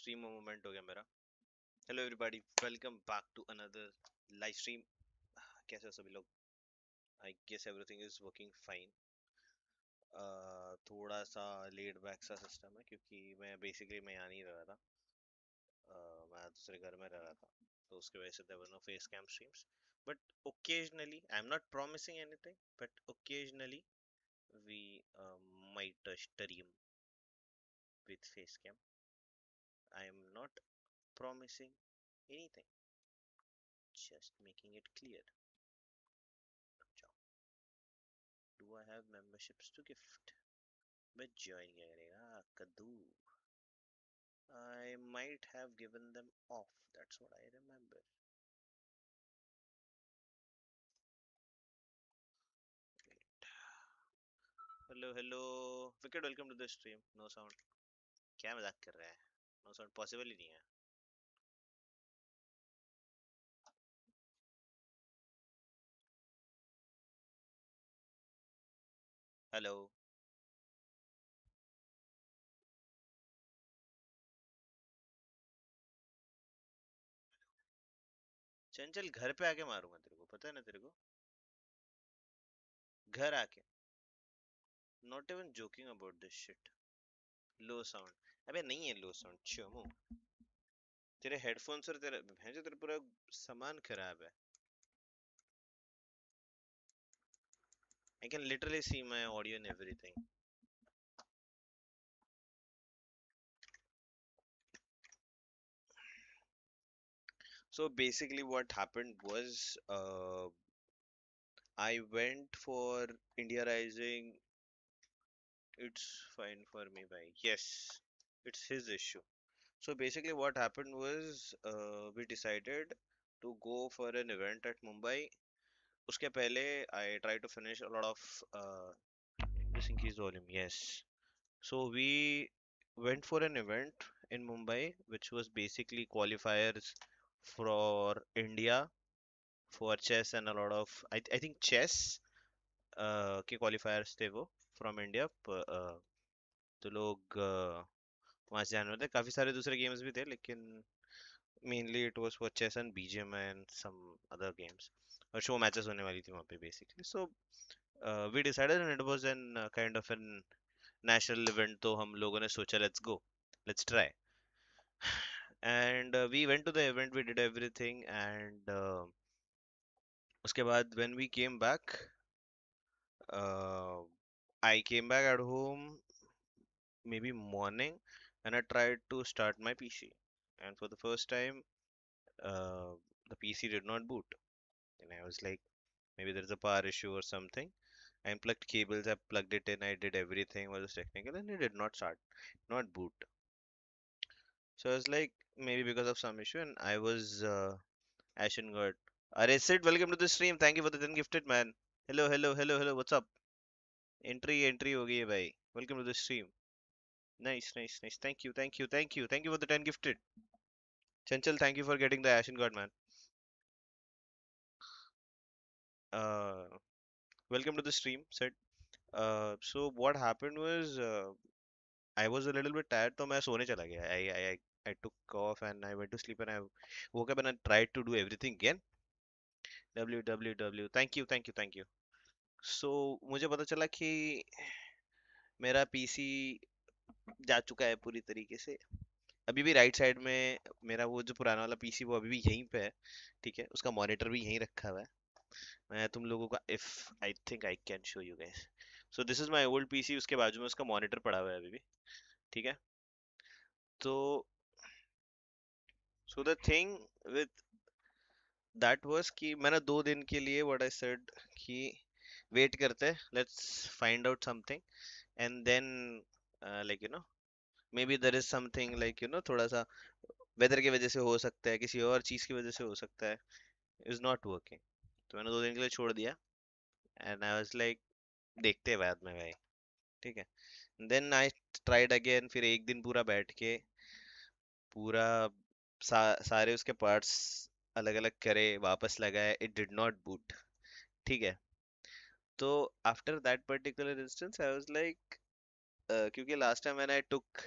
Stream moment हो गया मेरा। Hello everybody, welcome back to another live stream. कैसे हो सभी लोग? I guess everything is working fine. थोड़ा सा लेड बैक सा सिस्टम है क्योंकि मैं यहाँ नहीं रह रहा था। मैं दूसरे घर में रह रहा था, तो उसकी वजह से there were no face cam streams. But occasionally, I am not promising anything, but occasionally we might stream with face cam. I am not promising anything, just making it clear. Do I have memberships to gift? मैं join क्या करेगा कद्दू? I might have given them off. That's what I remember. Hello, hello. Wicked, welcome to the stream. No sound. क्या मजाक कर रहा है? No sound possible ही नहीं है. Hello. चंचल, घर पे आके मारूंगा तेरे को, पता है ना तेरे को? घर आके. Not even joking about this shit. Low sound. अबे नहीं है low sound. चमो. तेरे हेडफोन्स और तेरा भैंस, तेरा पूरा सामान खराब है. I can literally see my audio and everything. So basically, what happened was I went for India Rising. It's fine for me, bhai. Yes, it's his issue. So basically, what happened was we decided to go for an event at Mumbai. Uske pehle, I tried to finish a lot of. Just increase the volume. Yes. So we went for an event in Mumbai, which was basically qualifiers for India for chess and a lot of I think chess के qualifiers थे वो from India. तो लोग वहाँ से जाने वाले थे. काफी सारे दूसरे games भी थे, लेकिन mainly it was for chess and BGMI and some other games. और show matches होने वाली थी वहाँ पे basically. So we decided, and it was an kind of an national event. तो हम लोगों ने सोचा let's go, let's try. And we went to the event, we did everything, and उसके बाद when we came back, uh, I came back at home maybe morning, and I tried to start my PC, and for the first time uh, the PC did not boot. And I was like, maybe there's a power issue or something. I unplugged cables, I plugged it in, I did everything was technical, and it did not start, not boot. So I was like, maybe because of some issue, and I was Ashen God. Arey Sid, welcome to the stream. Thank you for the 10 gifted, man. Hello, hello, hello, hello. What's up? Entry हो गई है भाई. Welcome to the stream. Nice, nice, nice. Thank you, thank you, thank you, thank you for the 10 gifted. Chanchal, thank you for getting the Ashen God, man. Uh, Welcome to the stream, Sid. So what happened was I was a little bit tired, तो मैं सोने चला गया. I took off and I went to sleep, and I woke up and I tried to do everything again. www. Thank you, thank you, thank you. So मुझे पता चला कि मेरा पीसी जा चुका है पूरी तरीके से. अभी भी राइट साइड में मेरा वो जो पुराना वाला पीसी, वो अभी भी यहीं पे है. ठीक है, उसका मॉनिटर भी यहीं रखा हुआ है. मैं तुम लोगों का, if I think I can show you guys. So this is my old PC, उसके बाजू में उसका मॉनिटर पड़ा हुआ है अभी भी. ठीक है. तो so the thing with that was कि मैंने 2 दिन के लिए व्हाट आई सेड कि वेट करते, let's find out something, and then like maybe there is something, like थोड़ा सा वेदर की वजह से हो सकता है, किसी और चीज की वजह से हो सकता है, इज नॉट वर्किंग. तो मैंने 2 दिन के लिए छोड़ दिया, एंड आई वाज लाइक, देखते हैं बाद में भाई. ठीक है. देन आई ट्राइड अगेन, फिर एक दिन पूरा बैठ के पूरा सारे उसके पार्ट्स अलग अलग करे, वापस लगाए, इट डिड नॉट बूट. ठीक है. तो after that particular instance I was like, क्योंकि last time when I took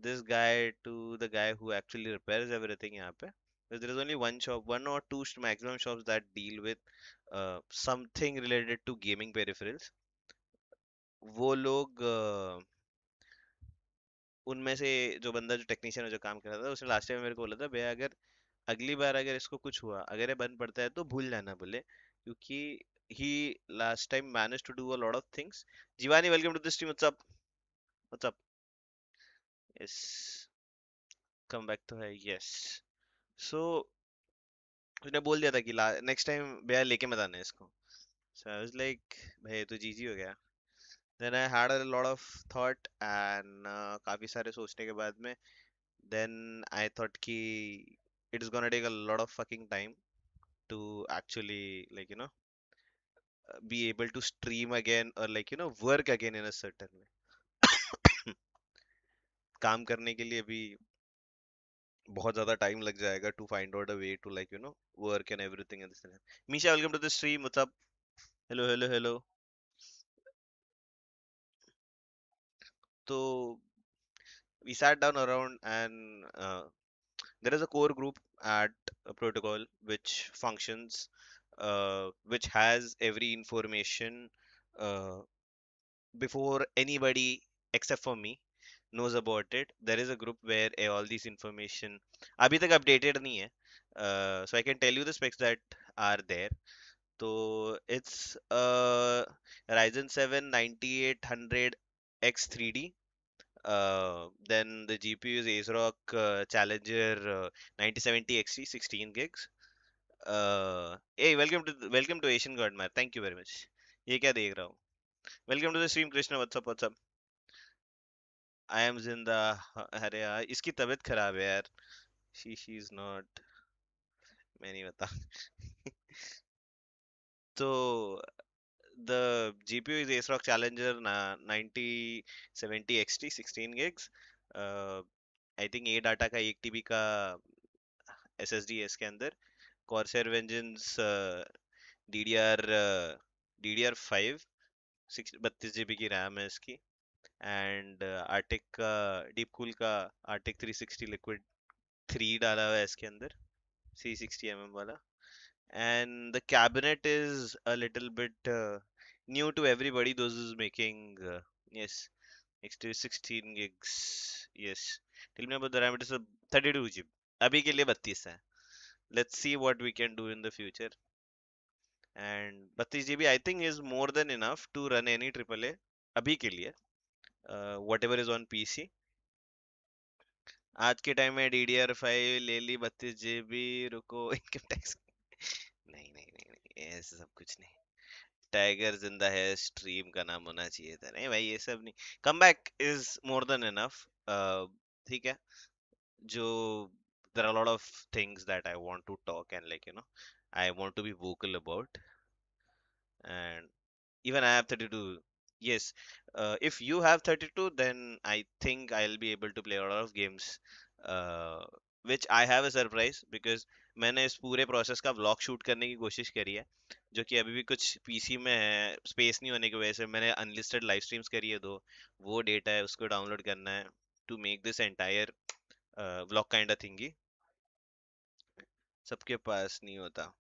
this guy to the guy who actually repairs everything यहाँ पे. There is only one shop, one or two maximum shops that deal with something related to gaming peripherals. वो लोग उनमें से जो बंदा जो technician है जो काम कर रहा था उसने लास्ट टाइम मेरे को बोला था भैया अगर अगली बार अगर इसको कुछ हुआ अगर ये बंद पड़ता है तो भूल जाना बोले क्योंकि he last time managed to do a lot of things. Jivani, welcome to the stream. What's up? What's up? Yes, come back to है. Yes. So उसने बोल दिया था कि नेक्स्ट टाइम भैया लेके मत आना इसको. So I was like भाई तो जीजी हो गया. Then I had a lot of thought and काफी सारे सोचने के बाद में then I thought कि it is gonna take a lot of fucking time to actually like be able to stream again or like work again in a certain way. काम करने के लिए भी बहुत ज्यादा टाइम लग जाएगा to find out a way to like work and everything and this and that. Misha, welcome to the stream. What's up? Hello, hello, hello. So we sat down around and there is a core group at a protocol which functions, which has every information uh, before anybody except for me knows about it. There is a group where all these information अभी तक updated नहीं है. So I can tell you the specs that are there. So it's Ryzen 7 9800 X3D. Then the GPU is ASRock Challenger 9070 XT 16 gigs. Hey, welcome to Asian Godmar. Thank you very much. ये क्या देख रहा हूँ? Welcome to the stream, Krishna. What's up? What's up? I am जिंदा. अरे यार, इसकी तबीयत खराब है यार. She's not. मैं नहीं बता. So the GPU is ASRock Challenger 9070 XT 16 gigs. Uh, I think 8 data का 1 TB का SSD है इसके अंदर. Corsair Vengeance DDR5 32 GB की रैम है इसकी. एंड आर्टिक का डीप कूल का आर्टिक 360 लिक्विड 3 डाला हुआ है इसके अंदर 360 वाला. And the cabinet is a little bit new to everybody those who's making yes extra 16 gigs. Yes, tell me about the RAM. It is a 32 GB. अभी के लिए 32 है. Let's see what we can do in the future. And 32 GB I think is more than enough to run any AAA अभी के लिए. Whatever is on PC. आज के time में DDR5 ले ली 32 GB. रुको इनकम टैक्स. नहीं नहीं नहीं नहीं ऐसा सब कुछ नहीं. टाइगर जिंदा है स्ट्रीम का नाम होना चाहिए था. नहीं भाई ये सब नहीं. Come back is more than enough. ठीक है. जो there are a lot of things that I want to talk and like I want to be vocal about. And even I have 32. Yes, if you have 32, then I think I'll be able to play a lot of games. Uh, which I have a surprise because मैंने इस पूरे process का vlog shoot करने की कोशिश करी है जो कि अभी भी कुछ पीसी में है. स्पेस नहीं होने की वजह से मैंने अनलिस्टेड लाइव स्ट्रीम्स करी है. दो वो डेटा है उसको डाउनलोड करना है to make this entire vlog kind of thingy. सबके पास नहीं होता.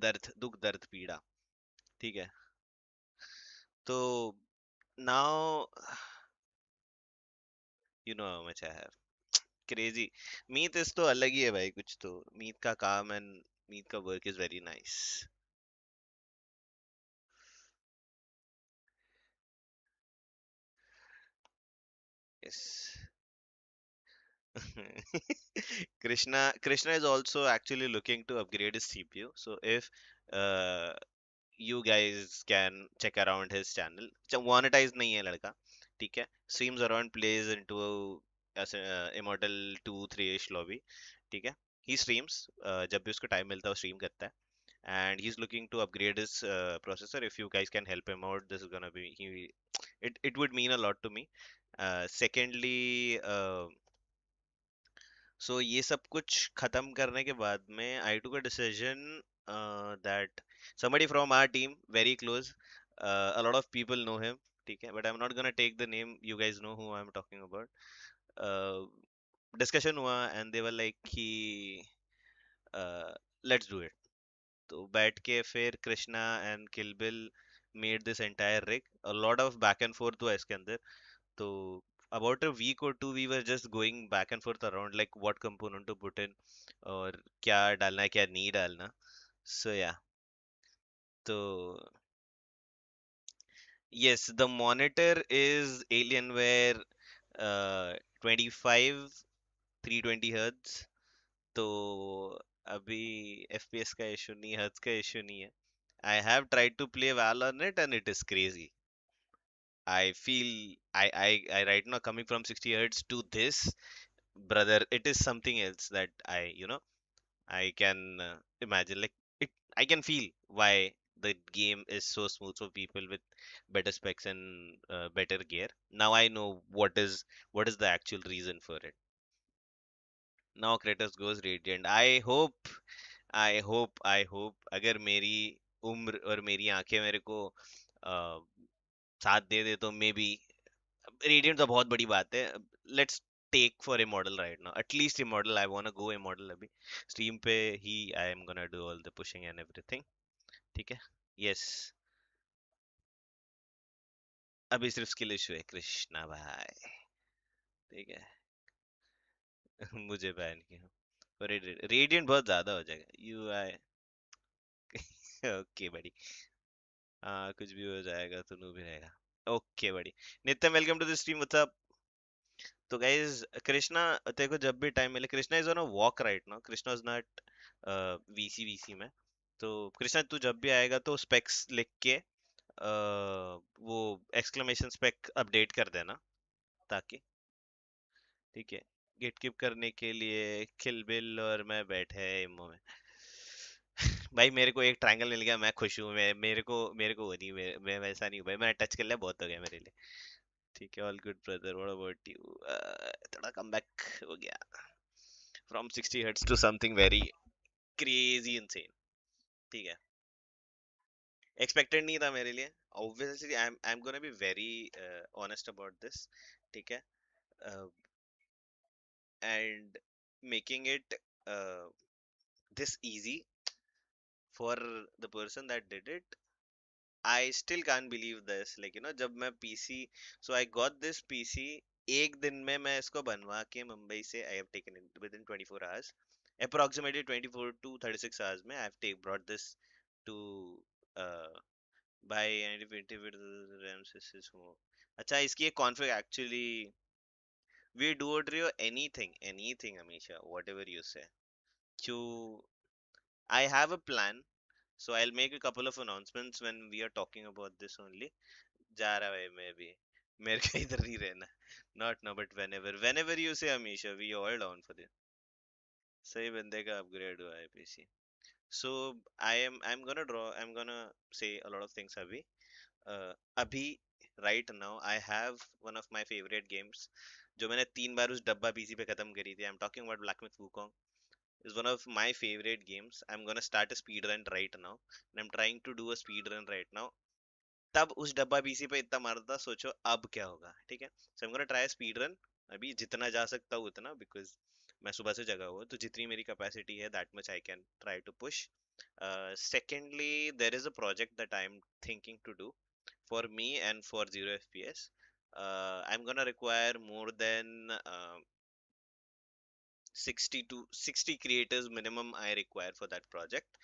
दर्द दुख दर्द पीड़ा. ठीक है. तो now you know how much I have. Crazy. मीत इस तो अलग ही है भाई. कुछ तो मीत का काम एंड मीत का work is very nice. Yes. Krishna is also actually looking to upgrade his CPU. So if uh, you guys can check around his channel. Monetize नहीं है लड़का. ठीक है. Streams around, plays into immortal 2 3ish lobby. ठीक है. He streams. जब भी उसको टाइम मिलता है वो स्ट्रीम करता है. And he's looking to upgrade his processor. If you guys can help him out, this is gonna be it would mean a lot to me. Secondly, so ये सब कुछ खत्म करने के बाद में I took a decision that somebody from our team very close, a lot of people know him. ठीक है, but I'm not gonna take the name. You guys know who I'm talking about. uh, Discussion हुआ and they were like कि uh, let's do it. तो बैठ के फिर Krishna and Killbill made this entire rig, a lot of back and forth हुआ इसके अंदर. तो about a week or two we were just going back and forth around like what component to put in और क्या डालना है क्या नहीं डालना. So yeah. तो yes, the monitor is Alienware 25 320 hertz. तो अभी FPS का इशू नहीं, hertz का इशू नहीं है. I have tried to play Val on it and it is crazy. I feel I right now coming from 60 hertz to this, brother, it is something else that I can imagine. Like it, I can feel why the game is so smooth for people with better specs and better gear. Now I know what is the actual reason for it. Now Kratos goes Radiant. I hope अगर मेरी उम्र और मेरी आंखें मेरे को साथ दे दे तो मे बी रेडियंट तो बहुत बड़ी बात है. Let's take for immortal right now, at least immortal. I want to go immortal अभी स्ट्रीम पे ही. I am gonna do all the pushing and everything. ठीक है. यस. अभी सिर्फ स्किल इशू है कृष्णा भाई. ठीक है. मुझे बैन किया पर रेडियंट बहुत ज्यादा हो जाएगा. यू आई ओके बड़ी. हाँ कुछ भी हो जाएगा तो नू भी रहेगा. Okay buddy. Nityam welcome to the stream. What's तो गाइज कृष्णा, तेरे को जब भी टाइम मिले, Krishna is on a walk right now. Krishna is not VC में. तो कृष्णा तू जब भी आएगा तो स्पेक्स लिख के वो एक्सक्लेमेशन स्पेक अपडेट कर देना ताकि. ठीक है. गिट कीप करने के लिए किल बिल और मैं बैठे हैं इमो में. भाई मेरे को एक ट्रायंगल मिल गया, मैं खुश हूँ. मेरे को वो नहीं, मैं वैसा नहीं हूँ भाई. मैं टच कर लिया बहुत हो गया मेरे लिए. ठीक है. All good brother. What about you? थोड़ा कम बैक हो गया from 60 hertz to something very crazy insane. ठीक है. एक्सपेक्टेड नहीं था मेरे लिए. Obviously I am gonna be very honest about this. ठीक है. And making it this easy for the person that did it, I still can't believe this. Like जब मैं PC, so I got this PC. एक दिन में मैं इसको बनवा के मुंबई से I have taken it within 24 hours, approximately 24 to 36 hours में I have brought this to uh, by RAM is more. अच्छा इसकी एक config actually we do or trio anything Amisha, whatever you say. You, I have a plan, so I'll make a couple of announcements when we are talking about this only. जा रहा है मैं भी. मेरे को इधर नहीं रहना. Not now, but whenever you say Amisha, we all down for this. सही बंदे का upgrade हुआ है PC. So I'm gonna say a lot of things अभी. अभी right now I have one of my favorite games जो मैंने 3 बार उस डब्बा पीसी पे खत्म करी थी. I'm talking about Black Myth Wukong. Is one of my favorite games. I'm gonna start a speed run right now, and I'm trying to do a speed run right now. तब उस डब्बा PC पे इतना मारता था, सोचो अब क्या होगा. ठीक है. So I am gonna try speed run. अभी जितना जा सकता हूँ उतना, बिकॉज मैं सुबह से जगा हुआ, तो जितनी मेरी कैपेसिटी है that much I can try to push. Secondly, there is a project that I'm thinking to do for me and for 0 FPS. I'm gonna require more than 60 to 60 creators minimum I require for that project.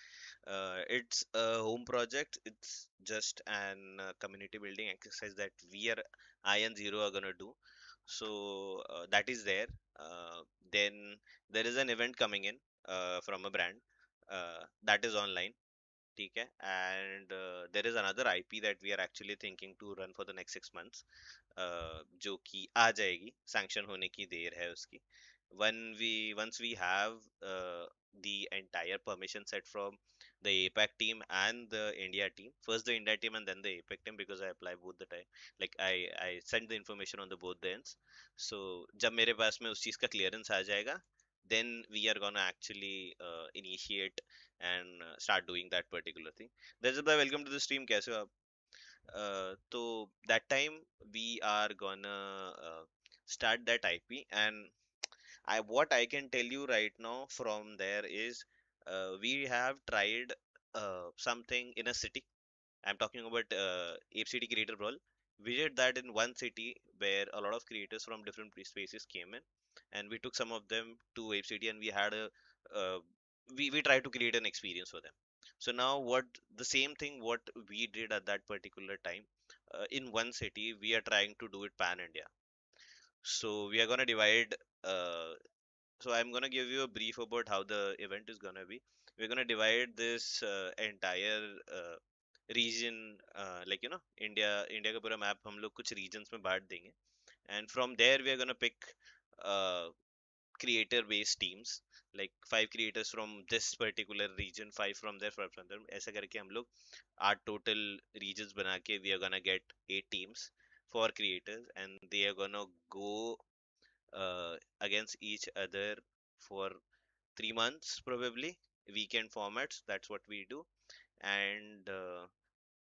It's a home project. It's just an community building exercise that I and Zero are gonna do. So that is there. Then there is an event coming in from a brand that is online. ठीक है. And there is another IP that we are actually thinking to run for the next 6 months, जो कि आ जाएगी. Sanction होने की देर है उसकी. Once we have the entire permission set from the APAC team and the India team, first the India team and then the APAC team, because I apply both the time. Like I send the information on the both the ends. So जब मेरे पास में उस चीज का clearance आ जाएगा, then we are gonna actually initiate and start doing that particular thing. There's a welcome to the stream. कैसे हो आप? So that time we are gonna start that IP, and what I can tell you right now from there is we have tried something in a city. I'm talking about Ape City Creator Brawl. We did that in one city where a lot of creators from different spaces came in, and we took some of them to Ape City, and we had a uh, we tried to create an experience for them. So now what the same thing what we did at that particular time in one city, we are trying to do it pan India. So we are gonna divide. So I'm gonna give you a brief about how the event is gonna be. We're gonna divide this entire region, like India का पूरा map हम लोग कुछ regions में बांट देंगे, and from there we are gonna pick uh, creator based teams, like 5 creators from this particular region, 5 from there, 5 from there, ऐसा करके हम लोग 8 total regions बना के we are gonna get 8 teams for creators, and they are gonna go against each other for 3 months probably, weekend formats. That's what we do. And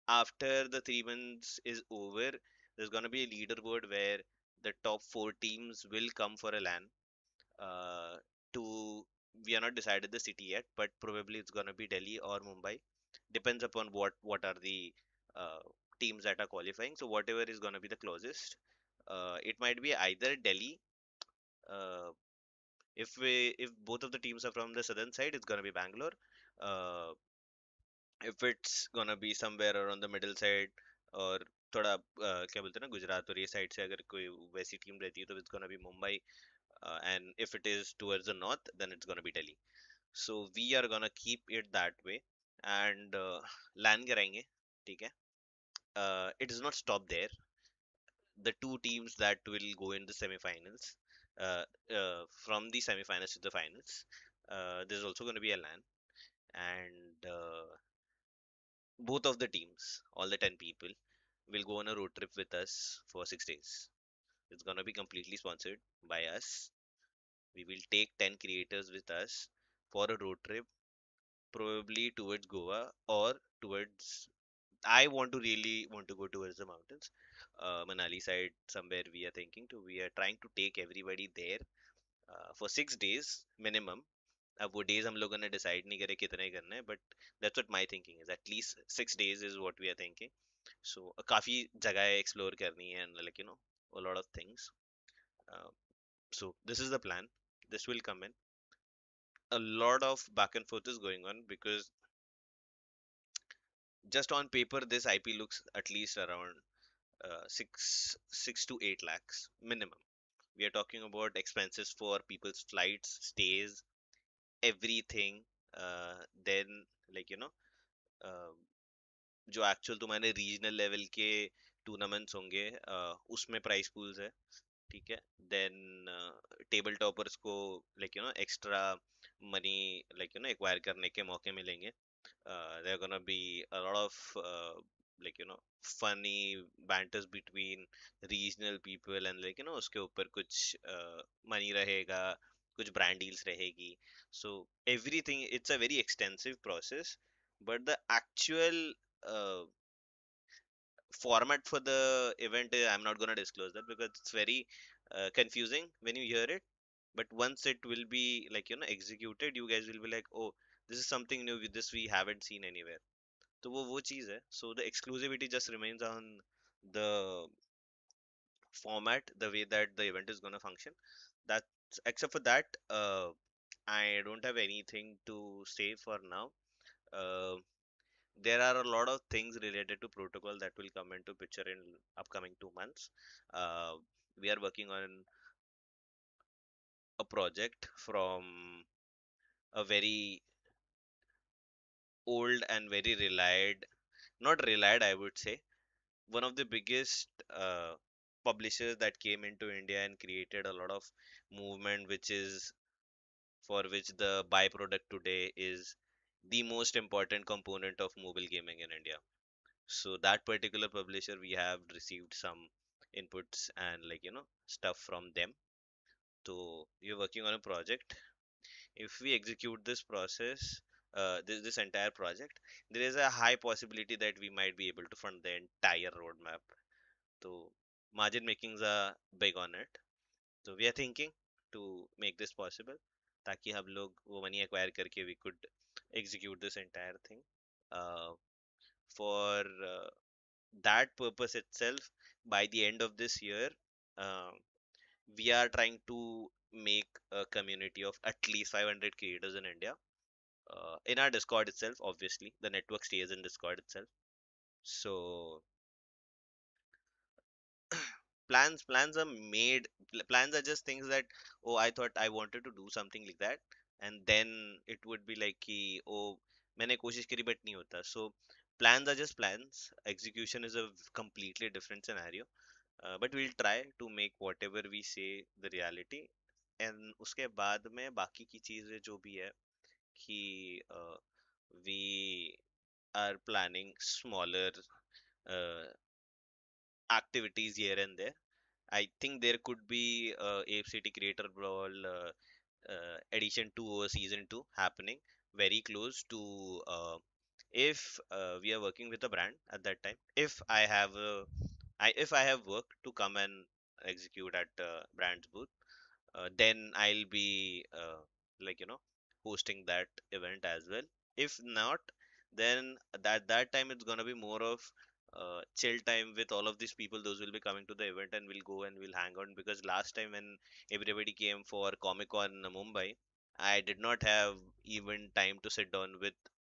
after the 3 months is over, there's gonna be a leaderboard where the top 4 teams will come for a LAN. Uh, to We are not decided the city yet, but probably it's gonna be Delhi or Mumbai. Depends upon what are the uh, teams that are qualifying. So whatever is gonna be the closest, it might be either Delhi. Uh, if both of the teams are from the southern side, it's gonna be Bangalore. Uh, if it's gonna be somewhere around the middle side, और थोड़ा क्या बोलते हैं ना, गुजरात और ये side से अगर कोई वैसी टीम रहती है तो it's gonna be Mumbai, and if it is towards the north then it's gonna be Delhi. So we are gonna keep it that way, and land कराएंगे, ठीक है. It does not stop there. The 2 teams that will go in the semifinals, uh, from the semifinals to the finals, there's also going to be a LAN, and both of the teams, all the 10 people, will go on a road trip with us for 6 days. It's going to be completely sponsored by us. We will take 10 creators with us for a road trip, probably towards Goa or towards. I want to really want to go towards the mountains, Manali side, somewhere we are thinking to. We are trying to take everybody there for 6 days minimum. अब वो days हम लोगों ने decide नहीं करे कितने करने हैं, but that's what my thinking is. At least 6 days is what we are thinking. So काफी जगह explore करनी है, and like a lot of things. Uh, so this is the plan. This will come in. A lot of back and forth is going on because just on paper this IP looks at least around 6 to 8 lakhs minimum. We are talking about expenses for people's flights, stays, everything. Then like uh, जो actual तुम्हारे regional level के tournaments होंगे, उसमें price pools है, ठीक है. Then table toppers को extra money acquire करने के मौके मिलेंगे. There are gonna be a lot of funny banters between regional people, and उसके ऊपर कुछ money रहेगा, कुछ brand deals रहेगी. So everything, it's a very extensive process, but the actual uh, format for the event, I'm not gonna disclose that because it's very confusing when you hear it. But once it will be executed, you guys will be like, oh, this is something new, with this we haven't seen anywhere. तो वो चीज है. So the exclusivity just remains on the format, the way that the event is going to function. That's Except for that, I don't have anything to say for now. uh, there are a lot of things related to protocol that will come into picture in upcoming 2 months. uh, we are working on a project from a very old and very relied, not relied, I would say, one of the biggest publishers that came into India and created a lot of movement, which is for which the byproduct today is the most important component of mobile gaming in India. So that particular publisher, we have received some inputs and stuff from them. So we're working on a project. If we execute this process, this entire project, there is a high possibility that we might be able to fund the entire roadmap. So margin makings are big on it. So we are thinking to make this possible, ताकि हम लोग वो money acquire करके we could execute this entire thing. Uh, for that purpose itself, by the end of this year, uh, we are trying to make a community of at least 500 creators in India. In our Discord itself, obviously, the network stays in Discord itself. So plans are made. Plans are just things that, oh, I thought I wanted to do something like that, and then it would be like कि oh, मैंने कोशिश करी but नहीं होता. So plans are just plans. Execution is a completely different scenario. But we'll try to make whatever we say the reality. And उसके बाद में बाकी की चीजें जो भी है कि we are planning smaller uh, activities here and there. I think there could be Ape City Creator Brawl Edition 2 or Season 2 happening very close to if we are working with a brand at that time. If I have work to come and execute at brand's booth, then I'll be hosting that event as well. If not, then that time it's gonna be more of chill time with all of these people. Those will be coming to the event and we'll go and we'll hang out. Because last time when everybody came for Comic Con Mumbai, I did not have even time to sit down with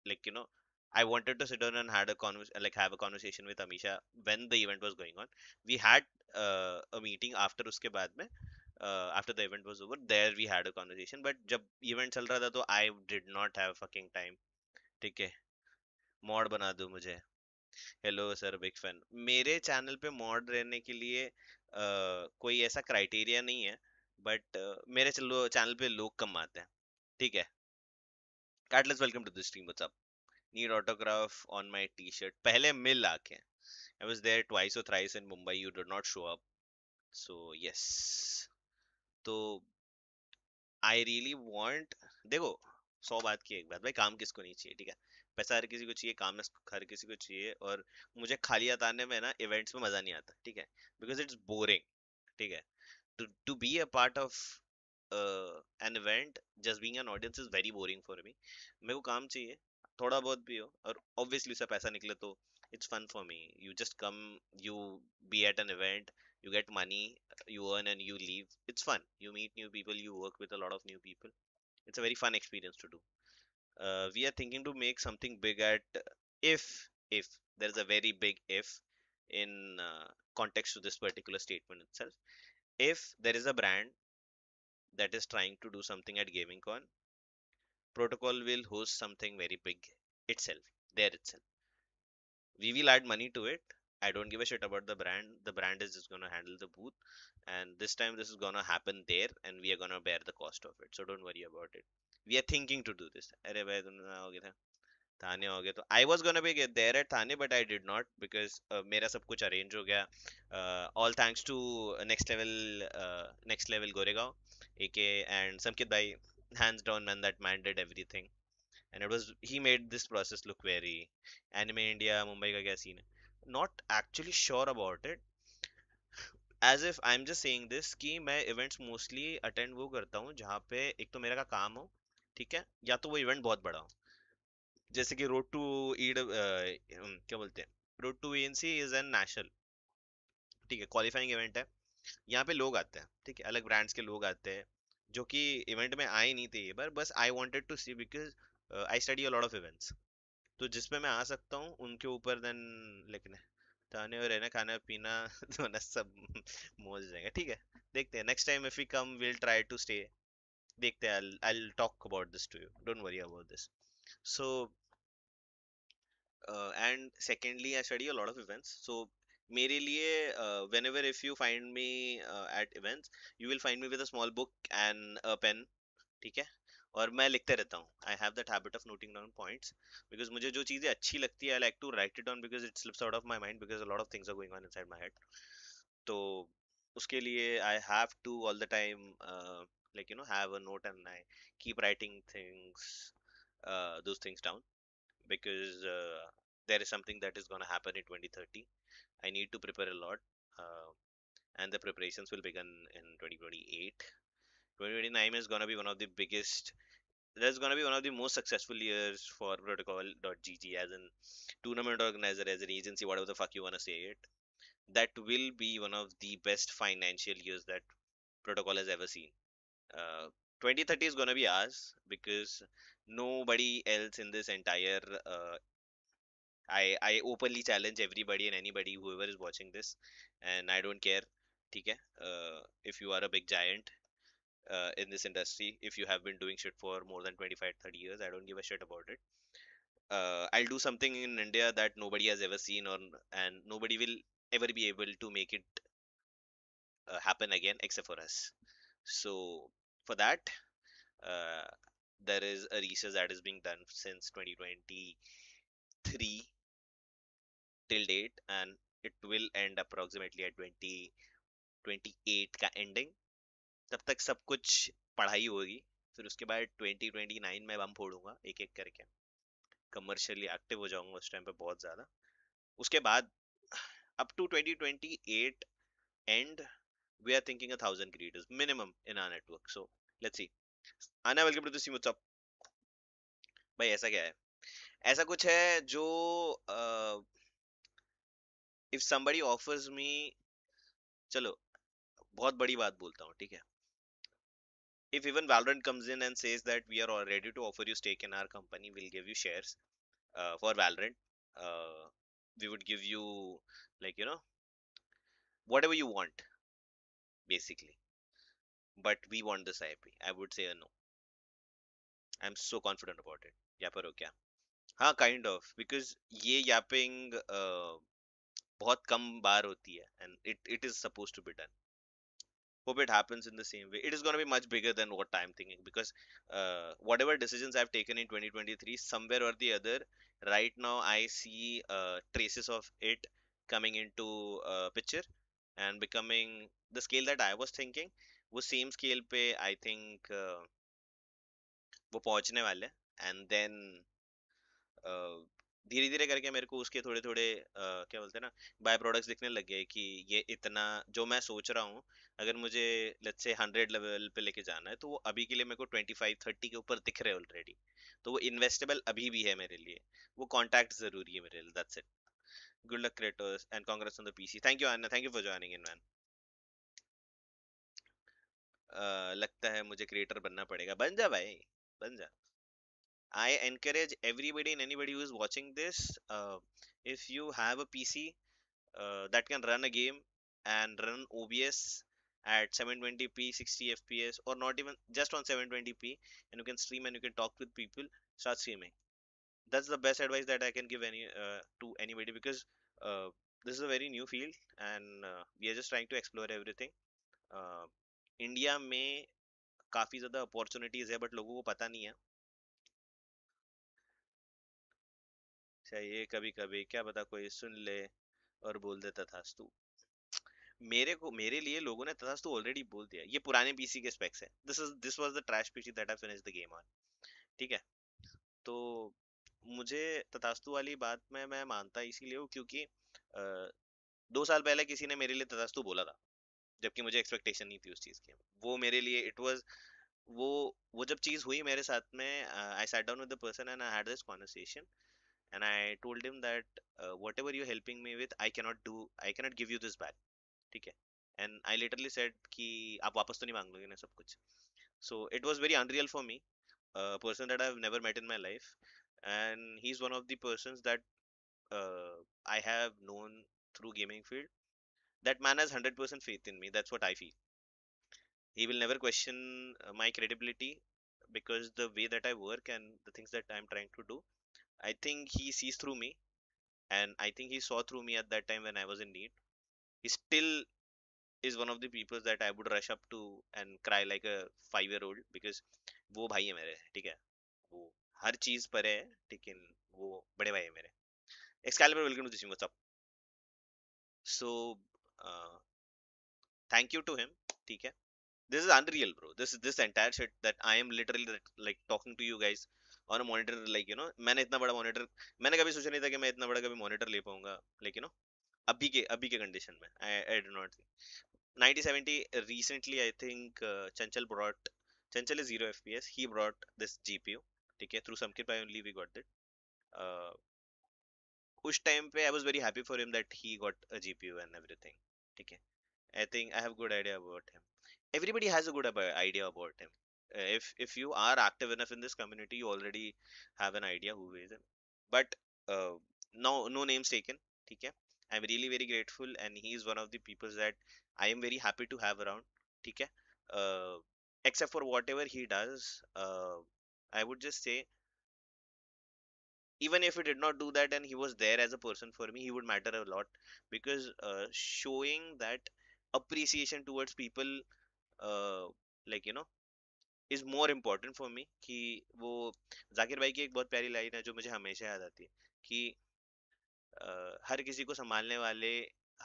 like you know. I wanted to sit down and have a conversation with Amisha when the event was going on. We had a meeting after uske baad mein, after the event was over. There we had a conversation, but जब event चल रहा था तो I did not have fucking time. ठीक है, mod बना दो मुझे. Hello sir, big fan. मेरे चैनल पे मॉड रहने के लिए कोई ऐसा क्राइटेरिया नहीं है, बट मेरे चलो चैनल पे लोग कम आते हैं. ठीक है. Cartless, welcome to the stream. What's up? Need autograph on my T shirt. पहले मिल आके आई वाज देयर ट्वाइस और thrice in Mumbai. You did not show up. So yes. तो आई रियली वांट. देखो, 100 बात की एक बात भाई, काम किसको नहीं चाहिए? ठीक है, पैसा हर किसी को चाहिए, काम हर किसी को चाहिए. और मुझे खाली आने में ना इवेंट्स में मजा नहीं आता. ठीक है, बिकॉज इट्स बोरिंग. ठीक है, to be a part of an event, just being an audience is very boring for me. मेरे को काम चाहिए, थोड़ा बहुत भी हो, और obviously उससे पैसा निकले तो it's fun for me. You just come, you be at an event, you get money, you earn and you leave. It's fun. You meet new people, you work with a lot of new people. It's a very fun experience to do. We are thinking to make something big at, if if there is a very big if in context to this particular statement itself. If there is a brand that is trying to do something at gaming con, protocol will host something very big itself, there itself. We will add money to it. I don't give a shit about the brand. The brand is just gonna handle the booth, and this time this is gonna happen there, and we are gonna bear the cost of it. So don't worry about it. We are thinking to do this. अरे भाई तुम आओगे था थाने हो गए तो I was gonna be get there at Thane, but I did not because मेरा सब कुछ arrange हो गया. All thanks to next level Goregaon, AK and Samkit bhai. Hands down, man, that man did everything, and it was he made this process look very anime India Mumbai का क्या scene है. Not actually sure about it. As if I'm just saying this कि मैं events mostly attend वो करता हूँ जहाँ पे एक तो मेरा का काम हो, ठीक है, या तो वो event बहुत बड़ा हो. जैसे कि रोड टू ईड क्या बोलते हैं, road to ANC is an national. ठीक है, क्वालिफाइंग इवेंट है. यहाँ पे लोग आते हैं, ठीक है, अलग ब्रांड्स के लोग आते हैं जो कि इवेंट में आए नहीं थे ये बार. बस I wanted to see because I study a lot of events. तो जिसमें मैं आ सकता हूँ उनके ऊपर देन लिखने खाने और रहना खाना पीना तो ना सब मौज जाएगा. ठीक है, देखते हैं next time if we come will try to stay. देखते हैं. I'll talk about this to you, don't worry about this. So and secondly, I study a lot of events. So मेरे लिए whenever if you find me at events, you will find me with a small book and a pen. ठीक है, और मैं लिखते रहता हूँ. I have that habit of noting down points because मुझे जो चीज़ें अच्छी लगती है I like to write it down because it slips out of my mind because a lot of things are going on inside my head. तो उसके लिए I have to all the time have a note and I keep writing things. those things down, because there is something that is going to happen in 2030. I need to prepare a lot, uh, and the preparations will begin in 2028. 2029 is going to be one of the biggest. That's going to be one of the most successful years for protocol.gg as an tournament organizer, as an agency, whatever the fuck you want to say it. That will be one of the best financial years that protocol has ever seen. 2030 is going to be ours, because nobody else in this entire I openly challenge everybody and anybody whoever is watching this, and I don't care. ठीक है? If you are a big giant in this industry, if you have been doing shit for more than 25, 30 years, I don't give a shit about it. I'll do something in India that nobody has ever seen, or and nobody will ever be able to make it happen again except for us. So for that, uh, there is a research that is being done since 2023 till date, and it will end approximately at 2028 का ending. तब तक सब कुछ पढ़ाई होगी, फिर उसके बाद 2029 में बम फोड़ूंगा एक एक करके, कमर्शियली एक्टिव हो जाऊंगा उस टाइम पे बहुत ज्यादा. उसके बाद up to 2028 end, we are thinking 1,000 creators minimum in our network. So let's see. Anna, welcome to the What's up? भाई ऐसा क्या है? ऐसा कुछ है जो if somebody offers me, चलो बहुत बड़ी बात बोलता हूँ, ठीक है? If even Valorant comes in and says that we are all ready to offer you stake in our company, we'll give you shares for Valorant. We would give you, like, whatever you want, basically. But we want this IP. I would say a no. I'm so confident about it. यहाँ पर हो क्या? हाँ, kind of, because ये yapping बहुत कम बार होती है, and it is supposed to be done. Hope it happens in the same way. It is going to be much bigger than what I'm thinking, because whatever decisions I've taken in 2023, somewhere or the other, right now I see traces of it coming into picture and becoming the scale that I was thinking. वो same scale पे I think वो पहुंचने वाले हैं, and then धीरे धीरे करके मेरे को उसके थोड़े थोड़े क्या बोलते हैं ना, बाय प्रोडक्ट्स दिखने लग गए कि ये इतना जो मैं सोच रहा हूँ, अगर मुझे लेट्स से 100 लेवल पे लेके जाना है, तो वो अभी के लिए मेरे को 25-30 के ऊपर दिख रहे हैं ऑलरेडी. तो वो इन्वेस्टेबल अभी भी है मेरे लिए. वो कॉन्टैक्ट जरूरी है मेरे लिए. That's it. Good luck Kratos and Congress on the PC. Thank you Anna, thank you for joining in man. लगता है मुझे क्रिएटर बनना पड़ेगा. बन जा भाई, बन जा. I encourage everybody and anybody who is watching this, if you have a PC that can run a game and run OBS at 720p 60 fps, or not even just on 720p, and you can stream and you can talk with people, start streaming. That's the best advice that I can give any to anybody, because uh, this is a very new field, and we are just trying to explore everything. uh, India में काफी ज्यादा opportunities है, but लोगों को पता नहीं है. चाहिए कभी कभी, क्या पता कोई सुन ले और बोल दे तथास्तु. मेरे लिए लोगों ने तथास्तु ऑलरेडी बोल दिया. ये पुराने पीसी के स्पेक्स है. This was the trash PC that I finished the game on. ठीक है? तो मुझे तथास्तु वाली बात में मैं मानता इसीलिए हूँ, क्योंकि 2 साल पहले किसी ने मेरे लिए तथास्तु बोला था, जबकि मुझे एक्सपेक्टेशन नहीं थी उस चीज की. वो मेरे लिए इट वाज, वो वो जब चीज हुई मेरे साथ में, I sat down with the person and I had this conversation, and I told him that whatever you're helping me with, I cannot give you this back. ठीक है? And I literally said कि आप वापस तो नहीं मांग लोगे ना सब कुछ. So it was very unreal for me, a person that I've never met in my life, and he's one of the persons that I have known through gaming field. That man has 100% faith in me. That's what I feel. He will never question my credibility, because the way that I work and the things that I'm trying to do, I think he sees through me, and I think he saw through me at that time when I was in need. He still is one of the people that I would rush up to and cry like a 5-year-old, because वो भाई है मेरे. ठीक है? वो हर चीज पर है, लेकिन वो बड़े भाई है मेरे. Excalibur, welcome to this. What's up? So thank you to him. ठीक है? This is unreal, bro. This entire shit that I am literally like talking to you guys on a monitor, like मैंने इतना बड़ा monitor, मैंने कभी सोचा नहीं था कि मैं इतना बड़ा कभी मॉनिटर ले पाऊंगा, लाइक अभी के कंडीशन में I do not think 9070 recently I think Chanchal brought, Chanchal is 0 FPS, he brought this GPU, ठीक है, through Samkir only we got that. uh, उस टाइम पे I was very happy for him that he got a GPU and everything, ठीक है. I think I have good idea about him. Everybody has a good idea about him. If you are active enough in this community, you already have an idea who is him. But uh, no names taken, ठीक है. I'm really very grateful, and he is one of the people that I am very happy to have around, ठीक है. uh, except for whatever he does, I would just say, even if he did not do that and he was there as a person for me, he would matter a lot, because showing that appreciation towards people, uh, like is more important for me. कि वो जाकिर भाई की एक बहुत प्यारी line है जो मुझे हमेशा याद आती है कि हर किसी को संभालने वाले,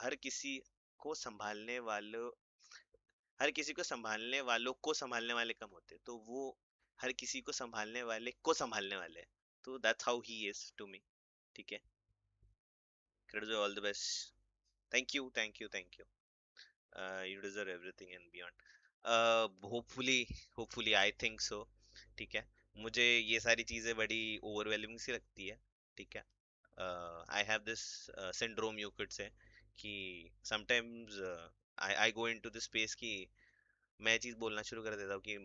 हर किसी को संभालने वालों हर किसी को संभालने वाले कम होते, तो वो हर किसी को संभालने वाले को संभालने वाले हैं. तो that's how he is to me, ठीक है. Kratos, all the best. Thank you, thank you, thank you. You deserve everything and beyond. Hopefully, hopefully, I think so. ठीक है. मुझे ये सारी चीजें बड़ी ओवरवेलमिंग सी लगती है, ठीक है. I have this syndrome, you could say, कि sometimes I go into this space कि मैं चीज बोलना शुरू कर देता हूँ कि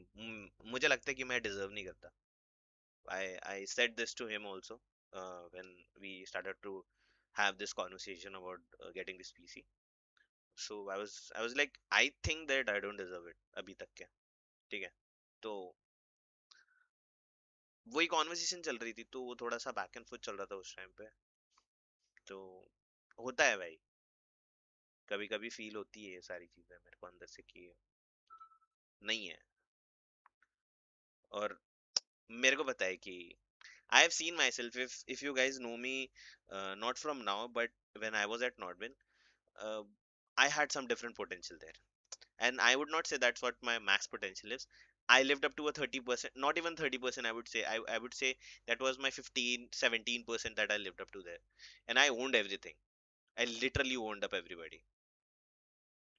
मुझे लगता है कि मैं डिजर्व नहीं करता. I said this to him also when we started to have this conversation about getting this PC. So I was like, I think that I don't deserve it अभी तक के, ठीक है. तो वही कॉन्वर्सेशन चल रही थी, तो वो थोड़ा सा बैक एंड फोर्थ चल रहा था उस टाइम पे. तो होता है भाई, कभी कभी फील होती है ये सारी चीजें मेरे को अंदर से कि नहीं है. और मेरे को पता है कि I have seen myself, if you guys know me, not from now, but when I was at Nordwin, uh, I had some different potential there, and I would not say that's what my max potential is. I lived up to a 30%, not even 30%, I would say. I would say that was my 15, 17% that I lived up to there, and I owned everything. I literally owned up everybody.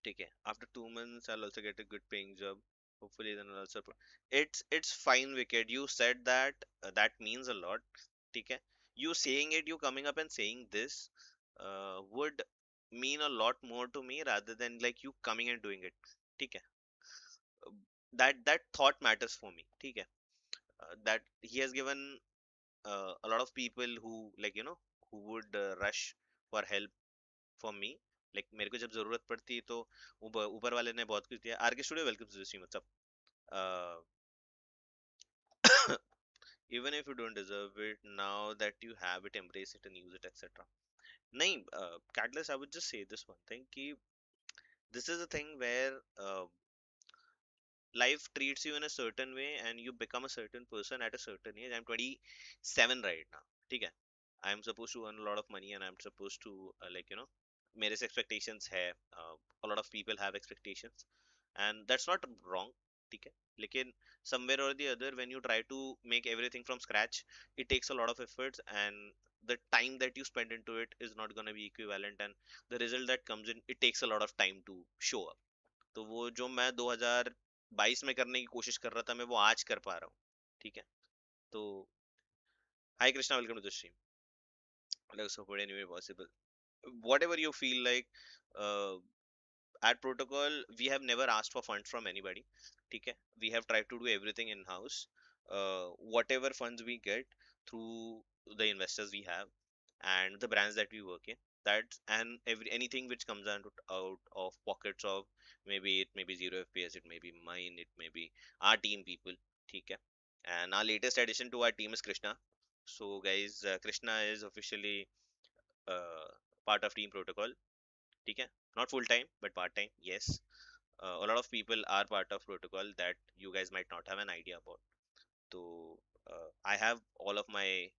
ठीक है. After 2 months, I'll also get a good paying job. Hopefully, then I'll also. It's fine, Wicked. You said that. That means a lot. ठीक है. You saying it, you coming up and saying this, would mean a lot more to me rather than like you coming and doing it. ठीक है. That thought matters for me. ठीक है. That he has given a lot of people who, like who would rush for help for me. Like मेरे को जब जरूरत पड़ती तो ऊपर ऊपर वाले ने बहुत कुछ दिया. R K studio, welcome to the stream. What's up. Even if you don't deserve it, now that you have it, embrace it and use it, etc. नहीं, Catalyst, I would just say this one thing कि this is a thing where life treats you in a certain way and you become a certain person at a certain age. I'm 27 right now, ठीक है. I'm supposed to earn a lot of money and I'm supposed to like मेरे से expectations है. A lot of people have expectations and that's not wrong, ठीक है. लेकिन somewhere or the other, when you try to make everything from scratch, it takes a lot of efforts, and the time that you spend into it is not going to be equivalent, and the result that comes in, it takes a lot of time to show up. तो वो जो मैं 2022 में करने की कोशिश कर रहा था, मैं वो आज कर पा रहा हूँ, ठीक है. तो hi Krishna, welcome to the stream. Let's support any way possible, whatever you feel like. uh, at protocol, we have never asked for funds from anybody, ठीक है. We have tried to do everything in house. Whatever funds we get through the investors we have and the brands that we work in, that and anything which comes out of pockets of, maybe it may be 0 FPS, it may be mine, it may be our team people, ठीक है. And our latest addition to our team is Krishna. So guys, Krishna is officially uh, part of team protocol, ठीक है. Not full time but part time, yes. A lot of people are part of protocol that you guys might not have an idea about. So I have all of my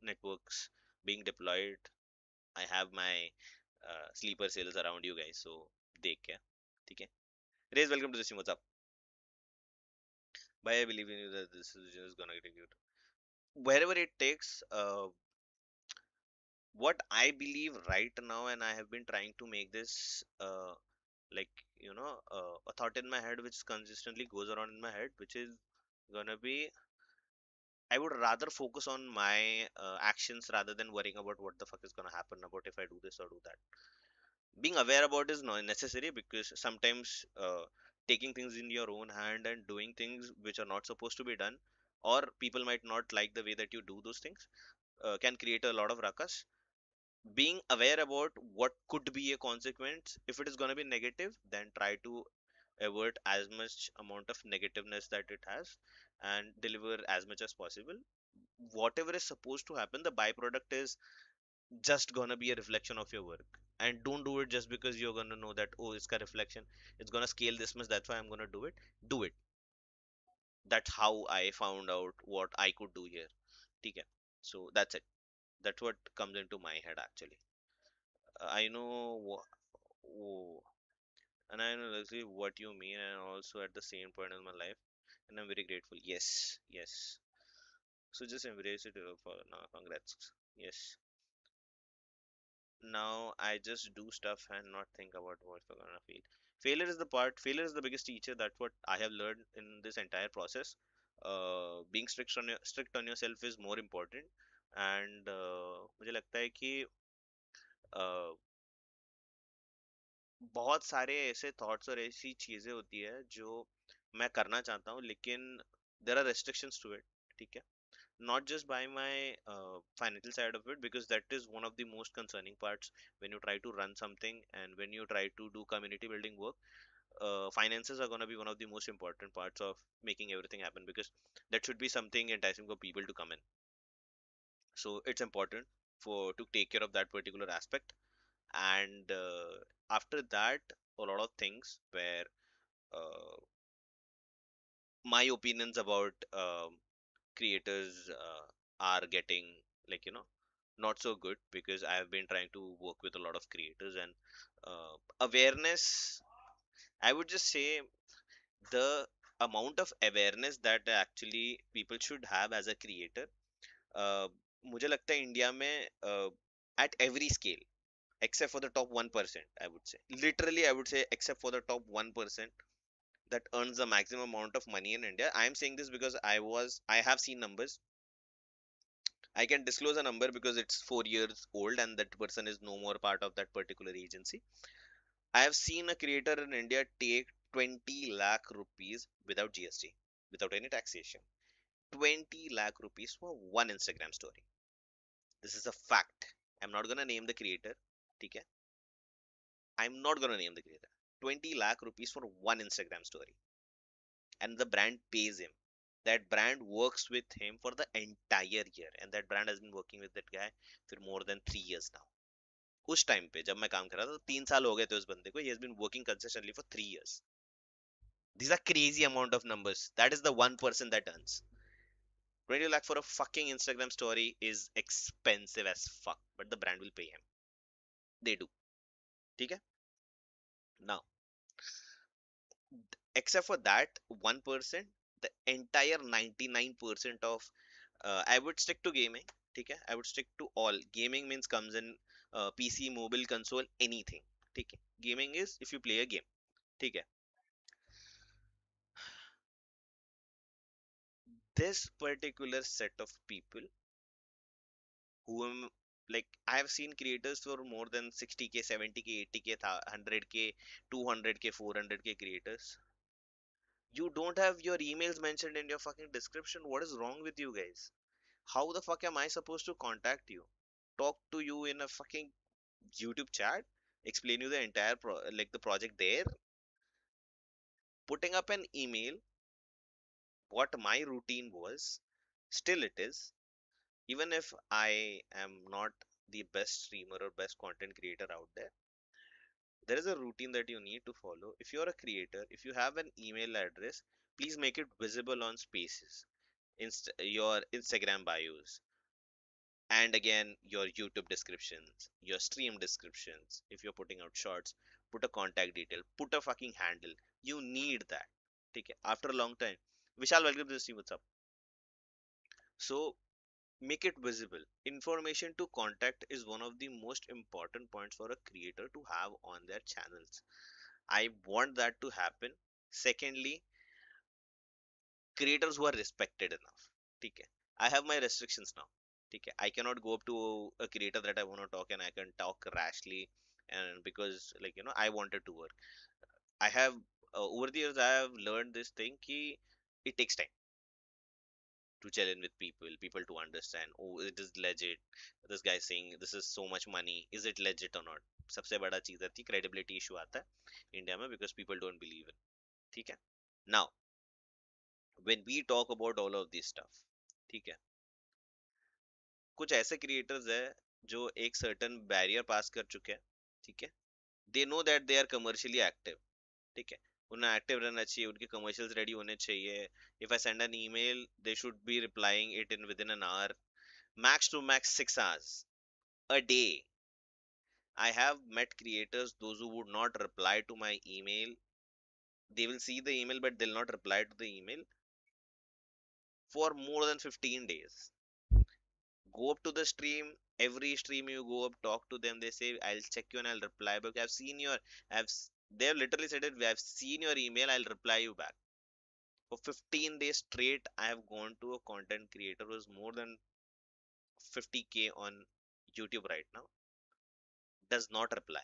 networks being deployed. I have my sleeper cells around you guys, so take care, ठीक है. Raise, welcome to the stream. What's up? Bye. I believe in you that this is just gonna get good. wherever it takes. What I believe right now, and I have been trying to make this like a thought in my head which consistently goes around in my head, which is gonna be, I would rather focus on my actions rather than worrying about what the fuck is gonna happen about if I do this or do that. Being aware about is not necessary, because sometimes taking things in your own hand and doing things which are not supposed to be done, or people might not like the way that you do those things, can create a lot of ruckus. Being aware about what could be a consequence, if it is going to be negative, then try to avert as much amount of negativeness that it has, and deliver as much as possible. Whatever is supposed to happen, the byproduct is just gonna be a reflection of your work. And don't do it just because you're gonna know that, oh, it's a reflection, it's gonna scale this much, that's why I'm gonna do it. Do it. That's how I found out what I could do here. Okay, so that's it. That's what comes into my head actually. I know oh, and I know exactly what you mean, and also at the same point in my life, and I'm very grateful. Yes, yes. So just embrace it for now. Congrats. Yes. Now I just do stuff and not think about what I'm gonna feel. Failure is the part. Failure is the biggest teacher. That's what I have learned in this entire process. Being strict on yourself is more important. And मुझे लगता है कि uh, बहुत सारे ऐसे thoughts और ऐसी चीजें होती है जो मैं करना चाहता हूँ, लेकिन there are restrictions to it. ठीक है, not just by my financial side of it, because that is one of the most concerning parts when you try to run something and when you try to do community building work. Finances are going to be one of the most important parts of making everything happen, because that should be something enticing for people to come in. So it's important for to take care of that particular aspect. And after that, a lot of things where uh, my opinions about creators are getting, like, not so good, because I have been trying to work with a lot of creators, and awareness, I would just say, the amount of awareness that actually people should have as a creator, uh, मुझे लगता है India में at every scale, except for the top 1%, I would say, literally I would say, except for the top 1% that earns the maximum amount of money in India. I am saying this because I have seen numbers. I can disclose a number because it's 4 years old and that person is no more part of that particular agency. I have seen a creator in India take 20 lakh rupees without GST, without any taxation. 20 lakh rupees for one Instagram story. This is a fact. I'm not gonna name the creator. Okay? I'm not gonna name the creator. 20 lakh rupees for one Instagram story. And the brand pays him. That brand works with him for the entire year. And that brand has been working with that guy for more than 3 years now. उस time पे जब मैं काम कर रहा था, तो 3 साल हो गए थे उस बंदे को. He has been working consistently for 3 years. These are crazy amount of numbers. That is the one person that earns 20 lakh for a fucking Instagram story is expensive as fuck, but the brand will pay him. They do. ठीक है? Now, except for that 1%, the entire 99% of I would stick to gaming. ठीक है? I would stick to all. Gaming means comes in PC, mobile, console, anything. ठीक है? Gaming is if you play a game. ठीक है? This particular set of people who like, I have seen creators for more than 60k, 70k, 80k, 100k, 200k, 400k creators. You don't have your emails mentioned in your fucking description. What is wrong with you guys? How the fuck am I supposed to contact you? Talk to you in a fucking YouTube chat? Explain you the entire like the project there? Putting up an email, what my routine was, still it is. Even if I am not the best streamer or best content creator out there is a routine that you need to follow. If you're a creator, if you have an email address, please make it visible on spaces, your Instagram bios, and again your YouTube descriptions, your stream descriptions. If you're putting out shorts, put a contact detail, put a fucking handle. You need that. Okay, after a long time. Vishal, welcome to the stream. What's up? So make it visible. Information to contact is one of the most important points for a creator to have on their channels. I want that to happen. Secondly, creators who are respected enough. Okay, I have my restrictions now. Okay, I cannot go up to a creator that I want to talk and I can talk rashly, and because like I wanted to work. I have over the years I have learned this thing ki it takes time to chill in with people to understand, oh, it is legit, this guy is saying this is so much money, is it legit or not. सबसे बड़ा चीज आती है credibility issue आता है India में because people don't believe in. ठीक है. Now when we talk about all of this stuff, ठीक है, कुछ ऐसे क्रिएटर्स है जो एक सर्टेन बैरियर पास कर चुके हैं. ठीक है. They know that they are commercially active. ठीक है. उन्हें एक्टिव रहना चाहिए, उनके कमर्शियल्स रेडी होने चाहिए. If I send an email they should be replying it in with in an hour, max to max 6 hours a day. I have met creators those who would not reply to my email. They will see the email but they'll not reply to the email for more than 15 days. Go up to the stream, every stream you go up, talk to them, they say I'll check you and I'll reply back. I've seen your they have literally said it, I've seen your email, I'll reply you back. For 15 days straight I have gone to a content creator who's more than 50K on YouTube right now, does not reply.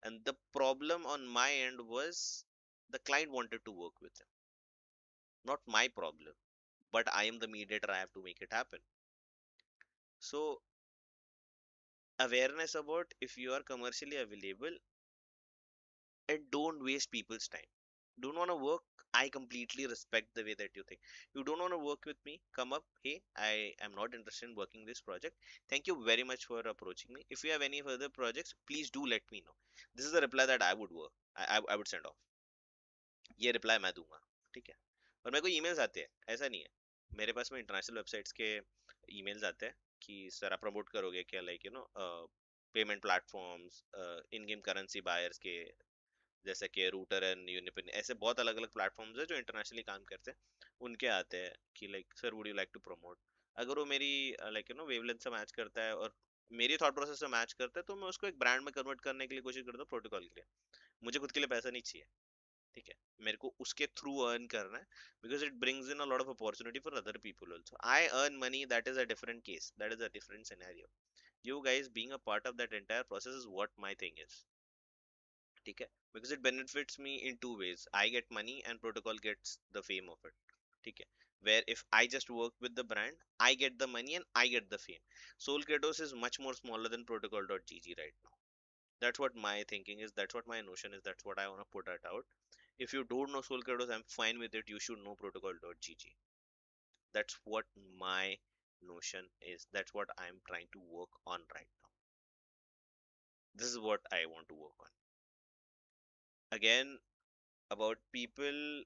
And the problem on my end was the client wanted to work with him, not my problem. But I am the mediator, I have to make it happen. So, awareness about if you are commercially available and don't waste people's time. Don't want to work? I completely respect the way that you think. You don't want to work with me? Come up. Hey, I am not interested in working this project. Thank you very much for approaching me. If you have any further projects, please do let me know. This is the reply that I would work. I would send off. ये reply मैं दूंगा. ठीक है. और मेरे को emails आते हैं, ऐसा नहीं है. मेरे पास में इंटरनेशनल वेबसाइट्स के ईमेल्स आते हैं कि सर आप प्रमोट करोगे क्या, लाइक पेमेंट प्लेटफॉर्म्स, इन गेम करेंसी बायर्स के, जैसे कि रूटर एंड यूनिपिन, ऐसे बहुत अलग अलग प्लेटफॉर्म्स है जो इंटरनेशनली काम करते हैं. उनके आते हैं कि like sir would you like to promote. अगर वो मेरी लाइक वेवलेंथ से मैच करता है और मेरी थॉट प्रोसेस से मैच करता है तो मैं उसको एक ब्रांड में कन्वर्ट करने के लिए कोशिश करता हूँ प्रोटोकॉल के लिए. मुझे खुद के लिए पैसा नहीं चाहिए. ठीक है. मेरे को उसके थ्रू अर्न करना है because it brings in a lot of opportunity for other people also. I earn money, that is a different case, that is a different scenario. You guys being a part of that entire process is what my thing is. ठीक है. Because it benefits me in two ways. I get money and protocol gets the fame of it. ठीक है. Where if I just work with the brand, I get the money and I get the fame. SouLKratoS is much more smaller than protocol.gg right now. That's what my thinking is. That's what my notion is. That's what I want to put it out. If you don't know SouLKratoS, I'm fine with it. You should know protocol.gg. That's what my notion is. That's what I'm trying to work on right now. This is what I want to work on. Again, about people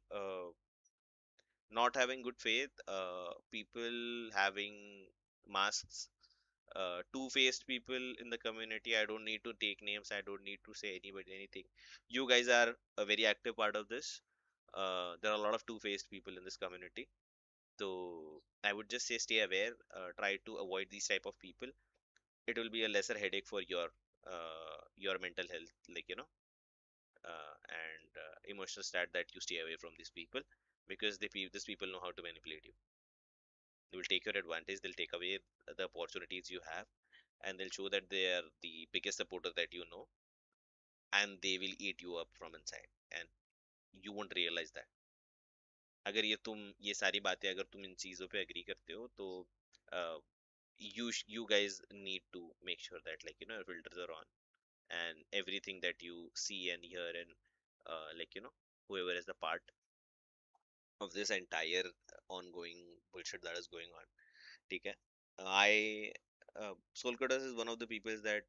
not having good faith, people having masks, two-faced people in the community. I don't need to take names. I don't need to say anybody anything. You guys are a very active part of this. There are a lot of two-faced people in this community. So I would just say stay aware. Try to avoid these type of people. It will be a lesser headache for your mental health, like and emotional stat, that you stay away from these people because these people know how to manipulate you. They will take your advantage, they'll take away the opportunities you have, and they'll show that they are the biggest supporter that you know, and they will eat you up from inside and you won't realize that. अगर ये सारी बातें अगर तुम इन चीजों पे agree करते हो तो you guys need to make sure that your filters are on, and everything that you see and hear and whoever is the part of this entire ongoing bullshit that is going on. ठीक है. I SouLKratoS is one of the people that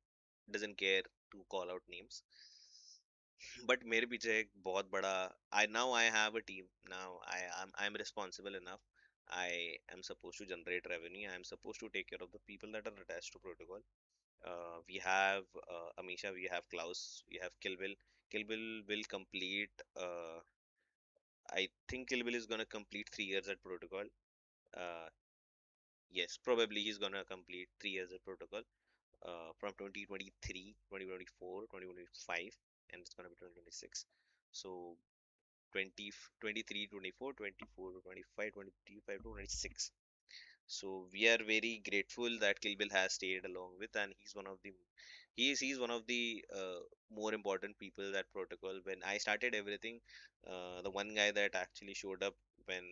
doesn't care to call out names. But मेरे पीछे एक बहुत बड़ा I have a team now. I'm responsible enough. I am supposed to generate revenue. I am supposed to take care of the people that are attached to protocol. We have Amisha, we have Klaus, we have Kilville. Kilville will complete. I think Kilville is gonna complete 3 years at protocol. Uh, Yes, probably he's gonna complete 3 years of protocol from 2023, 2024, 2025, and it's gonna be 2026. So 20, 23, 24, 24, 25, 25 to 26. So we are very grateful that Kill Bill has stayed along with, and he's one of the more important people that protocol. When I started everything, the one guy that actually showed up when,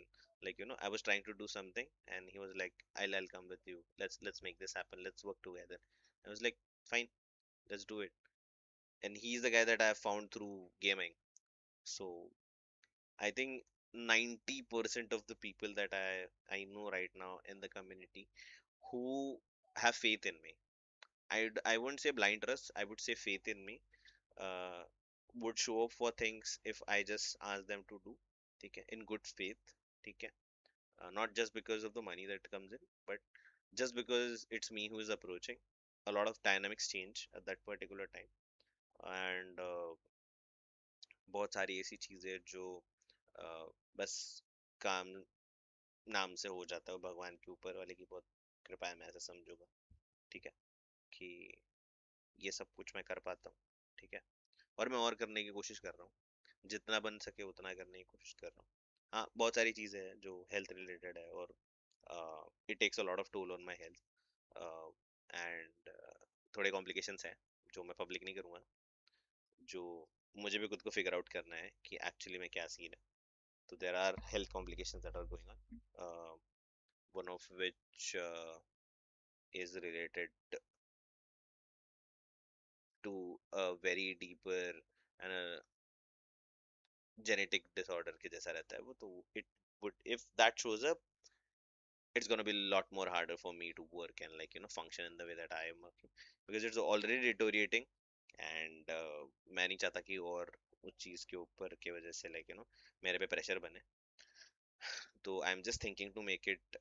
like, I was trying to do something, and he was like, I'll come with you. Let's make this happen. Let's work together. I was like, fine, let's do it. And he's the guy that I have found through gaming. So I think 90% of the people that I know right now in the community who have faith in me. I wouldn't say blind trust, I would say faith in me. Uh, would show up for things if I just ask them to do, okay, in good faith, okay. Not just because of the money that comes in, but just because it's me who is approaching. A lot of dynamics change at that particular time, and बहुत सारी ऐसी चीजें जो uh, बस काम नाम से हो जाता है, भगवान के ऊपर वाले की बहुत कृपा है, मैं ऐसा समझूंगा, ठीक है, कि ये सब कुछ मैं कर पाता हूँ, ठीक है। और मैं और करने की कोशिश कर रहा हूँ, जितना बन सके उतना करने की कोशिश कर रहा हूँ। हाँ, बहुत सारी चीज़ें हैं जो हेल्थ रिलेटेड है, और it takes a lot of toll on my health, and थोड़े कॉम्प्लिकेशंस हैं जो मैं पब्लिक नहीं करूँगा, जो मुझे भी खुद को फिगर आउट करना है कि एक्चुअली में क्या सीन है। तो there are health complications that are going on, one of which is related to a very deeper and a genetic disorder के जैसा रहता है वो, तो it would, if that shows up, it's gonna be a lot more harder for me to work and, like, function in the way that I am working, because it's already deteriorating, and मैं नहीं चाहता कि और उस चीज के ऊपर के वजह से, like, मेरे पे प्रेशर बने। तो I am just thinking to make it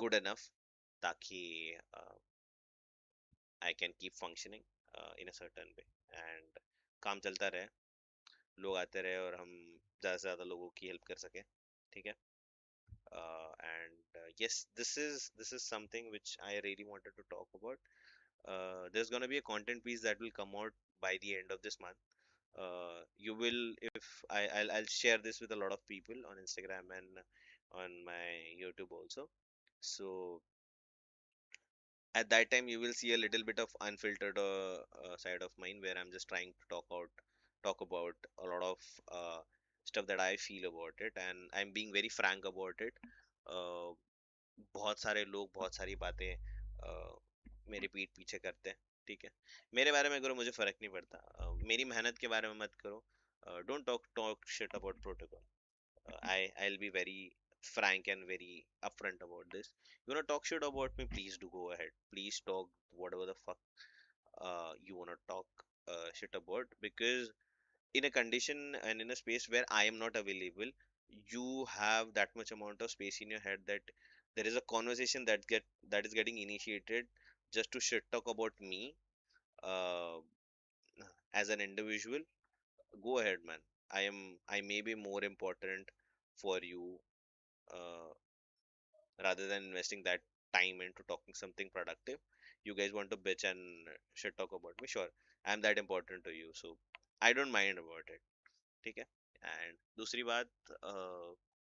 good enough, ताकि I can keep functioning in a certain way, and काम चलता रहे, लोग आते रहे, और हम ज़्यादा से ज़्यादा लोगों की हेल्प कर सके, ठीक है। And yes, this is something which I really wanted to talk about. There's gonna be a content piece that will come out by the end of this month. You will, if I'll share this with a lot of people on Instagram and on my YouTube also. So at that time you will see a little bit of unfiltered side of mine, where I'm just trying to talk about a lot of stuff that I feel about it, and I'm being very frank about it. uh, बहुत सारे लोग बहुत सारी बातें मेरे पीठ पीछे करते हैं, ठीक है। मेरे बारे में करो, मुझे फर्क नहीं पड़ता, मेरी मेहनत के बारे में मत करो। Don't talk shit about protocol. I'll be very frank and very upfront about this. You wanna talk shit about me, please do go ahead, please talk whatever the fuck you wanna talk shit about, because in a condition and in a space where I am not available, you have that much amount of space in your head that there is a conversation that is getting initiated just to shit talk about me uh, as an individual. Go ahead, man. I may be more important for you, uh, rather than investing that time into talking something productive. You guys want to bitch and shit talk about me, sure, I'm that important to you, so I don't mind about it, ठीक है। And दूसरी बात,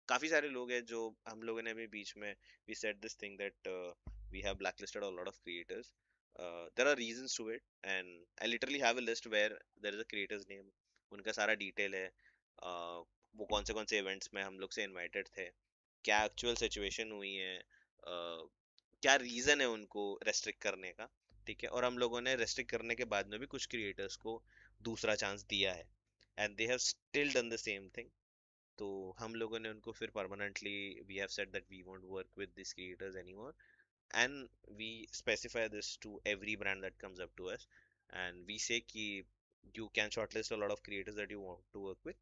काफी सारे लोग हैं जो हम लोगों ने अभी बीच में, we said this thing that we have blacklisted a lot of creators. There are reasons to it, and I literally have a list where there is a creator's name, उनका सारा डिटेल है, वो कौन से इवेंट्स में हम लोग से इनवाइटेड थे, क्या एक्चुअल सिचुएशन हुई है, क्या रीजन है उनको रेस्ट्रिक्ट करने का, ठीक है। और हम लोगों ने रेस्ट्रिक्ट करने के बाद में भी कुछ क्रिएटर्स को दूसरा चांस दिया है, and they have still done the same thing. तो हम लोगों ने उनको फिर permanently, we have said that we won't work with this creators anymore, and we specify this to every brand that comes up to us, and we say कि you can shortlist a lot of creators that you want to work with.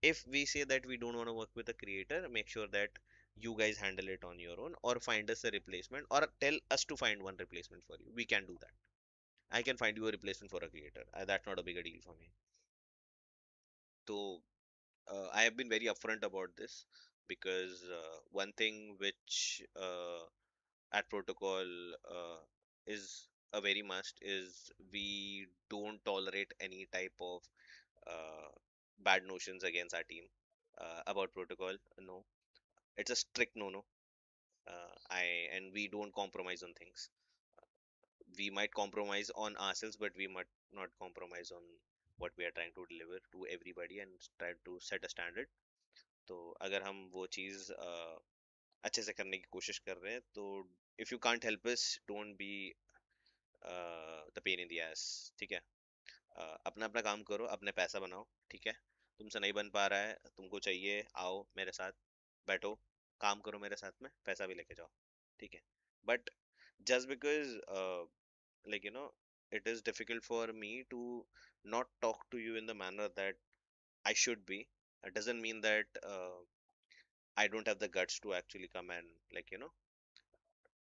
If we say that we don't want to work with a creator, make sure that you guys handle it on your own, or find us a replacement, or tell us to find one replacement for you. We can do that. I can find you a replacement for a creator. That's not a bigger deal for me. So I have been very upfront about this. because one thing which at protocol is a very must is we don't tolerate any type of uh, bad notions against our team about protocol. No, it's a strict no-no. I and we don't compromise on things. We might compromise on ourselves, but we might not compromise on what we are trying to deliver to everybody and try to set a standard. तो अगर हम वो चीज़ अच्छे से करने की कोशिश कर रहे हैं तो if you can't help us don't be the pain in the S, ठीक है। अपना अपना काम करो, अपने पैसा बनाओ, ठीक है। तुमसे नहीं बन पा रहा है, तुमको चाहिए, आओ मेरे साथ, बैठो, काम करो मेरे साथ में, पैसा भी लेके जाओ, ठीक है। But just because like it is difficult for me to not talk to you in the manner that I should be, it doesn't mean that I don't have the guts to actually come and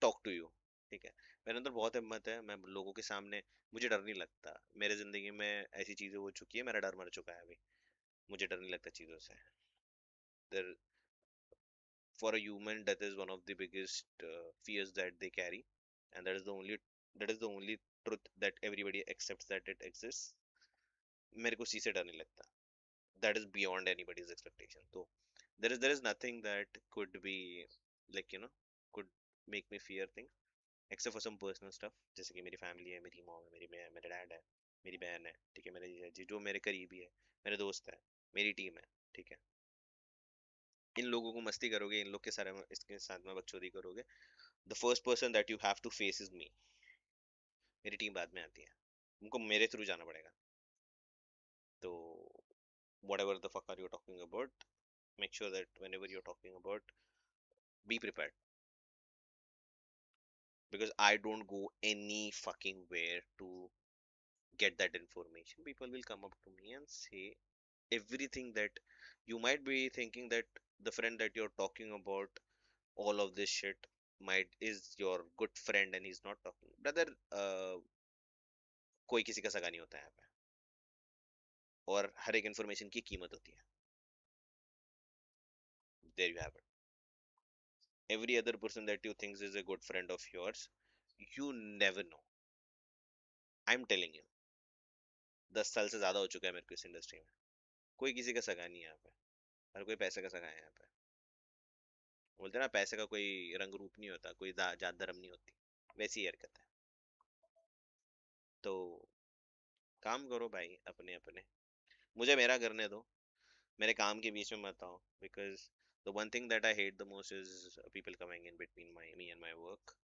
talk to you, ठीक है। मेरे अंदर बहुत हिम्मत है, मैं लोगों के सामने, मुझे डर नहीं लगता। मेरे जिंदगी में ऐसी चीजें हो चुकी है, मेरा डर मर चुका है अभी, मुझे डर नहीं लगता चीजों से। there for a human, death is one of the biggest fears that they carry, and that is the only truth that everybody accepts that it exists। मेरे को सी से डर नहीं लगता, that is beyond anybody's expectation। तो there is nothing that could be like could make me fear things except for some personal stuff, जैसे कि मेरी फैमिली है, मेरी मॉम है, मेरे डैड है, मेरी बहन है, ठीक है, मेरे जीजा जी जो मेरे करीबी है, मेरे दोस्त है, मेरी टीम है, ठीक है। इन लोगों को मस्ती करोगे, इन लोग के सारे इसके साथ में बकचोदी करोगे, the first person that you have to face is me. मेरी टीम बाद में आती है, उनको मेरे थ्रू जाना पड़ेगा। तो whatever the fuck are you talking about, make sure that whenever you're talking about, be prepared, because I don't go any fucking where to get that information. People will come up to me and say everything that you might be thinking that the friend that you're talking about all of this shit might is your good friend and he's not talking, brother। कोई किसी का सगा नहीं होता है यहाँ पे, और हर एक इंफॉर्मेशन की कीमत होती है। There you have it. Every other person that you thinks is a good friend of yours, you never know. I am telling you, 10 साल से ज्यादा हो चुका है मेरे को इस इंडस्ट्री में। कोई किसी का सगा नहीं है यहाँ पे, हर कोई पैसे का सगा है यहाँ पे। बोलते हैं ना, पैसे का कोई रंग रूप नहीं होता, कोई जात धर्म नहीं होती, वैसी ही हरकत है। तो काम करो भाई अपने अपने, मुझे मेरा करने दो, मेरे काम के बीच में मत आओ, because the one thing that I hate the most is people coming in between me and my work।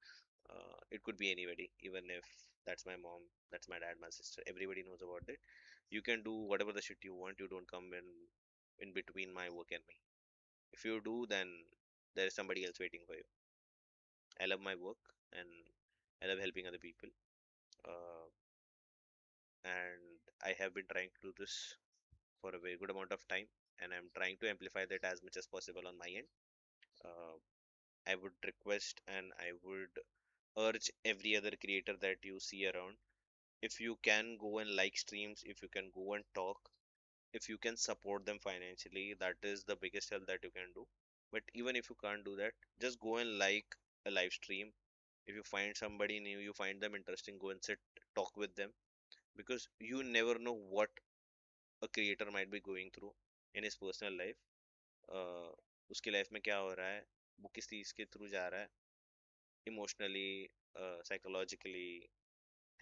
It could be anybody, even if that's my mom, that's my dad, my sister, everybody knows about it। You can do whatever the shit you want, you don't come in between my work and me। If you do, then there is somebody else waiting for you। I love my work, and I love helping other people, uh, and I have been trying to do this for a very good amount of time, and I'm trying to amplify that as much as possible on my end। uh, I would request and I would urge every other creator that you see around, if you can go and like streams, if you can go and talk, if you can support them financially, that is the biggest help that you can do। But even if you can't do that, just go and like a live stream. If you find somebody new, you find them interesting, go and sit, talk with them, because you never know what a creator might be going through in his personal life। उसकी life में क्या हो रहा है, वो किस चीज़ के through जा रहा है, emotionally, psychologically,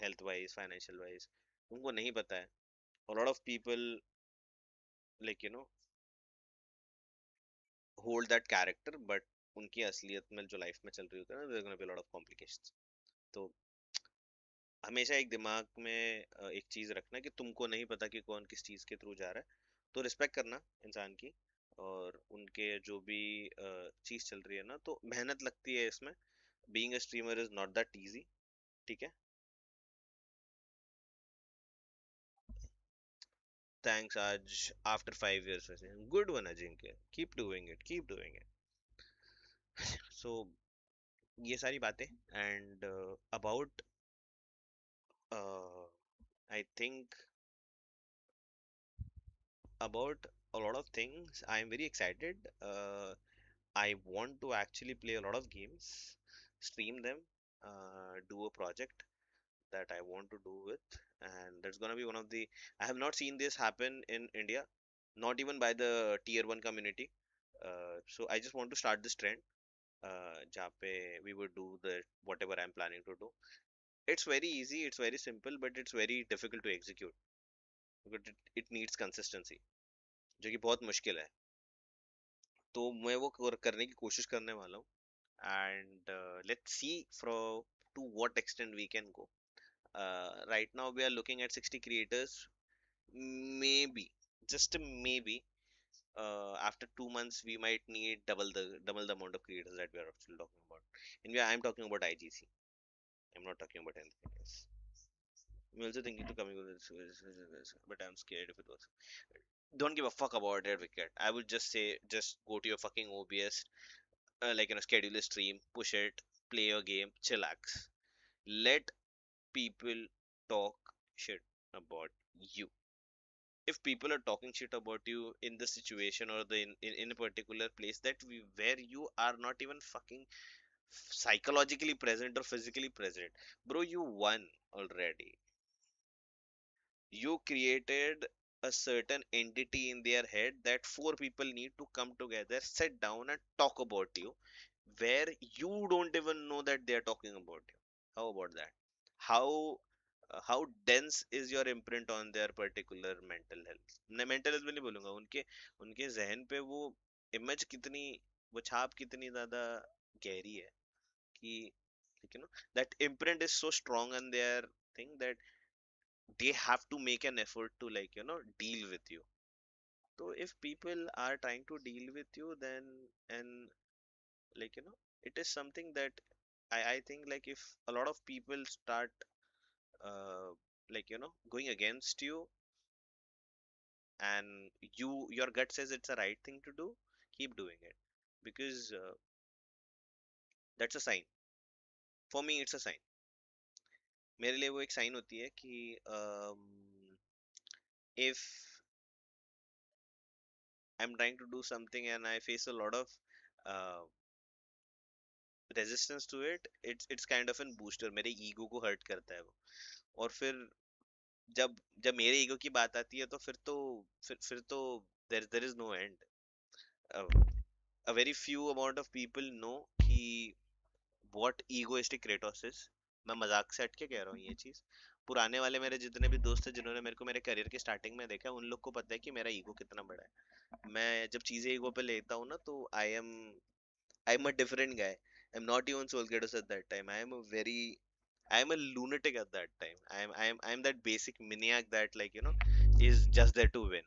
health wise, financial wise, उनको नहीं पता है। a lot of people like hold that character, but उनकी असलियत में जो लाइफ में चल रही होती है ना, there's gonna be a lot of complications। तो हमेशा एक दिमाग में एक चीज रखना कि तुमको नहीं पता कि कौन किस चीज के थ्रू जा रहा है, तो रिस्पेक्ट करना इंसान की, और उनके जो भी चीज चल रही है ना, तो मेहनत लगती है इसमें। Being a streamer is not that easy, ठीक है। थैंक्स आज आफ्टर 5 years वैसे good one Ajinkya, keep doing it, keep doing it. So ये सारी बातें, and about I think about a lot of things, I am very excited। I want to actually play a lot of games, stream them, do a project that I want to do with, and that's gonna be one of the. I have not seen this happen in India, not even by the tier one community. So I just want to start this trend. जहाँ पे we would do the whatever I'm planning to do. It's very easy, it's very simple, but it's very difficult to execute because it needs consistency, जो कि बहुत मुश्किल है. तो मैं वो करने की कोशिश करने वाला हूँ. And let's see from to what extent we can go. Right now we are looking at 60 creators. Maybe, just a maybe, after 2 months we might need double the amount of creators that we are actually talking about. And yeah, I'm talking about IGC. I'm not talking about anything else. I'm also thinking to coming with this, but I'm scared if it was. Don't give a fuck about it, Wicked. I would just say, just go to your fucking OBS, schedule a stream, push it, play your game, chillax. Let people talk shit about you. If people are talking shit about you in the situation or in a particular place where you are not even fucking psychologically present or physically present, bro, you won already. You created a certain entity in their head that four people need to come together, sit down and talk about you, where you don't even know that they are talking about you. How about that? How how dense is your imprint on their particular mental health? मैं mental health में नहीं बोलूंगा, उनके उनके जहन पे वो image कितनी, वो छाप कितनी ज्यादा गहरी है कि, you know, that imprint is so strong on their thing that they have to make an effort to, deal with you. So if people are trying to deal with you, then, and it is something that I think, like, if a lot of people start going against you, and your gut says it's a right thing to do, keep doing it, because that's a sign. For me it's a sign. मेरे लिए वो एक sign होती है कि if I'm trying to do something and I face a lot of uh, resistance to it, it's kind of an booster. मेरे ego को hurt करता है वो. और फिर जब जब मेरे ईगो की बात आती है तो फिर तो there is no end. uh, a very few amount of people know कि what egoistic Kratos is. मैं मजाक से हट के कह रहा हूँ ये चीज. पुराने वाले मेरे जितने भी दोस्त हैं जिन्होंने मेरे को मेरे करियर के स्टार्टिंग में देखा है, उन लोग को पता है कि मेरा ईगो कितना बड़ा है. मैं जब चीजें ईगो पे लेता हूँ ना, तो I'm a different guy. I'm not even SouLKratoS at that time. I'm a lunatic at that time. I'm that basic maniac that, is just there to win.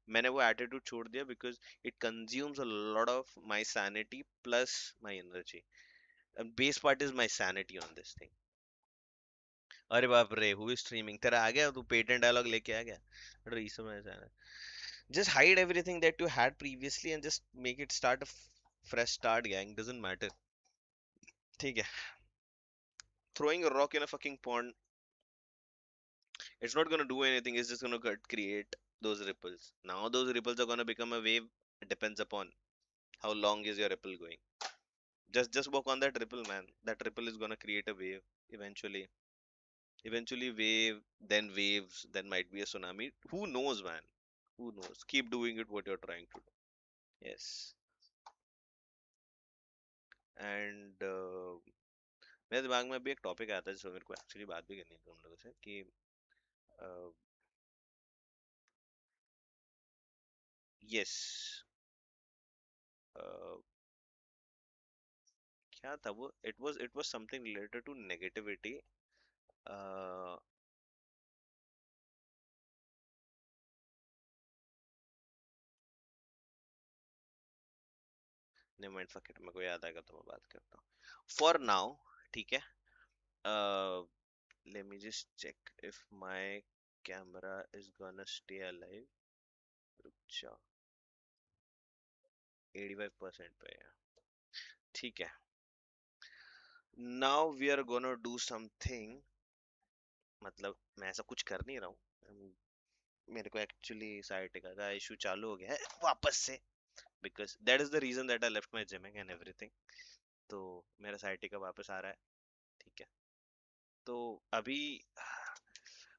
मैंने वो attitude छोड़ दिया because it consumes a lot of my sanity plus my energy. And base part is my sanity on this thing. अरे बाप रे, who is streaming? तेरा आ गया, तू पेटेंट डायलॉग लेके आ गया. रीसो में just hide everything that you had previously and just make it start a fresh start, gang. Doesn't matter. ठीक है. Throwing a rock in a fucking pond, it's not gonna do anything. It's just gonna create those ripples. Now those ripples are gonna become a wave. It depends upon how long is your ripple going. Just walk on that ripple, man. That ripple is gonna create a wave eventually. Eventually wave, then waves, then might be a tsunami. Who knows, man? Who knows? Keep doing it what you're trying to do. Yes. And मेरे दिमाग में अभी एक topic आता है जिसमें मेरे को एक्चुअली बात भी करनी थी तुम लोगों से कि यस, क्या था वो, it was something related to negativity. नहीं माइंड, फक इट, मेरे को याद आएगा तो मैं बात करता हूँ. फॉर नाउ, ठीक है. Let me just check if my camera is gonna stay alive. रुक जा. 85% पे है. ठीक है. Now we are gonna do something. मतलब मैं ऐसा कुछ कर नहीं रहा हूँ. मेरे को एक्चुअली साइटिका का इशू चालू हो गया है वापस से. because that is the reason that I left my gymming and everything. तो मेरा sciatica वापस आ रहा है, ठीक है। तो अभी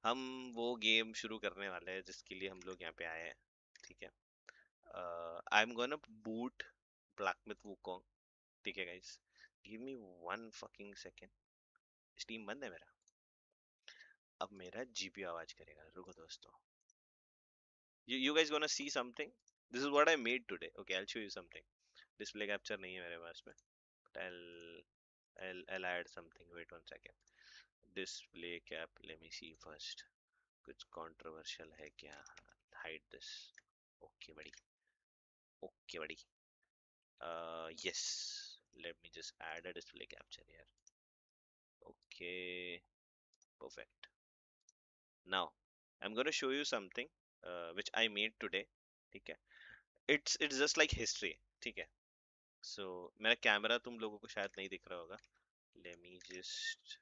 हम वो गेम शुरू करने वाले हैं जिसके लिए हम लोग यहाँ पे आए हैं, ठीक है। आई am gonna boot black myth Wukong, ठीक है guys. Give me one fucking second. Steam बंद है मेरा, अब मेरा जीपी आवाज करेगा, रुको दोस्तों। You guys gonna see something? This is what I made today. Okay, I'll show you something. Display capture नहीं है मेरे पास में, but I'll add something. Wait one second. Display cap. Let me see first. कुछ controversial है क्या? Hide this. Okay buddy. Okay buddy. Yes. Let me just add a display capture here. Okay. Perfect. Now I'm gonna show you something which I made today. ठीक है? It's just like history. ठीक है? So मेरा camera तुम लोगों को शायद नहीं दिख रहा होगा. Let me just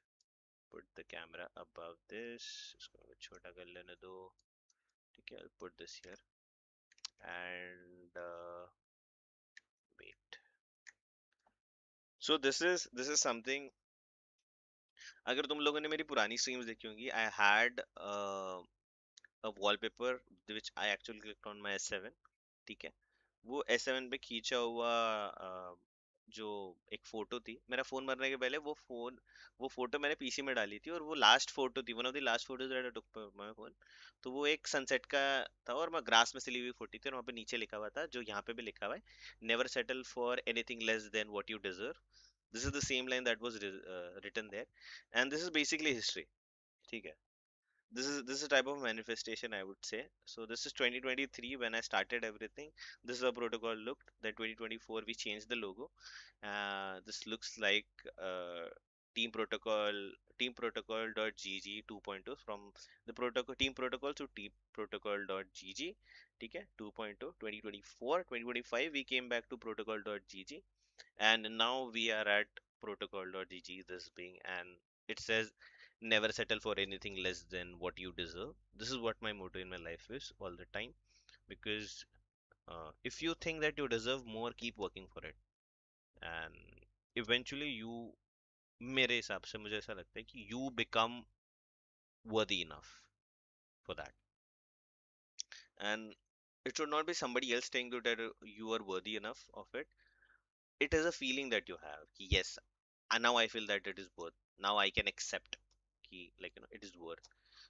put the camera above this. इसको छोटा कर लेने दो. ठीक है? I'll put this here and wait. So this is something. अगर तुम लोगों ने मेरी पुरानी स्ट्रीम्स देखी होंगी, I had a wallpaper which I actually clicked on my S7, ठीक है। वो S7 पे खींचा हुआ जो एक फोटो थी मेरा फोन मरने के पहले, वो फोटो मैंने पीसी में डाली थी, और वो लास्ट फोटो थी, one of the last photos that I took my phone. तो वो एक सनसेट का था और मैं ग्रास में से ली हुई फोटो थी, और वहाँ पे नीचे लिखा हुआ था जो यहाँ पे भी लिखा हुआ है, never settle for anything less than what you deserve. This is the same line that was written there, and this is basically history, ठीक है। This is a type of manifestation, I would say. So this is 2023 when I started everything. This is how protocol looked. Then 2024 we changed the logo. This looks like team protocol team protocol.gg 2.0, from the protocol team protocol to team protocol.gg, ठीक है। 2.0 2024 2025 we came back to protocol.gg, and now we are at protocol.gg, this being, and it says never settle for anything less than what you deserve. This is what my motto in my life is all the time, because if you think that you deserve more, keep working for it, and eventually you, मेरे हिसाब से मुझे ऐसा लगता है कि you become worthy enough for that, and it should not be somebody else telling you that you are worthy enough of it. It is a feeling that you have कि yes, and now I feel that it is worth, now I can accept कि like it is worth.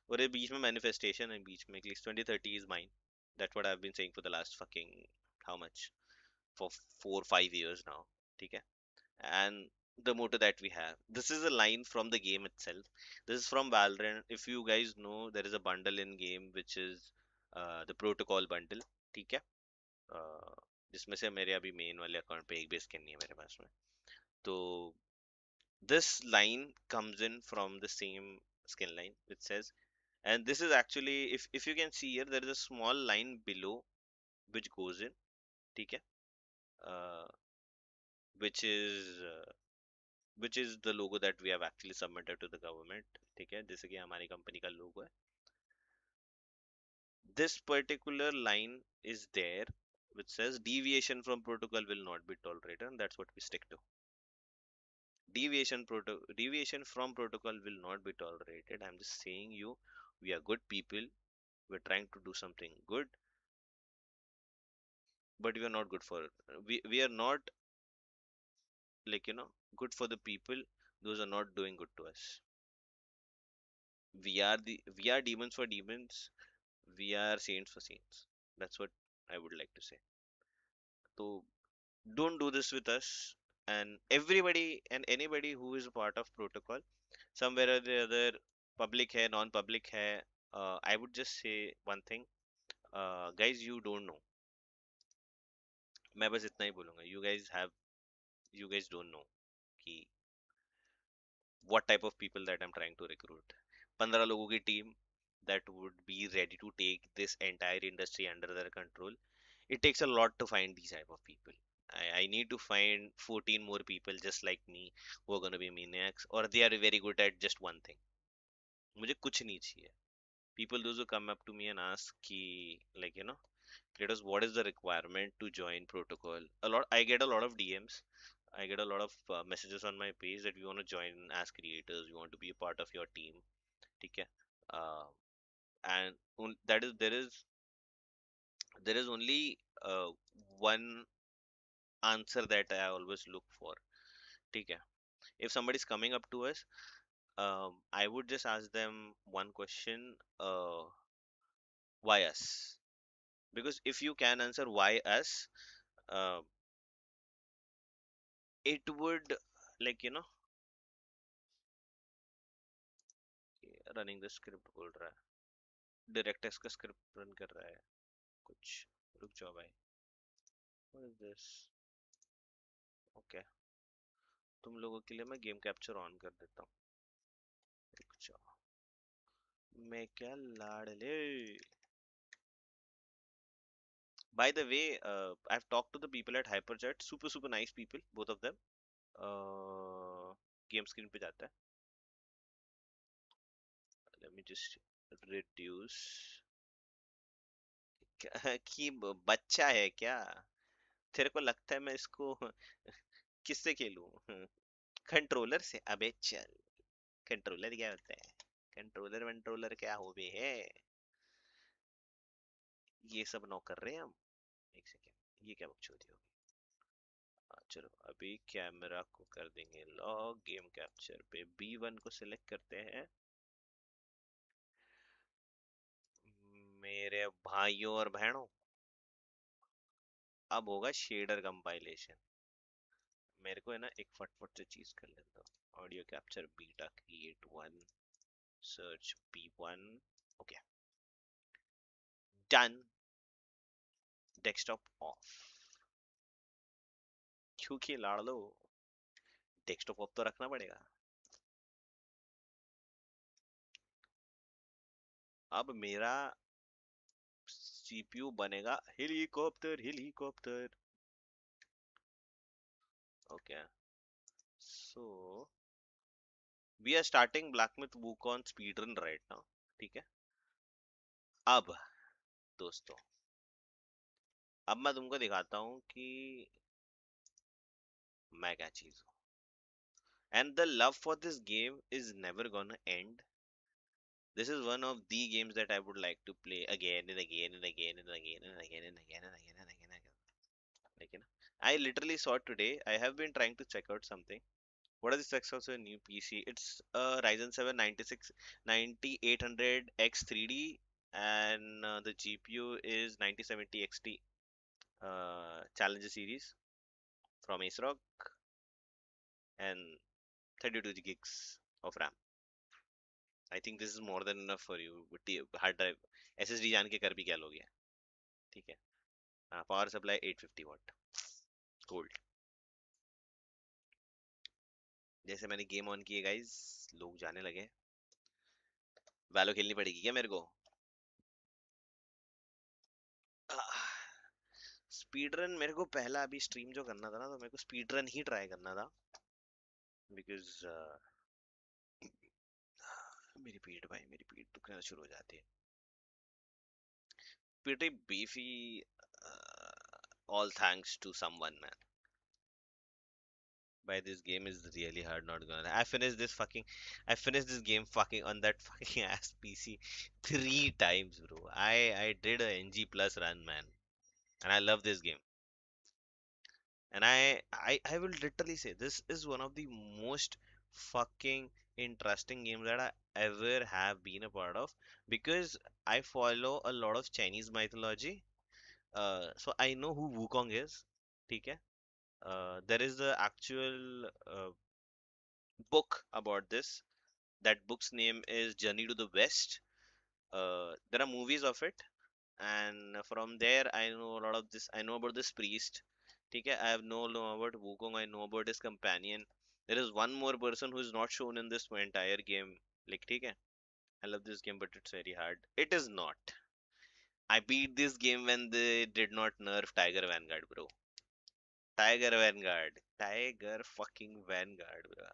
और ये बीच में manifestation है, बीच में at least 2030 is mine. That's what I've been saying for the last fucking how much, for 4 5 years now, ठीक है। And the motto that we have, this is a line from the game itself. This is from Valorant. If you guys know, there is a bundle in game which is the protocol bundle, ठीक है। जिसमें से मेरे अभी main वाले account पे एक भी स्किन नहीं है मेरे पास में। तो this line comes in from the same skin line which says, and this is actually, if you can see here, there is a small line below which goes in, ठीक है, uh, which is uh, which is the logo that we have actually submitted to the government, ठीक है, जैसे कि हमारी company का लोगो है। This particular line is there which says deviation from protocol will not be tolerated, and that's what we stick to. Deviation from protocol will not be tolerated. I'm just saying you, we are good people, we're trying to do something good, but we are not good for, we are not, like good for the people those are not doing good to us. We are demons for demons, we are saints for saints. That's what I would like to say. So don't do this with us, and everybody and anybody who is a part of protocol somewhere or the other, public hai, non public hai, I would just say one thing, guys, you don't know, मैं बस इतना ही बोलूंगा, you guys don't know कि what type of people that I'm trying to recruit. 15 लोगों की team that would be ready to take this entire industry under their control. It takes a lot to find these type of people. I need to find 14 more people just like me who are going to be maniacs, or they are very good at just one thing. मुझे कुछ नहीं चाहिए. People those who come up to me and ask कि like Kratos, what is the requirement to join protocol? I get a lot of DMs. I get a lot of messages on my page that we want to join as creators. We want to be a part of your team. ठीक है? Uh, and that is there is only one answer that I always look for. ठीक है? If somebody is coming up to us, I would just ask them one question: why us? Because if you can answer why us, uh, it would, like, running the script बोल रहा है, directors का script run कर रहा है कुछ। रुक जाओ भाई, व्हाट इज दिस? ओके, तुम लोगों के लिए मैं गेम कैप्चर ऑन कर देता हूँ। रुक जाओ, मैं क्या लाडले। By the way, I've talked to the people at Hyperjet, super super nice people, both of them. Game screen पे जाता है, let me just reduce। कि बच्चा है क्या? तेरे को लगता है मैं इसको किससे खेलूं? कंट्रोलर से? अबे चल, कंट्रोलर क्या होता है? कंट्रोलर वंट्रोलर क्या हो बे है? ये सब नौ कर रहे हैं हम। एक सेकेंड, ये क्या बकचोदी होगी? चलो अभी कैमरा को कर देंगे लॉक, गेम कैप्चर पे B1 को सिलेक्ट करते हैं। मेरे भाइयों और बहनों, अब होगा शेडर कंपाइलेशन। मेरे को है ना एक फटफट से चीज कर लेता हूँ। Audio capture beta create one, search B1। Okay, done. Desktop of, क्योंकि लाड़ लो, डेस्कटॉप ऑफ तो रखना पड़ेगा। अब मेरा सीपीयू बनेगा helicopter helicopter. Okay, so we are starting Black Myth Wukong speed run right now. ठीक है, अब दोस्तों, अब मैं तुमको दिखाता हूँ कि मैं क्या चीज हूँ। And the love for this game is never gonna and. This is one of the games that I would like to play again and again and again and again and again and again and again and again and again. Like, I literally saw it today. I have been trying to check out something. What are the specs of a new PC? It's a Ryzen 7 9800X 3D, and the GPU is 9070 XT Challenger series from ASRock, and 32 gigs of RAM. I think this is more than enough for you. Hard drive SSD जान के कर भी क्या लोगे? ठीक है, power supply 850 वाट gold. जैसे मैंने गेम ऑन किए गाइस, लोग जाने लगे। वैलो खेलनी पड़ेगी क्या मेरे को? स्पीड रन मेरे को पहला अभी स्ट्रीम जो करना था ना, तो मेरे को स्पीड रन ही ट्राई करना था, बिकॉज मेरी पीठ भाई, मेरी पीठ दुखना शुरू हो जाती है। pretty beefy, all thanks to someone, man. By this game is really hard, not gonna lie. I finished this game fucking on that fucking ass PC 3 times, bro. I did a NG plus run, man, and I love this game. And I will literally say this is one of the most fucking interesting games that I ever have been a part of, because I follow a lot of Chinese mythology. So I know who Wukong is. Okay. There is the actual book about this. That book's name is Journey to the West. There are movies of it, and from there I know a lot of this. I know about this priest. Okay, I have know about Wukong. I know about his companion. There is one more person who is not shown in this entire game. Like, okay, I love this game, but it's very hard. It is not. I beat this game when they did not nerf Tiger Vanguard, bro. Tiger Vanguard. Tiger fucking Vanguard, bro.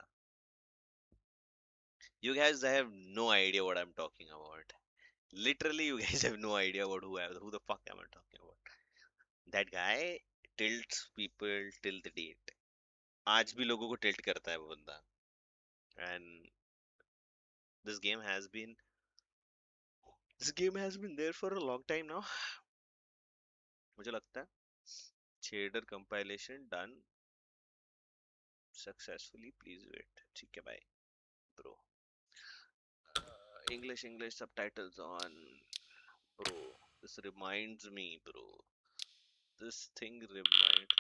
You guys have no idea what I'm talking about. Literally, you guys have no idea about who the fuck am I talking about. That guy tilts people till the date. आज भी लोगों को tilt करता है वो बंदा. And this game has been this game has been there for a long time now. मुझे लगता है shader compilation done successfully. Please wait. ठीक है भाई, bro. English subtitles on, bro. This reminds me, bro. This thing reminds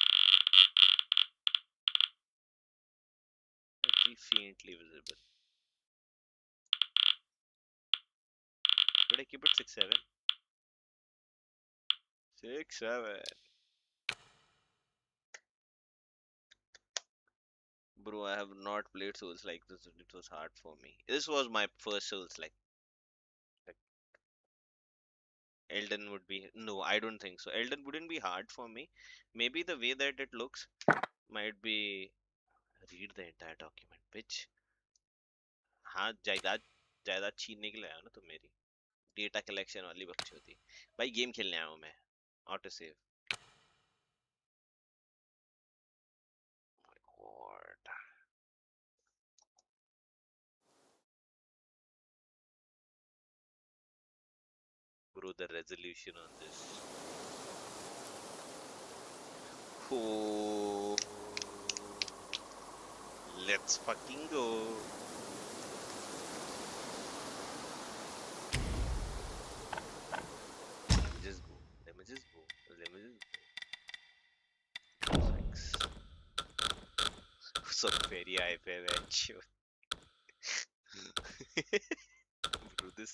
me faintly visible. Should I keep it 6-7? 6-7. Bro, I have not played Souls like this. It was hard for me. This was my first Souls like Elden would be. No, I don't think so. Elden wouldn't be hard for me. Maybe the way that it looks might be. Read the entire document, bitch. हाँ, जायदाद जायदाद छीनने के लिए आया ना तुम मेरी. डेटा कलेक्शन वाली बकचोदी. भाई गेम खेलने आया हूँ मैं. Auto save. God. Bro, the resolution on this. Oh, let's fucking go. Let me just go. Let me just go. Let me just go. Six. So very hype है बच्चों. Bro, this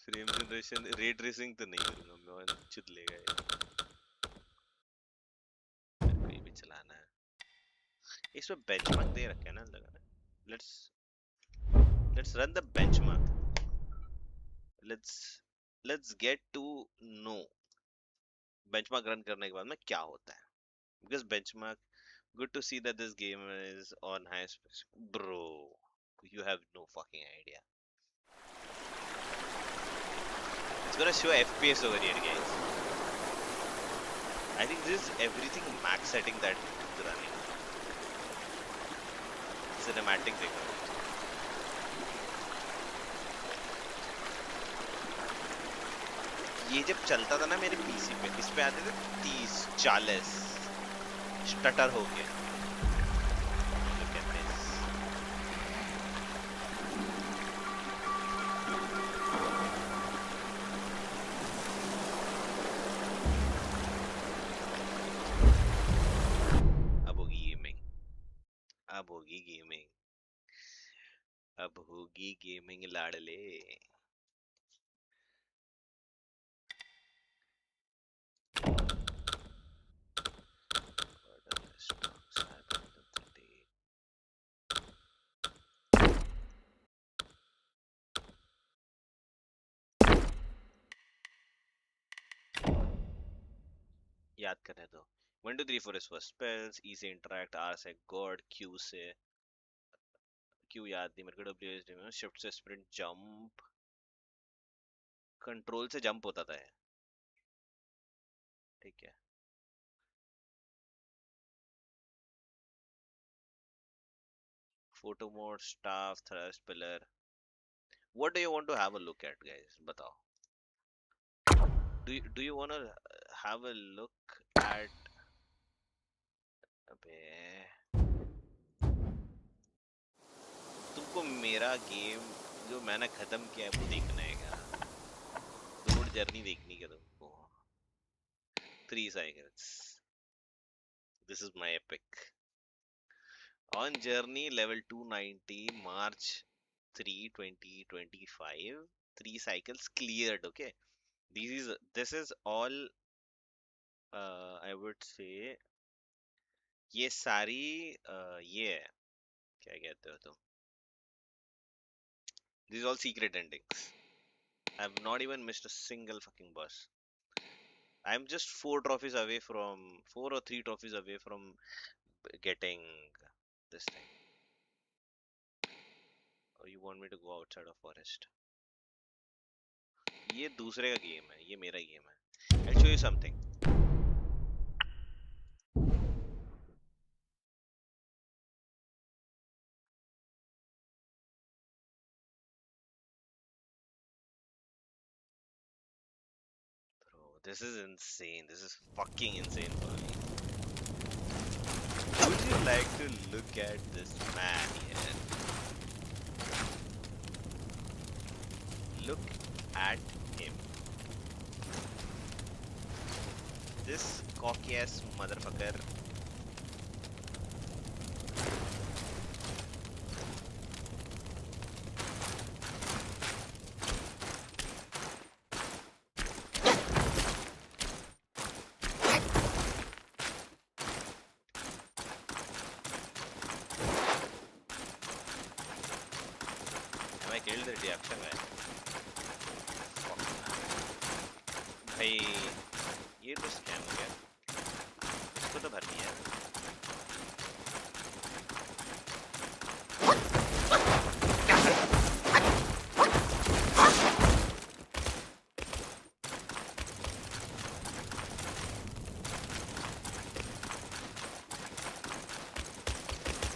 frame generation ray tracing तो नहीं करूँगा मैं. चुद लेगा ये. कोई भी चलाना है. इसमें benchmark दे रखा है ना लगा ना. Let's run the benchmark. Let's get to know benchmark run करने के बाद में क्या होता है. Because benchmark, good to see that this game is on high specs. Bro, you have no fucking idea. It's gonna show FPS over here, guys. I think this is everything max setting that is running. Cinematic देखो. ये जब चलता था ना मेरे PC पे, इस पे आते थे 30, 40 स्टटर हो गया. Look at this. अब होगी गेमिंग. अब होगी गेमिंग. अब होगी गेमिंग लाडले. याद करने दो. 1 2 3 4 is for spells. E से interact, R से god, Q से Q याद नहीं मेरे को. W is shift से sprint, jump, कंट्रोल से जंप होता था. ठीक है. Photo mode, staff, thrust, pillar. What do you want to have a look at, guys? बताओ. Do you want to have a look at. अबे तुमको मेरा गेम जो मैंने खत्म किया है वो देखना है क्या? रोड जर्नी देखनी है तुमको. 3 cycles. This is my epic. On journey level 290, March 3 2025. 3 cycles cleared. Okay, this is all. I would say ये सारी ये है. क्या कहते हो तुम? These all secret endings. I have not even missed a single fucking boss. I'm just 4 or 3 trophies away from getting this thing. Or you want me to go outside of forest? ये दूसरे का game है, ये मेरा game है. I'll show you something. Bro, this is insane. This is fucking insane for me. Would you like to look at this man here? Look at him. This cocky ass motherfucker. Have I killed the reaction guy? Fuck man. भाई ये तो scam हो गया. इसको तो भरनी है.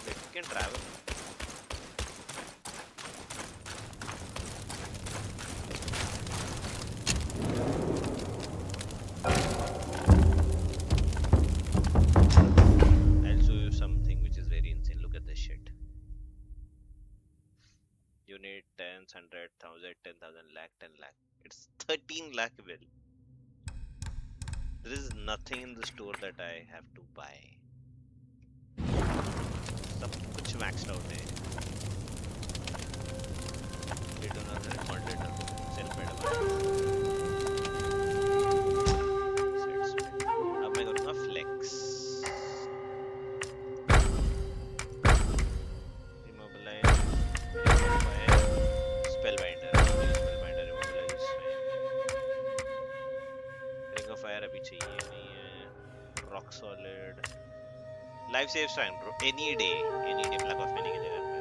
It can travel. I'll show you something which is very insane. Look at this shit. You need 10, 100, 1000, 10,000, lakh, 10 lakh. It's 13 lakh bill. There is nothing in the store that I have to buy. सब कुछ maxed out है. They do not recommend it. Self-advice. अब मैं करूँगा flex. Immobilize. Spellbinder. Spellbinder immobilize. Ring of fire अभी चाहिए नहीं है. Rock solid. Life saves time, bro. Any day. Plug off मैंने की जगह पे.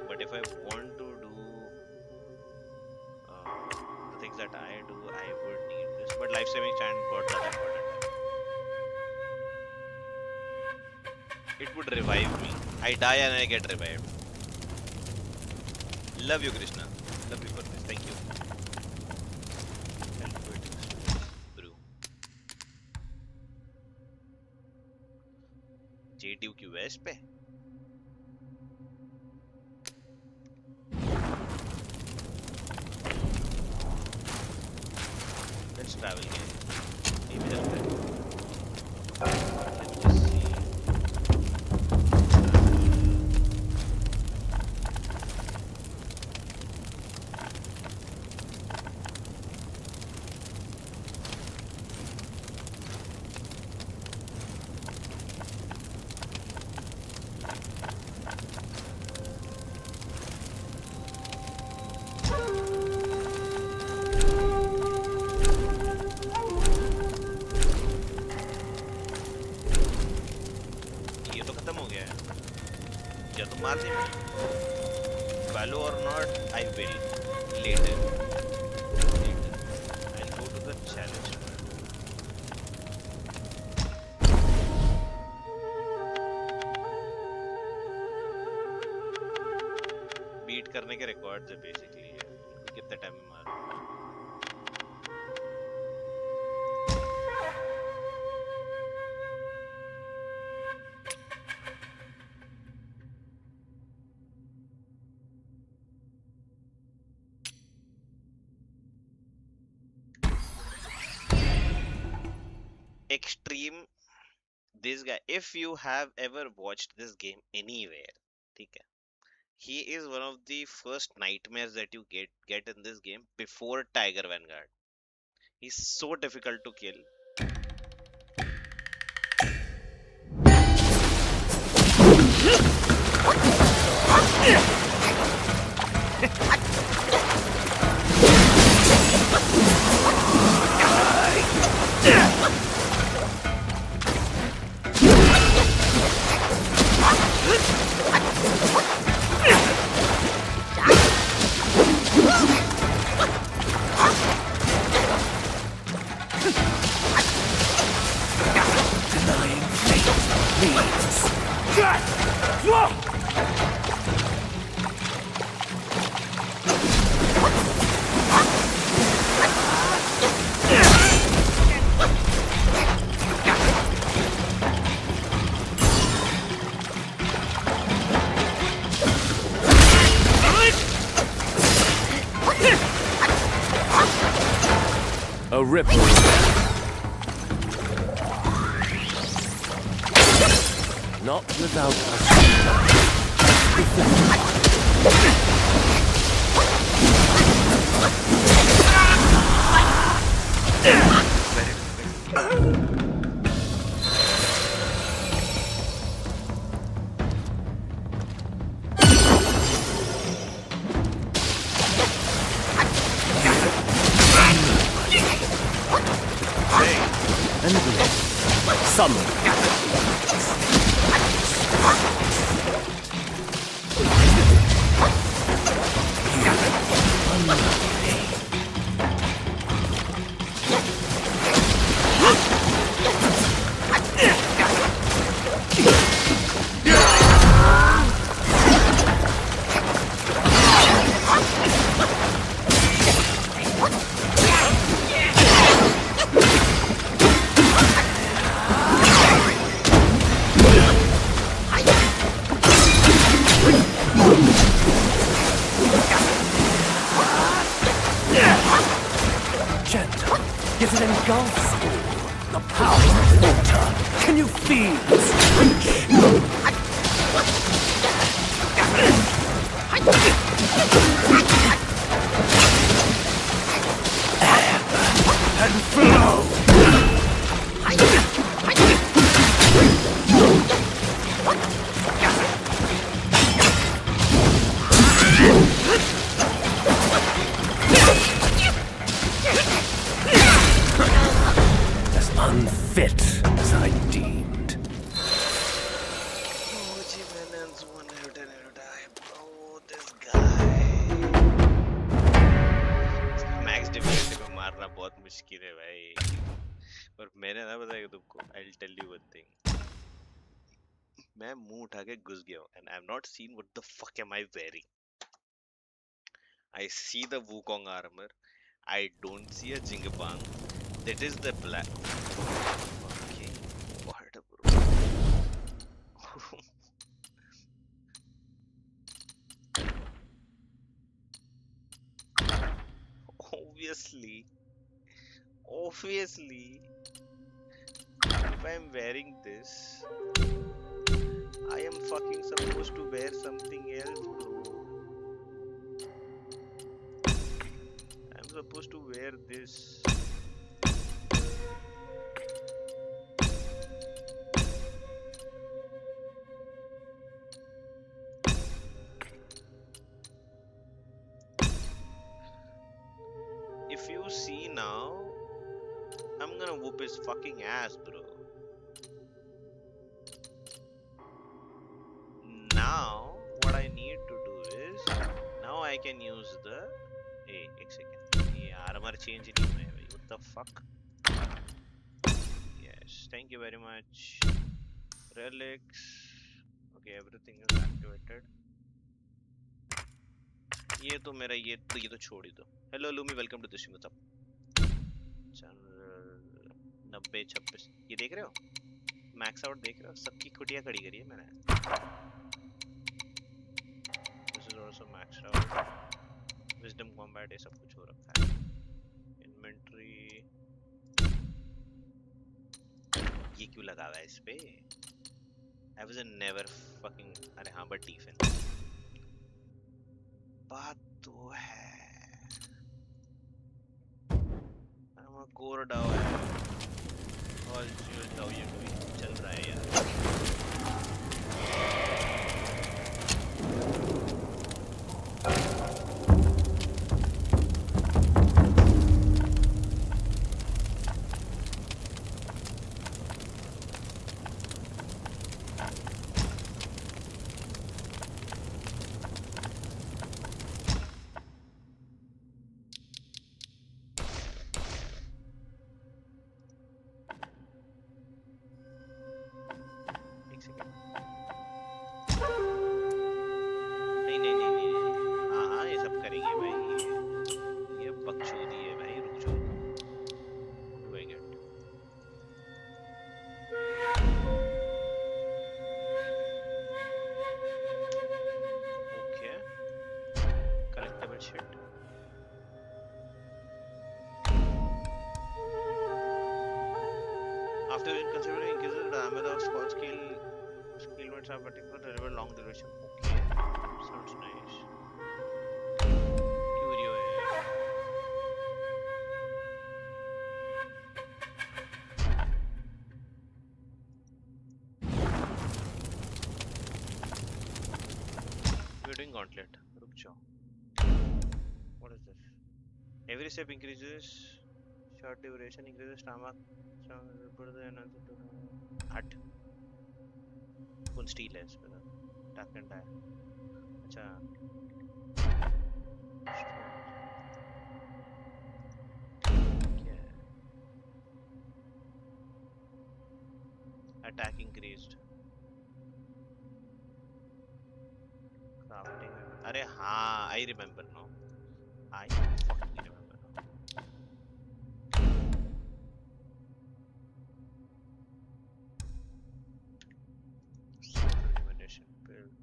But if I want to do the things that I do, I would need this. But life saving stand got that important. It would revive me. I die and I get revived. Love you, Krishna. Love you for this. Thank you. Brew. JTU की waste पे. Let's travel again. Maybe that's it. Let's just see. ये तो खत्म हो गया है. क्या तुम मार दे मुझे? Value or not, I will later. I'll go to the challenge. Beat करने के रिकॉर्ड्स है बेसिकली ये. कितने टाइम में मार. Extreme. This guy, if you have ever watched this game anywhere, ठीक है, he is one of the first nightmares that you get in this game before Tiger Vanguard. He's so difficult to kill. A ripple. Not without summon. Yet it engulfs all. The power of water. Can you feel its reach? Ebb and flow. Unfit as I deemed. This guy. Max difficulty पे मारना बहुत मुश्किल है भाई. और मैंने ना बताया तुमको. I'll tell you one thing. मैं मुंह उठा के घुस गया हूँ and I've not seen what the fuck am I wearing. I see the Wukong armor. I don't see a Jingabang. That is the black. Okay, what bro? Obviously, if I'm wearing this, I am fucking supposed to wear something else, bro. I'm supposed to wear this. If you see now, I'm gonna whoop his fucking ass, bro. Now, what I need to do is, now I can use the... Hey, एक second. ये armor change ही नहीं हुआ है भाई. What the fuck? Yes, thank you very much. Relics. Okay, everything is activated. ये तो मेरा ये तो छोड़ ही दो. Hello Lumi, welcome to the stream. What's up? 90 26 ये देख रहे हो? मैक्स आउट देख रहे हो? सबकी कुटिया खड़ी करी है मैंने. This is also maxed out. Wisdom combat ये सब कुछ हो रखा है. Inventory ये क्यों लगा हुआ है इस पे? I was a never fucking अरे हाँ but defense. बात तो है. I'm a core DAO है. All your DAO ये कोई चल रहा है यार. After considering increases the diameter of squad skill mates are particular deliver long duration. Okay, sounds nice. Curio है. We're doing gauntlet. रुक जाओ. What is this? Every step increases. Short duration increases stomach. हट. कौन steel है इसमें? टक and die. अच्छा. क्या है? Attack increased. Crafting. अरे हाँ, I remember now. I fucking remember now. Recommendation build.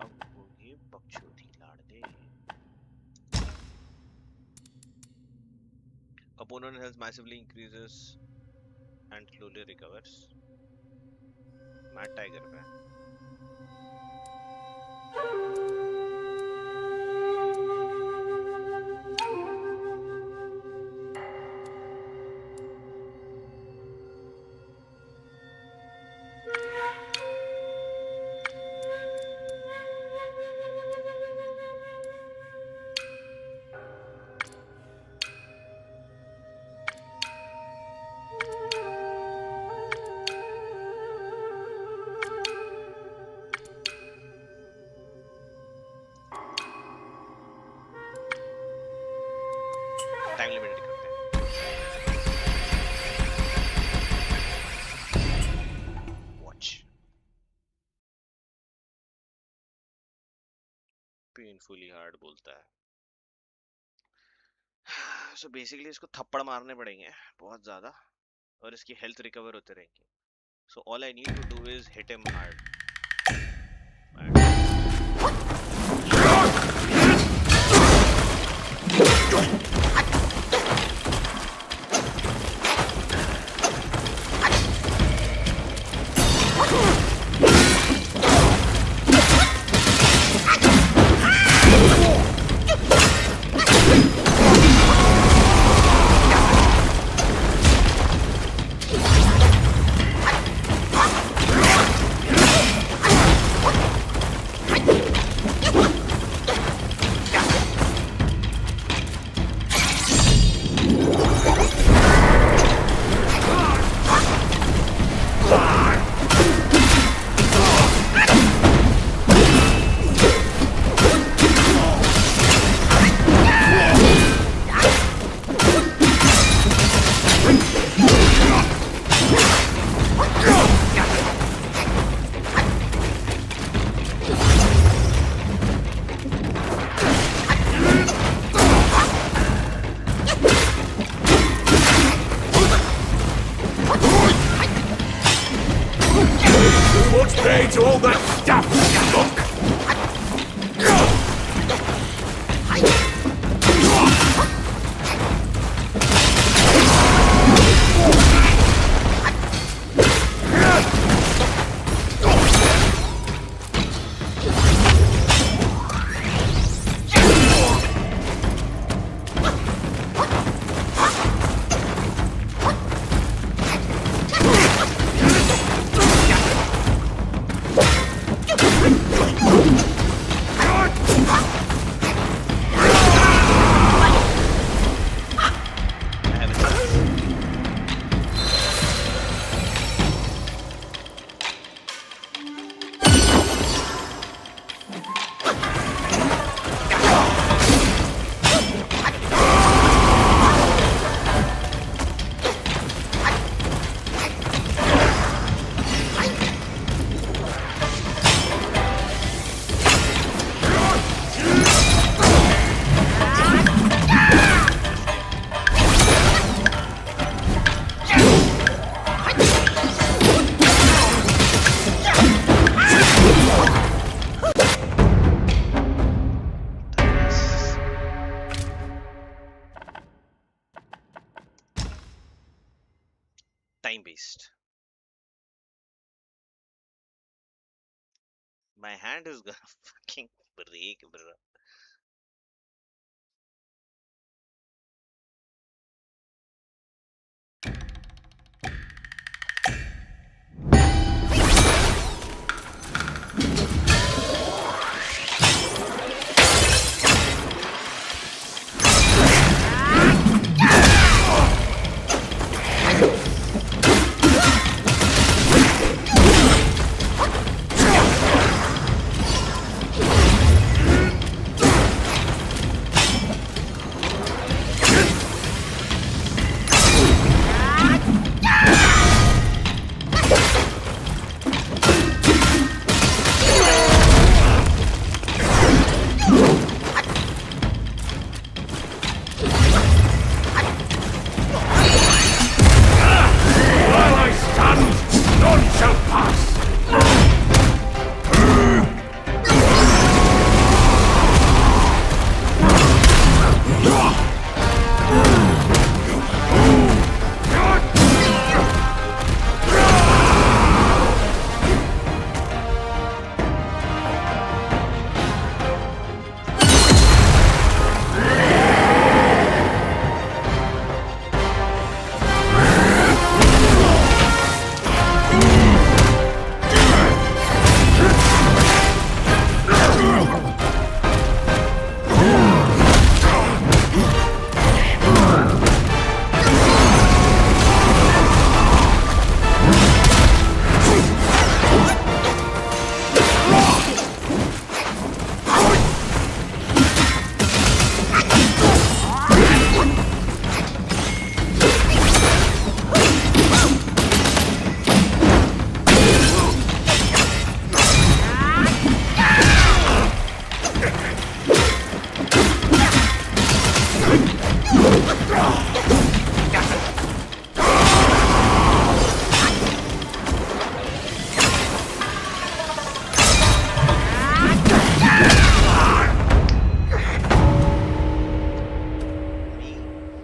अब होगी बकचोदी लाड़ दे. Opponent health massively increases and slowly recovers. Mad Tiger पे. टाइम लिमिटेड करते हैं. वॉच. पेनफुली हार्ड बोलता है. सो बेसिकली इसको थप्पड़ मारने पड़ेंगे बहुत ज्यादा और इसकी हेल्थ रिकवर होते रहेंगे. So all I need to do is hit him hard. Time based. My hand is gonna fucking break, bro. While I stand, none shall pass! Me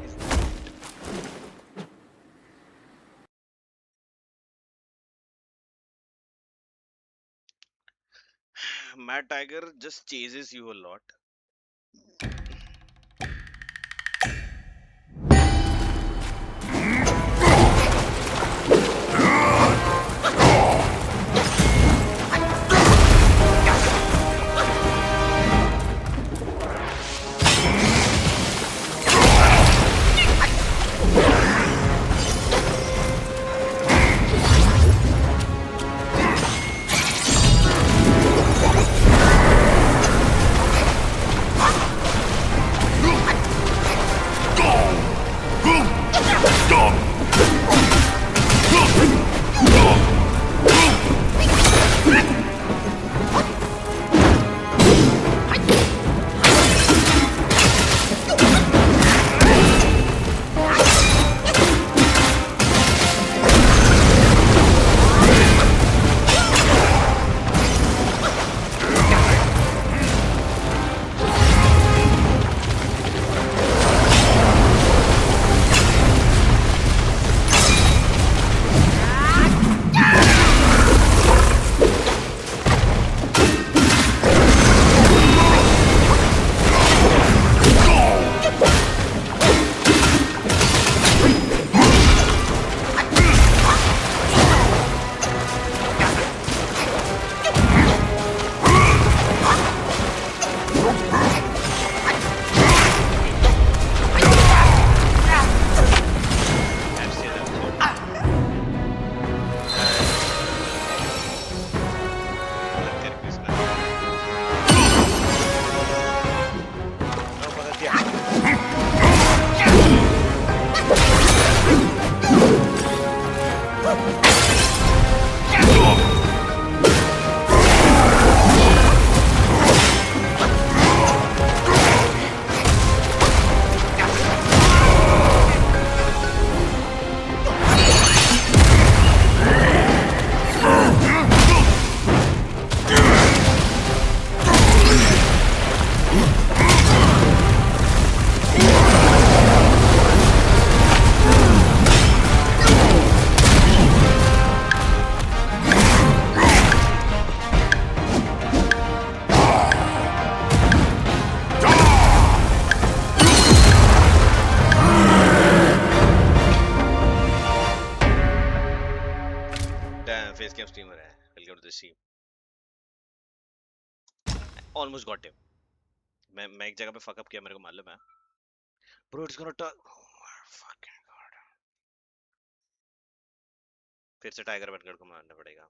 is the point. Mad Tiger just chases you a lot. Face cam streamer है, welcome to the stream. Almost got him. मैं एक जगह पे fuck up किया, मेरे को मालूम है। Bro it's gonna turn, fucking God. फिर से टाइगर बनकर को मारना पड़ेगा।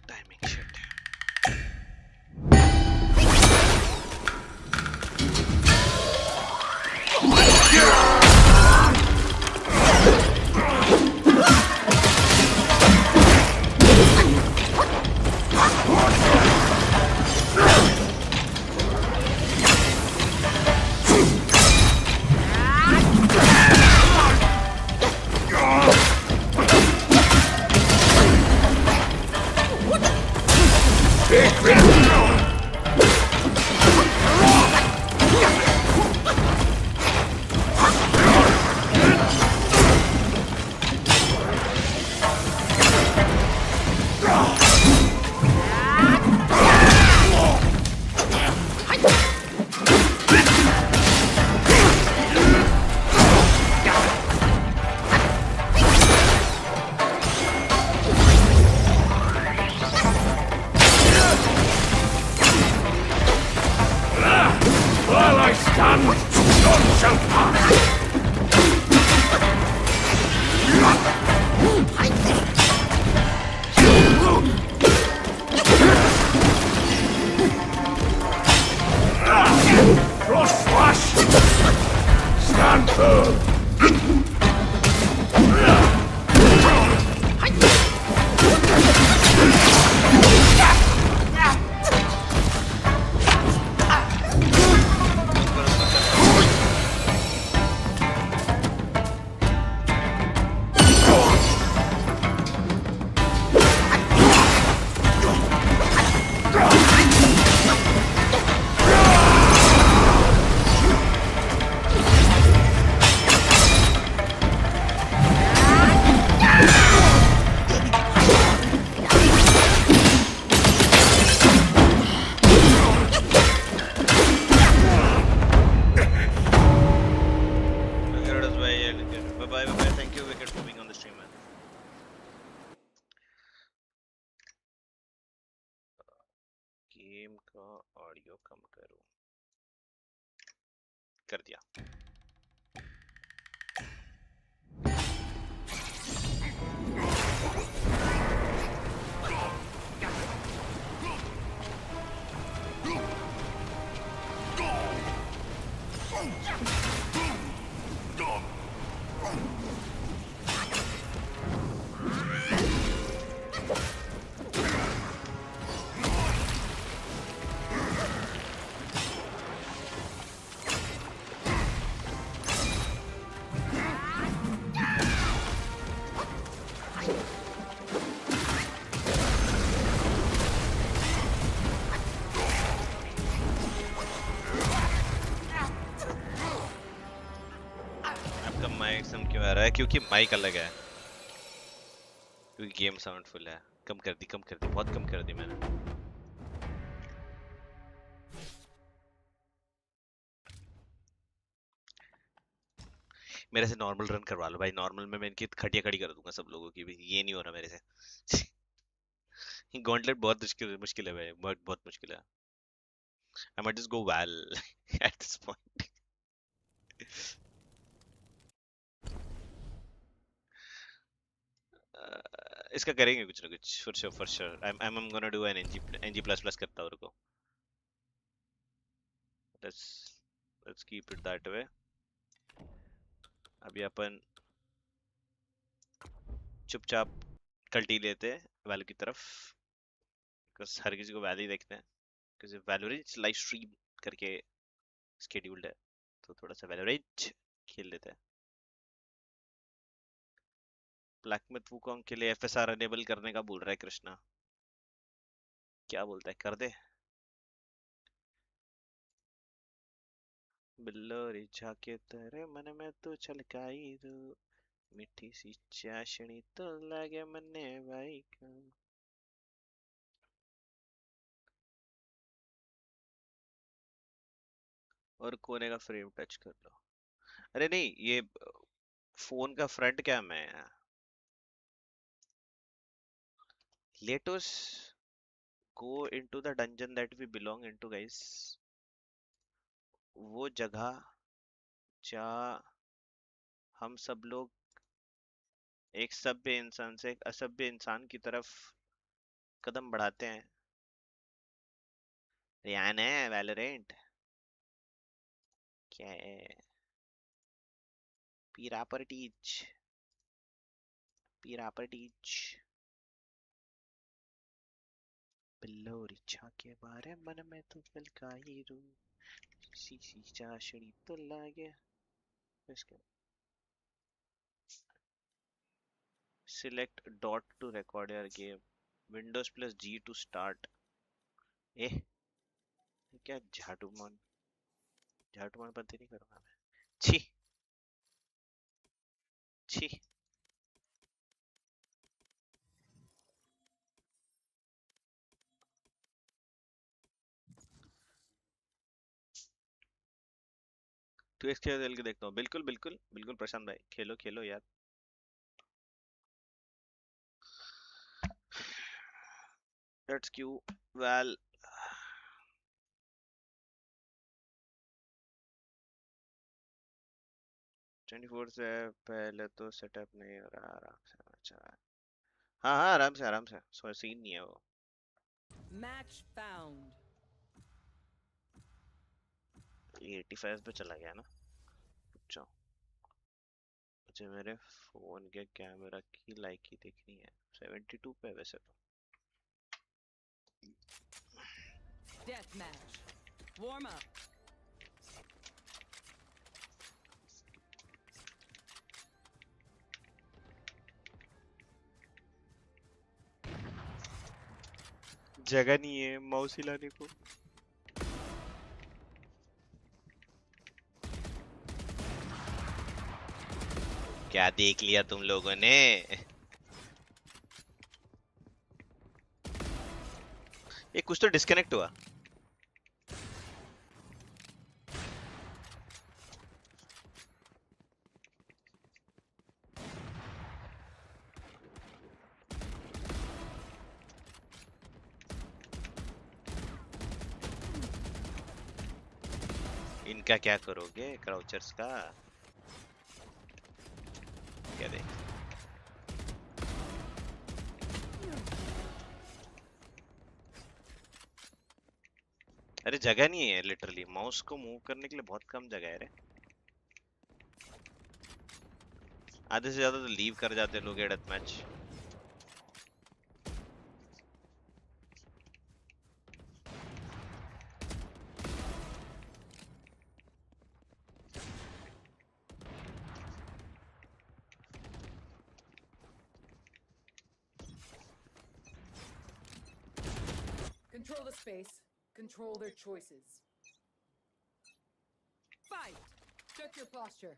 Timing shit. While I stand, none shall pass! Cross slash! Stand firm! Bye bye, thank you Wicked for being on the stream man। Game का audio कम करो, कर दिया। माइक सम क्यों आ रहा है? क्योंकि माइक अलग है, क्योंकि गेम साउंड फुल है। कम कर दी, बहुत कम कर दी मैंने। मेरे से नॉर्मल रन करवा लो भाई, नॉर्मल में मैं इनकी खटिया खड़ी कर दूंगा सब लोगों की भी। ये नहीं हो रहा मेरे से। गॉन्टलेट बहुत मुश्किल है भाई, बहुत बहुत मुश्किल है। I might just go well at this point. इसका करेंगे कुछ ना कुछ, for sure. I am gonna do an NG plus plus करता हूं, रुको। Let's let's keep it that way. अभी अपन चुपचाप कल्टी लेते हैं वैल्यू की तरफ, बिकॉज हर किसी को वैल्यू देखते हैं। क्योंकि वैलोरेंट लाइव स्ट्रीम करके स्केड्यूल्ड है, तो थोड़ा सा वैलोरेंट खेल लेते हैं। ब्लैकमिथ वुकोंग के लिए एफएसआर अनेबल करने का बोल रहा है कृष्णा। क्या बोलता है, कर दे। बिल्लोरी झाके तेरे मन में तू छलकाई दो, मीठी सी चाशनी तो लागे मन्ने भाई का। और कोने का फ्रेम टच कर लो। अरे नहीं, ये फोन का फ्रंट कैम है। Let us go into the dungeon that we belong into, guys. वो जगह जहाँ हम सब लोग एक सभ्य इंसान से एक असभ्य इंसान की तरफ कदम बढ़ाते हैं। रियान है वैलोरेंट। क्या है? पीरा पर टीच, पीरा पर टीच। बिल्लोरी छा के बारे मन में तो कल का ही रू सी सी चाशनी तो लागे। इसके select dot to record your game, windows plus G to start। ए क्या झाटू मन पत्ती नहीं करूंगा मैं। छी छी। तू इसके खेल के देखता हूँ। बिल्कुल बिल्कुल बिल्कुल प्रशांत भाई, खेलो खेलो यार। Let's Q well. 24 से पहले तो सेटअप नहीं हो रहा। आराम से। अच्छा हाँ हाँ, आराम से सो सीन नहीं है वो। Match found. 85 पे चला गया ना। अच्छा मुझे मेरे फोन के कैमरा की लाइक ही देखनी है। 72 पे वैसे तो। Deathmatch. Warm up. जगह नहीं है माउस हिलाने को। क्या देख लिया तुम लोगों ने? ये कुछ तो डिस्कनेक्ट हुआ। इनका क्या करोगे क्राउचर्स का? क्या दे? अरे जगह नहीं है लिटरली, माउस को मूव करने के लिए बहुत कम जगह है रे। आधे से ज्यादा तो लीव कर जाते लोग ये death match. Control the space. Control their choices. Fight. Check your posture.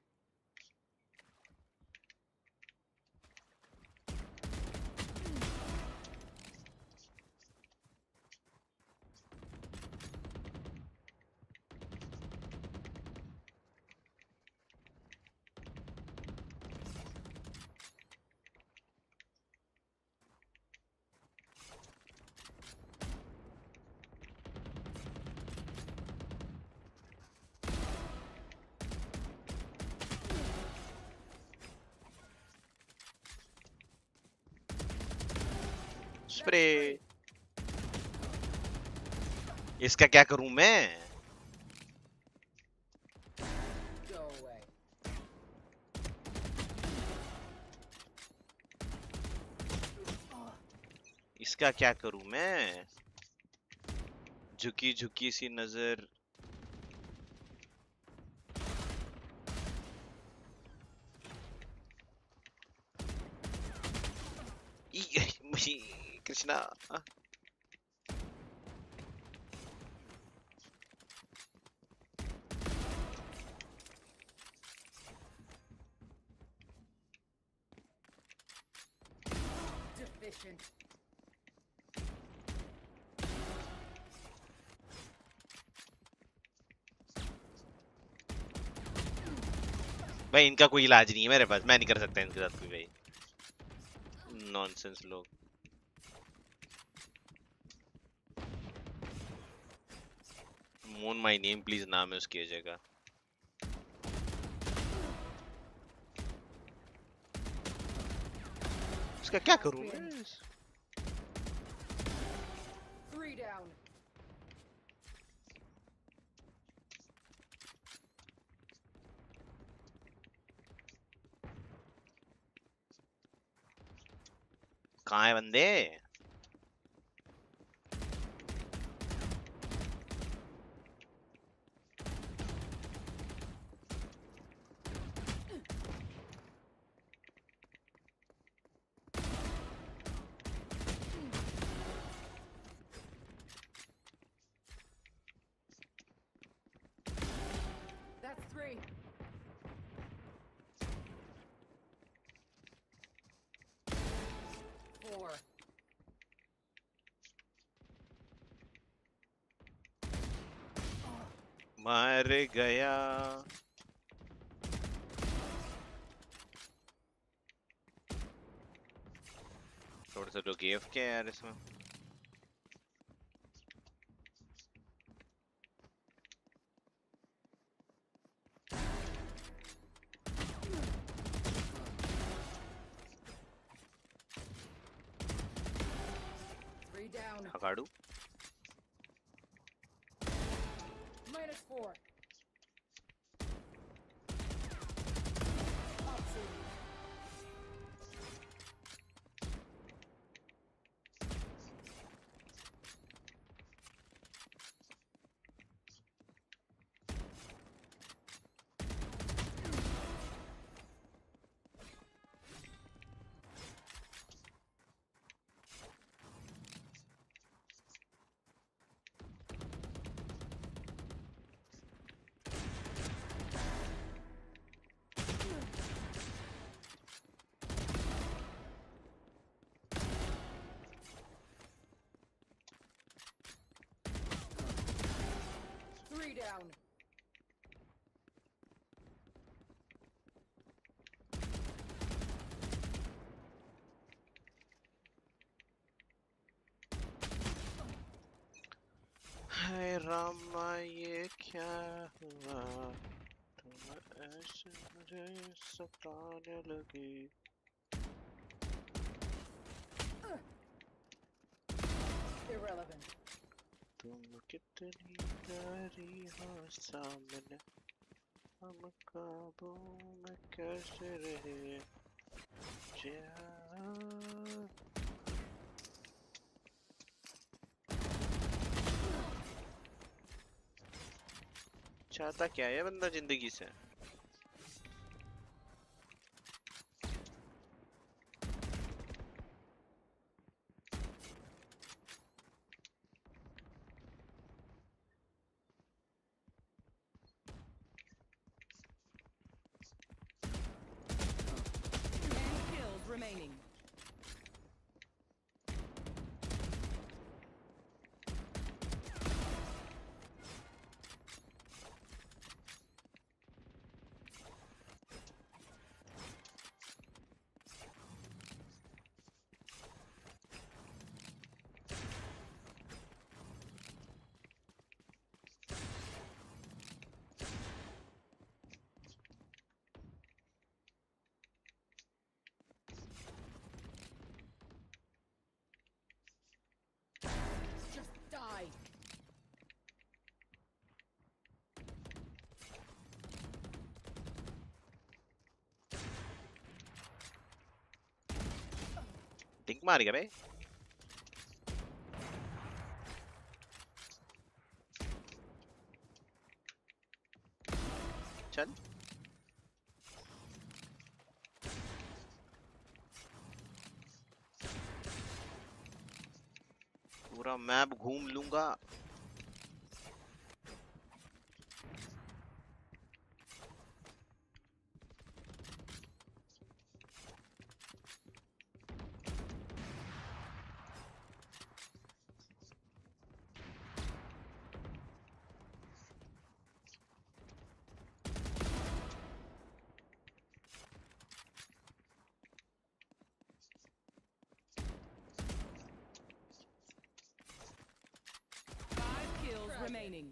Spray. इसका क्या करूं मैं? Go away. इसका क्या करूं मैं? झुकी झुकी सी नजर। कृष्णा। Deficient. भाई इनका कोई इलाज नहीं है मेरे पास, मैं नहीं कर सकता इनके साथ कोई भाई, नॉनसेंस लोग। मोन माय नेम प्लीज नाम है उसकी जगह। इसका क्या करूं मैं? 3 down. कहाँ है बंदे? That's 3. Four. मर गया। थोड़ा सा लोग AFK क्या यार इसमें। Three down. हकाड़ू -4. Opposite. Three down. हाय रामा ये क्या हुआ, तुम ऐसे मुझे सताने लगी। Irrelevant. तुम कितनी प्यारी हो सामने, हम काबू में कैसे रहे जा। चाहता क्या है बंदा जिंदगी से? Remaining. Just die. टिंक मार गया बे। चल पूरा मैप घूम लूंगा। remaining.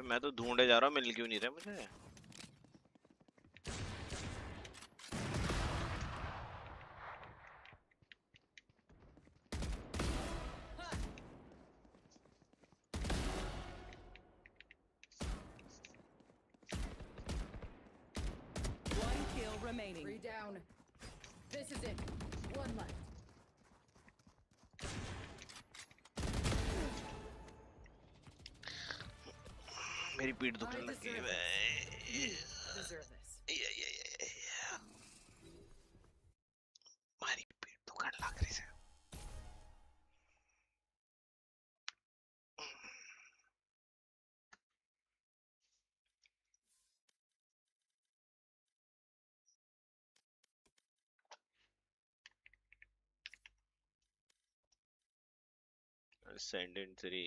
मैं तो ढूंढे जा रहा हूँ, मिल क्यों नहीं रहा मुझे? One kill remaining. 3 down. This is it. One left. मेरी पीठ दुखने I लगी deserve है this. You भाई। deserve this. हमारी पीठ दुखने लग रही है। Ascendant 3.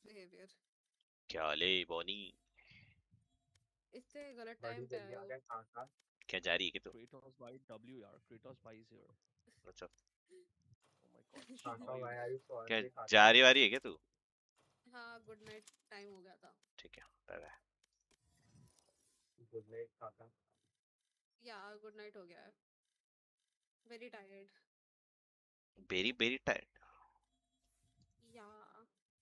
बिहेवियर क्या ले बोनी? इतने गलत टाइम पे आए हो। क्या जा रही है कि तू? Kratos by W यार Kratos by is here. अच्छा, Oh my god. How are you? क्या जा रही वारी है क्या तू? हाँ गुड नाइट टाइम हो गया था। ठीक है, bye bye. Yeah good night हो गया है। Very tired. Very very tight. Yeah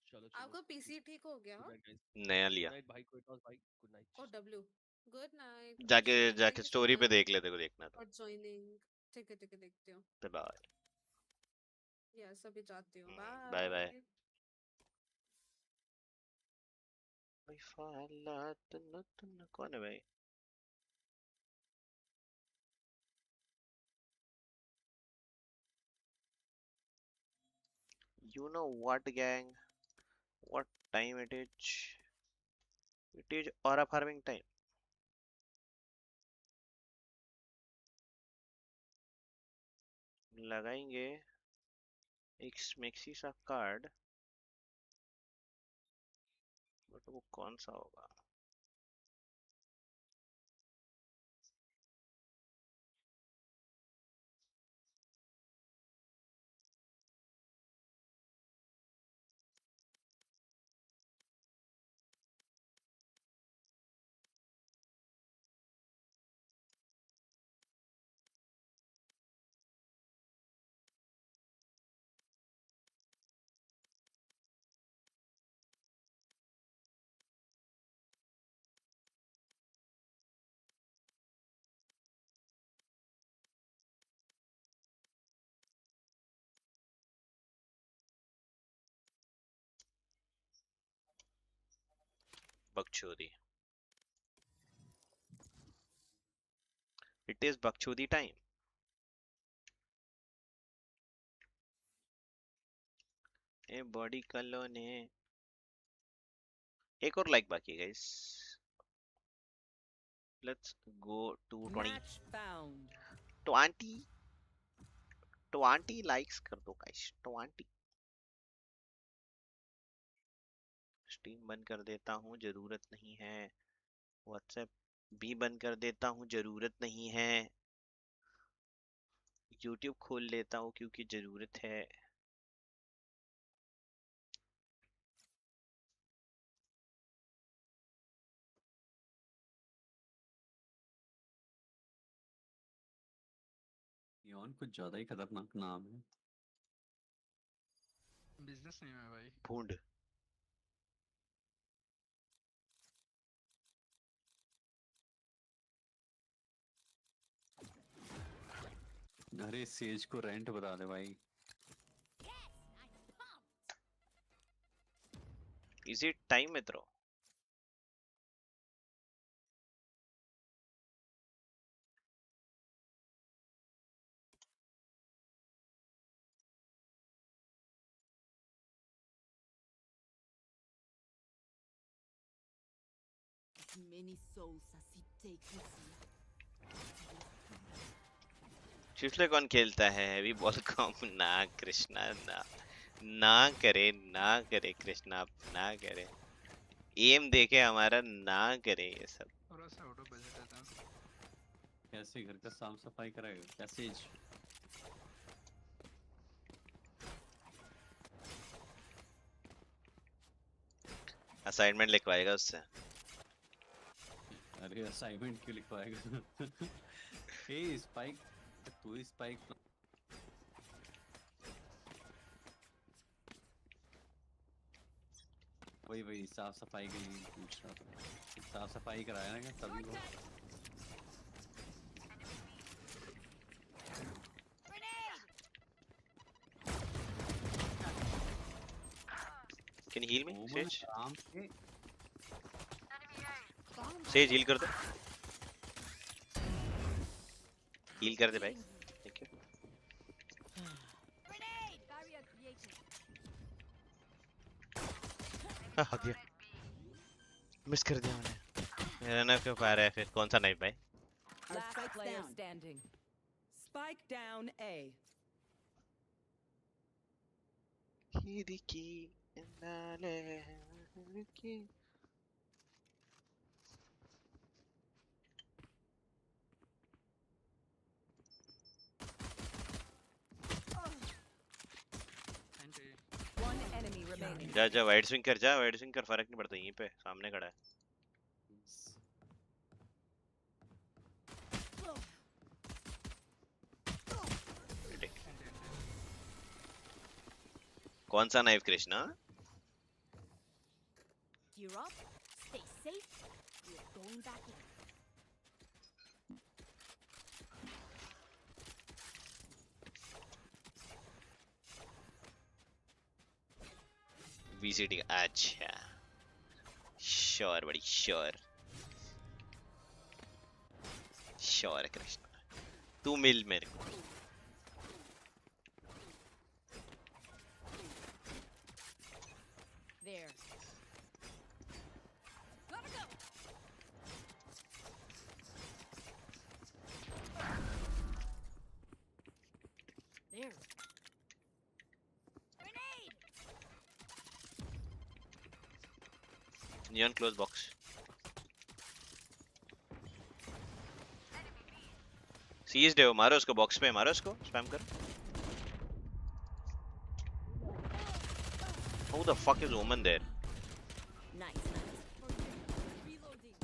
चलो चलो. आपका पीसी ठीक हो गया? Good night guys. नया Good लिया। night भाई Kratos भाई. Good night. और डब्ल्यू गुड नाइट। जाके थैंक जाके यू सो स्टोरी पे मच देख ले, तेरे को देखना तो। For joining. ठीक है देखती हूँ। बाय यस अभी जाती हूँ। Bye bye. बाय। कौन है भाई? You know what, gang? What time it is? It is aura farming time. लगाएंगे एक स्मेक्सी सा कार्ड, बट वो कौन सा होगा? बकचोदी। It is बकचोदी time. ए बॉडी कलोने। एक और लाइक बाकी है guys. Let's go to 20 Match found. 20 20 likes कर दो गाइस। 20। स्ट्रीम बंद कर देता हूँ, जरूरत नहीं है। व्हाट्सएप भी बंद कर देता हूँ, जरूरत नहीं है। यूट्यूब खोल लेता हूँ क्योंकि जरूरत है। यार कुछ ज्यादा ही खतरनाक नाम है। बिजनेस नहीं है भाई। भूंड। अरे सेज को रेंट बता दे भाई। इसी टाइम में throw. Many souls as it takes this year. फिफले कौन खेलता है हैवी बॉल कॉम? ना कृष्णा, ना ना करे, ना करे कृष्णा, ना करे। एम देखे हमारा, ना करे ये सब। थोड़ा सा आउट ऑफ बजट है था। कैसे घर का साफ सफाई कराएगा? कैसे? असाइनमेंट लिखवाएगा उससे। अरे असाइनमेंट क्यों लिखवाएगा? ए स्पाइक, तू ही स्पाइक। वही वही साफ सफाई के लिए पूछ रहा था। साफ सफाई कराया ना क्या तभी वो। Can heal me Sage? आराम से। सेज हील कर दे, हील कर दे भाई। Thank you. हक दिया, मिस कर दिया मैंने। मेरा ना क्यों पा रहा है फिर? कौन सा नाइफ भाई? Last player standing. Spike down A. खिड़की नाले की। And One enemy remaining. जा जा वाइड स्विंग कर, जा वाइड स्विंग कर, फर्क नहीं पड़ता, यहीं पे सामने खड़ा है। कौन सा knife Krishna? Gear up. Stay safe. We're going back in. VCD, अच्छा श्योर बड़ी श्योर। श्योर है कृष्णा, तू मिल मेरे को। There. Gotta go. There. Grenade. Neon close box. सीज डे, मारो उसको बॉक्स पे, मारो उसको, स्पैम कर। Who the fuck is Omen there? Nice. Reloading.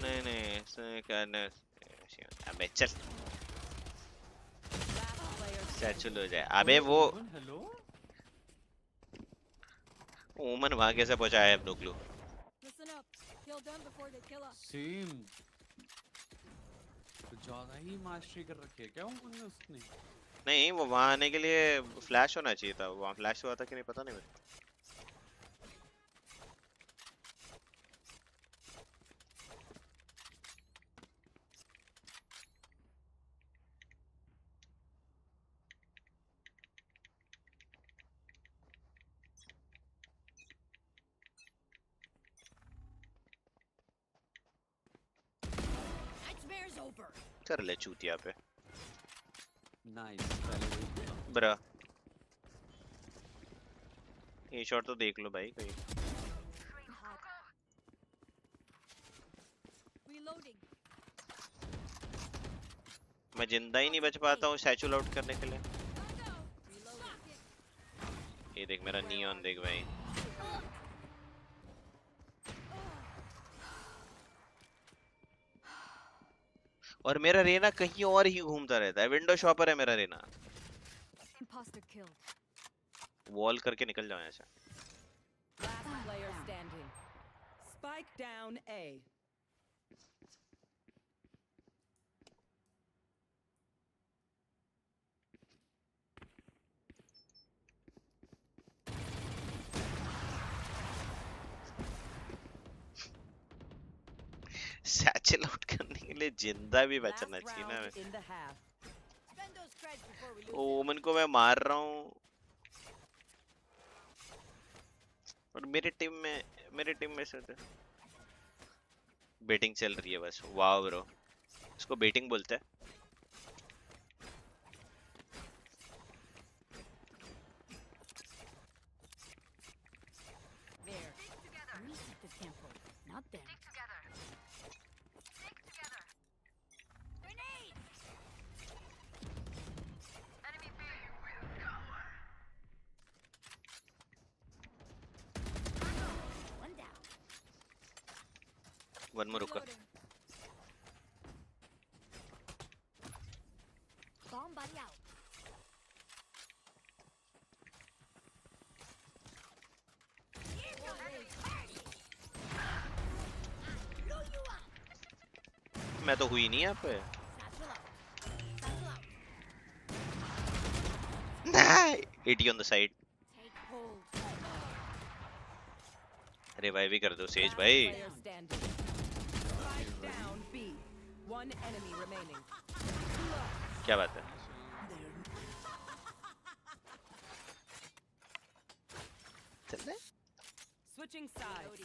नहीं नहीं इसने करने, अबे चल Last player सैचुल हो जाए। अबे वो हेलो ओमन वहां कैसे पहुंचा है? No clue. Listen up. Kill them before they kill us. Same. तो ज्यादा ही मास्टरी कर रखी है क्या उन्होंने उसने? नहीं वो वहां आने के लिए फ्लैश होना चाहिए था, वहां फ्लैश हुआ था कि नहीं पता नहीं मेरे को। Nightmare's over. कर ले चूतिया पे नाइस पहले वही। ब्रा। ये शॉट तो देख लो भाई कोई। Reloading. मैं जिंदा ही नहीं बच पाता हूँ सैचुल आउट करने के लिए। Reloading. ये देख मेरा नियॉन देख भाई। और मेरा रेना कहीं और ही घूमता रहता है, विंडो शॉपर है मेरा रेना। Imposter killed. वॉल करके निकल जाओ ऐसा। Last player standing. Spike down A. Satchel out करने के लिए जिंदा भी Last बचना चाहिए ना. round in the half. Spend those creds before we lose ओमन को मैं मार रहा हूँ और मेरे टीम में से बेटिंग चल रही है बस. वाह ब्रो, इसको बेटिंग बोलते हैं. there. Reset the tempo, not them. Grenade! One down. One more रुका. Bomb buddy out. मैं तो हुई नहीं यहाँ पे. Satchel out. Satchel out. 80 on the side. Take hold. Revive भी कर दो सेज Last भाई. player standing. Spike down B. One enemy remaining. क्या बात है. चल रहा है? Switching sides.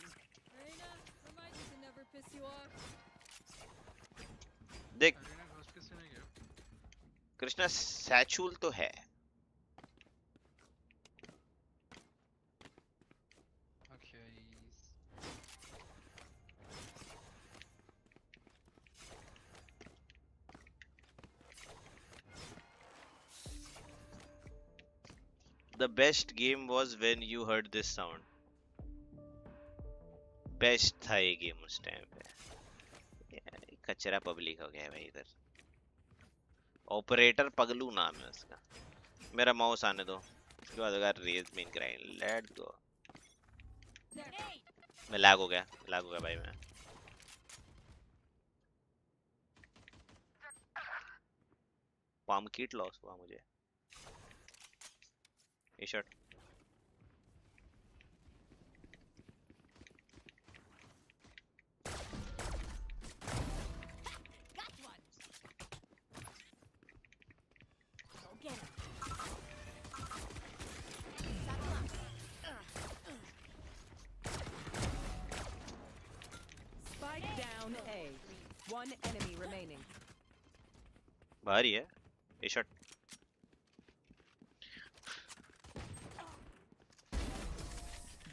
Reina, remind me to never piss you off. देख अरीना घुस के से नहीं गया. कृष्णा सैचुल तो है. Okay. The best game was when you heard this sound. Best था ये गेम उस टाइम पे. यार, कचरा पब्लिक हो गया है भाई इधर. ऑपरेटर पगलू नाम है उसका. मेरा माउस आने दो, उसके बाद अगर Raze main grind let's go. मैं लैग हो गया भाई. मैं पाम किट लॉस हुआ मुझे. ये shot Got one. Go get him. Satchel out. Spike down A. One enemy remaining. बाहर ही है. ये shot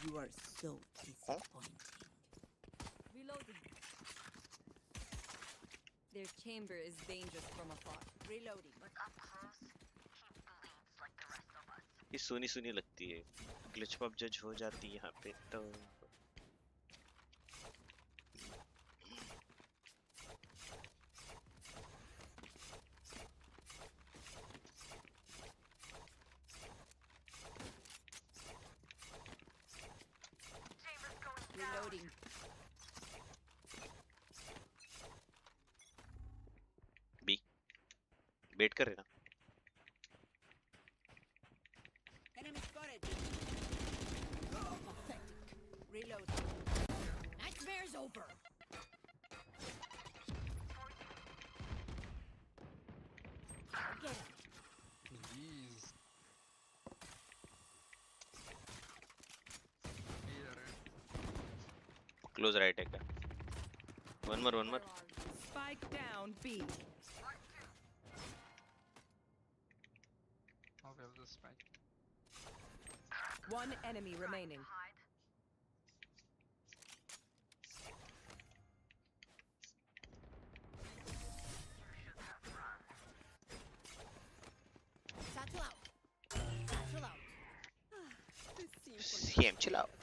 You are so disappointing. Reloading. Their chamber is dangerous from afar. Reloading. ये सुनी सुनी लगती है. ग्लिच पब जज हो जाती है यहाँ पे तो. Reloading. बी वेट कर रहे ना. Enemy spotted. Pathetic. Reloading. Nightmare's over. Get him. Jeez. ये जा रहा है. क्लोज राइट है क्या. One more. Spike down B. Okay, I'll just spike. One enemy remaining. Satchel out. Satchel out. This seems same chill out.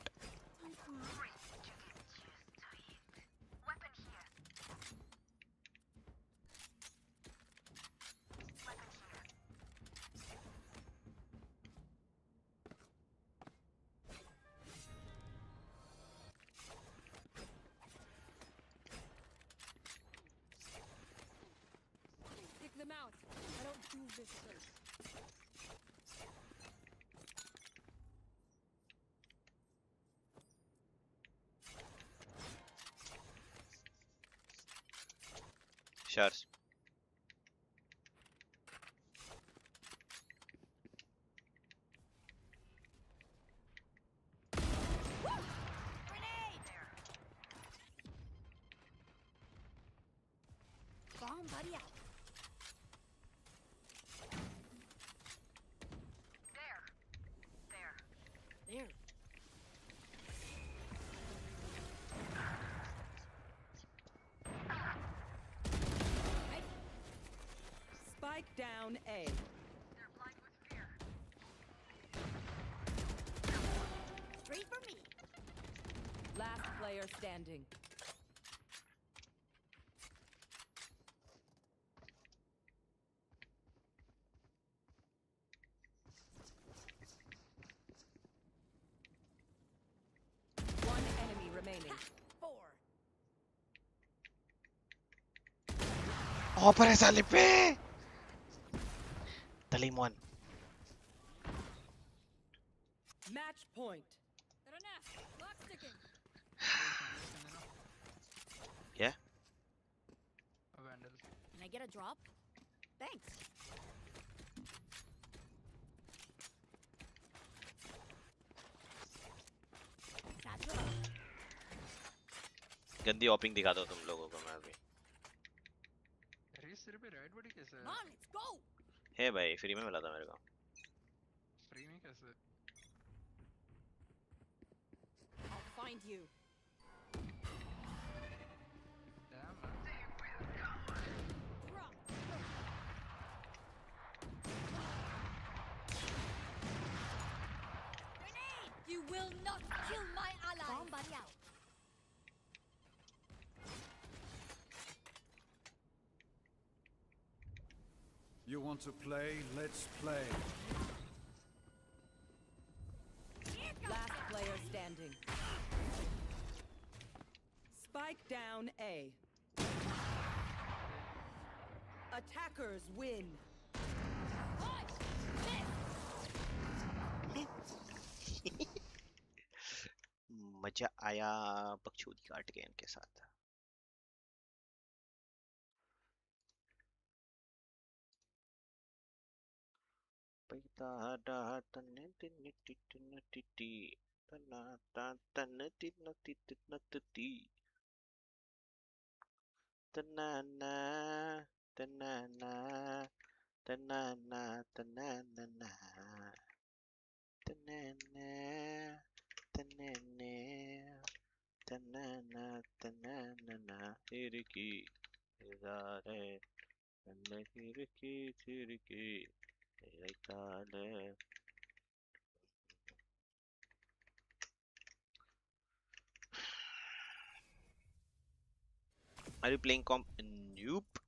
pick them out. I don't do visitors. Somebody out. There. Spike down A. Straight for me. Last player standing. One enemy remaining. 4. Opera salipe! Talimon. Match point. Clock ticking. Yeah? A vandal. Can I get a drop? Thanks. Satchel up. गंदी whooping दिखा दो तुम लोगों को मैं अभी. अरे सिर पे राइट बड़ी कैसे Come on, let's go. है भाई फ्री में मिला था मेरे को. फ्री में कैसे I'll find you. Dam man. Drop. Grenade! You will not kill my ally. Somebody out. You want to play? Let's play. Last player standing. Spike down A. Attackers win. मजा आया बकचोदी काट के इनके साथ. Are you playing comp? Nope.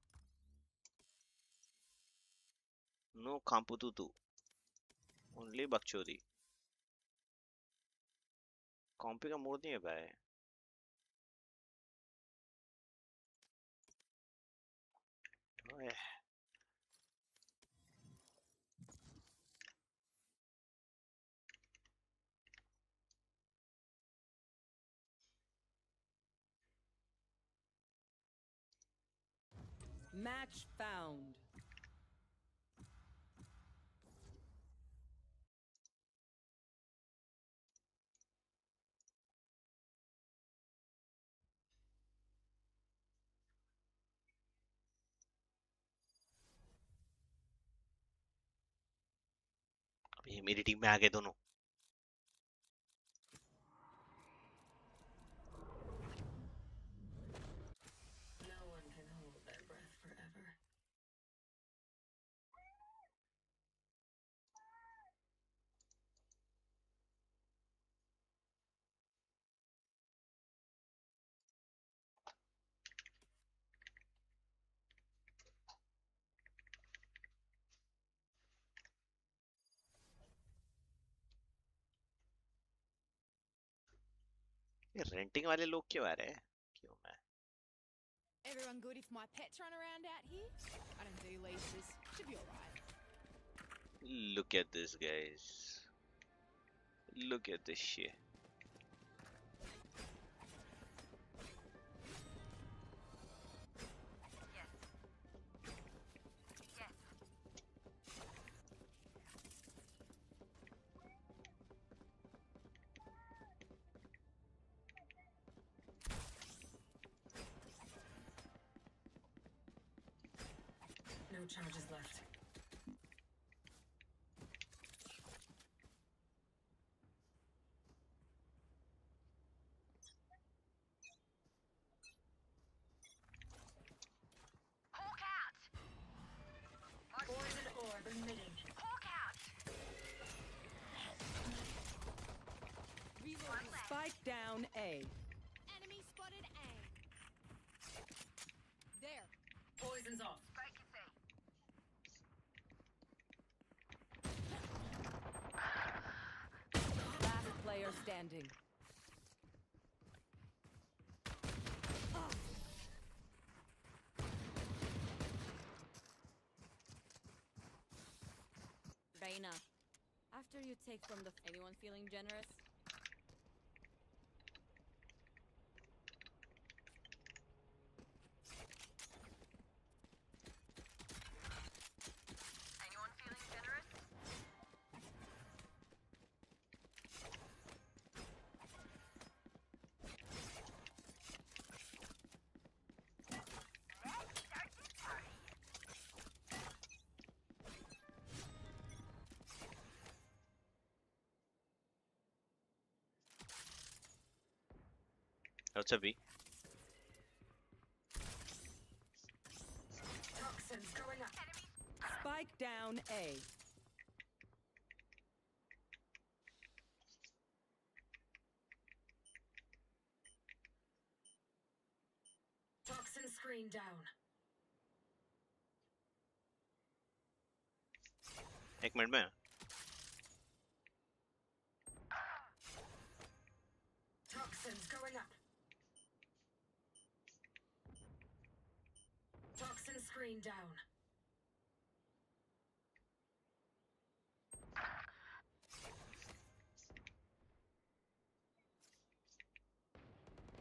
No Kampututu. Only Bakchodi. कॉम्पी का mode नहीं है भाई. ओए. Match found. अभी मेरी टीम में आ गए दोनों. No one can hold their breath forever. ये रेंटिंग वाले लोग क्यों आ रहे हैं? क्यों मैं? Everyone good if my pets run around out here? I don't do leashes. Should be alright. Look at this, guys. Look at this shit. No charges left. Poison orb emitting. Spike down A. Enemy spotted A. There. Poison's off. Last player standing. Reina. After you take from the... Anyone feeling generous? What's a B? Toxins going up. Spike down A. Toxin screen down. एक minute में Toxins going up. Toxin screen down.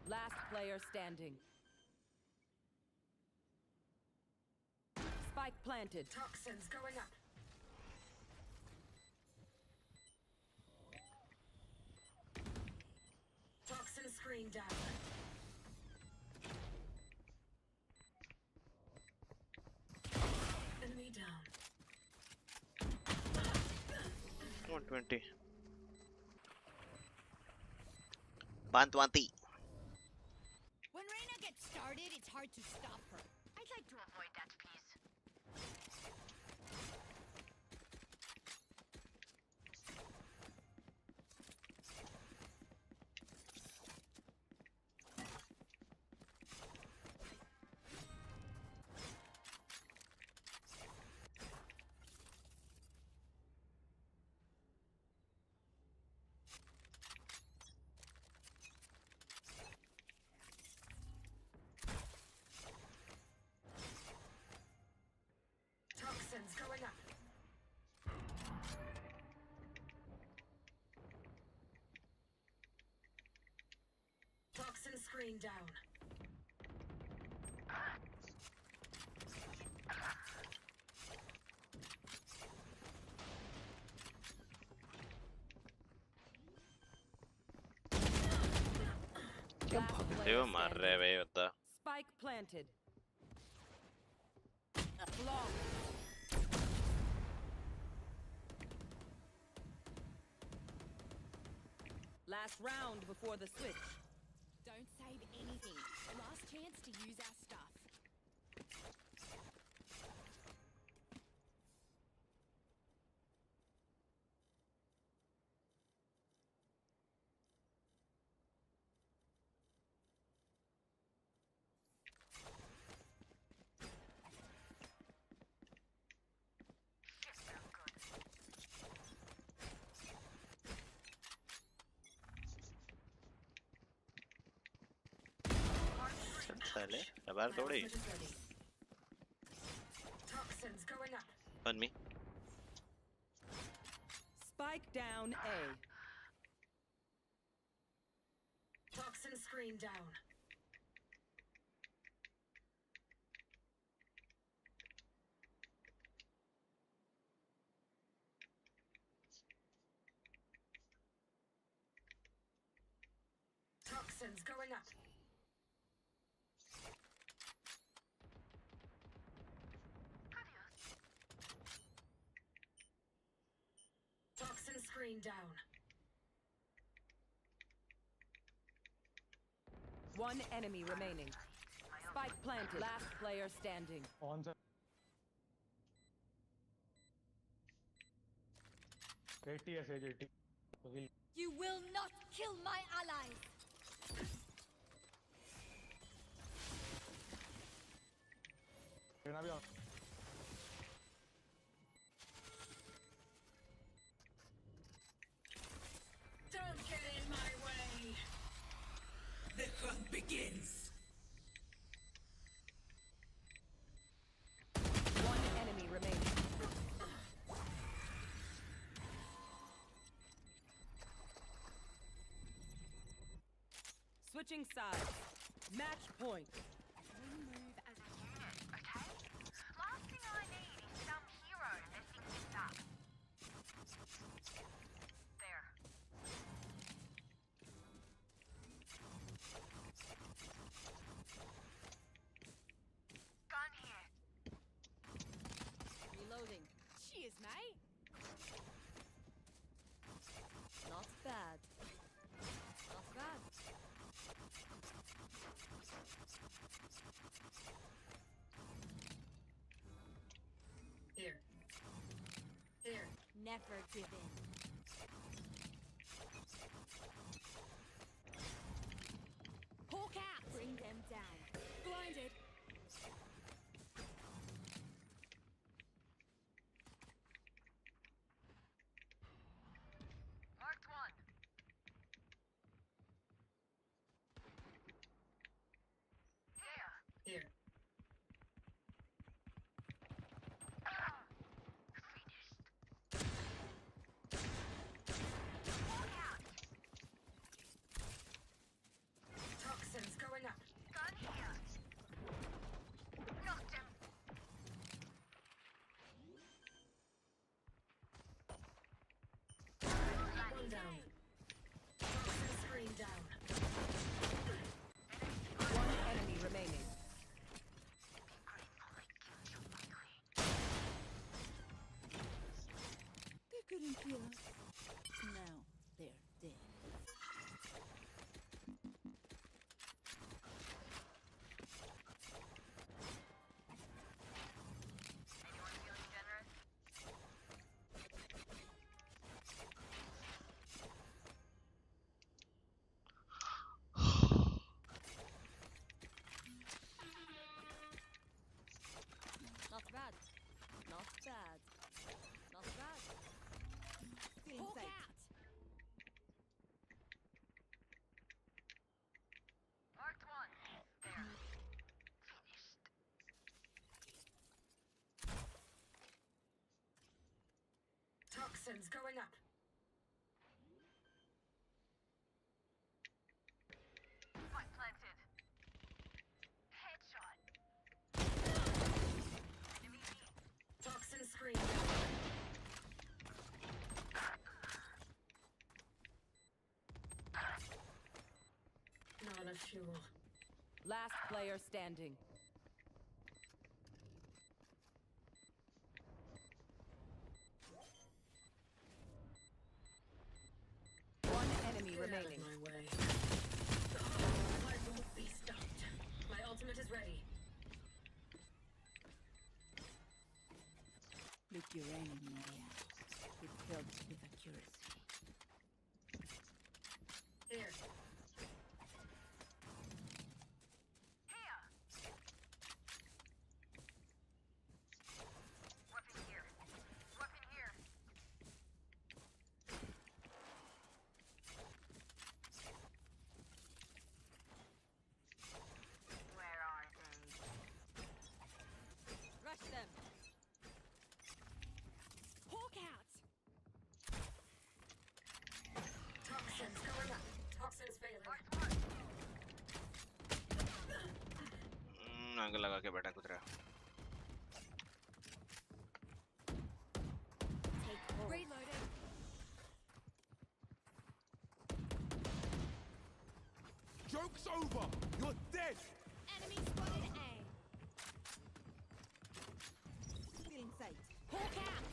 Last player standing. Spike planted. Toxins going up. Toxin screen down. Enemy down. 120. 120. When Reina gets started, it's hard to stop her. I'd like to avoid that, please. Toxins going up. Toxin screen down. Last ये player वो मार रहे हैं भाई बता. Spike planted. Long. Last round before the switch. Don't save anything. Last chance to use our stuff. साले रबार तोड़ी. Plasmid is ready. Toxins going up. On me. Spike down A. Toxin screen down. Toxins going up. screen down. One enemy remaining. Spike planted. Last player standing. On the 80 SH 80. You will not kill my allies. Gonna be on. Don't get in my way. The hunt begins. One enemy remaining. Switching sides. Match point. We move as a unit, okay? Last thing I need is some hero messing this up. There. Gun here. reloading. Cheers, mate. Not bad. Not bad. Here. Here. Never give in. Hawk out. Bring them down. Blinded. Marked one. Here. Here. Toxins going up. Gun here. Knocked him. One down. Toxin screen down. One enemy remaining. They couldn't kill us. Now they're dead. Anyone feeling generous? Not bad. Not bad. Not bad. Feeling Hawk safe. out. Marked one. There. Finished. Toxins going up. Spike planted. Headshot. Enemy B. Toxin screen down. Not enough fuel. Last player standing. One enemy Get out of remaining. my way. I won't be stopped. My ultimate is ready. Look your enemy in the eye. It helps with accuracy. Here. Here. Weapon here. Weapon here. Where are they? Rush them. Hawk out. Toxins going up. Toxins failing. Marked one. आग लगा के बैठा कुतरा. Take hold. Reloading. Joke's over. You're dead. Enemy spotted A. Feeling safe. Hawk out.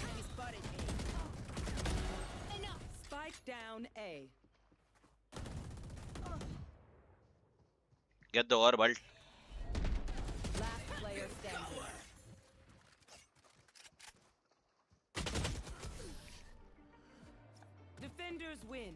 Enemy down A. Get the orb, ult. Last player standing. Defenders win.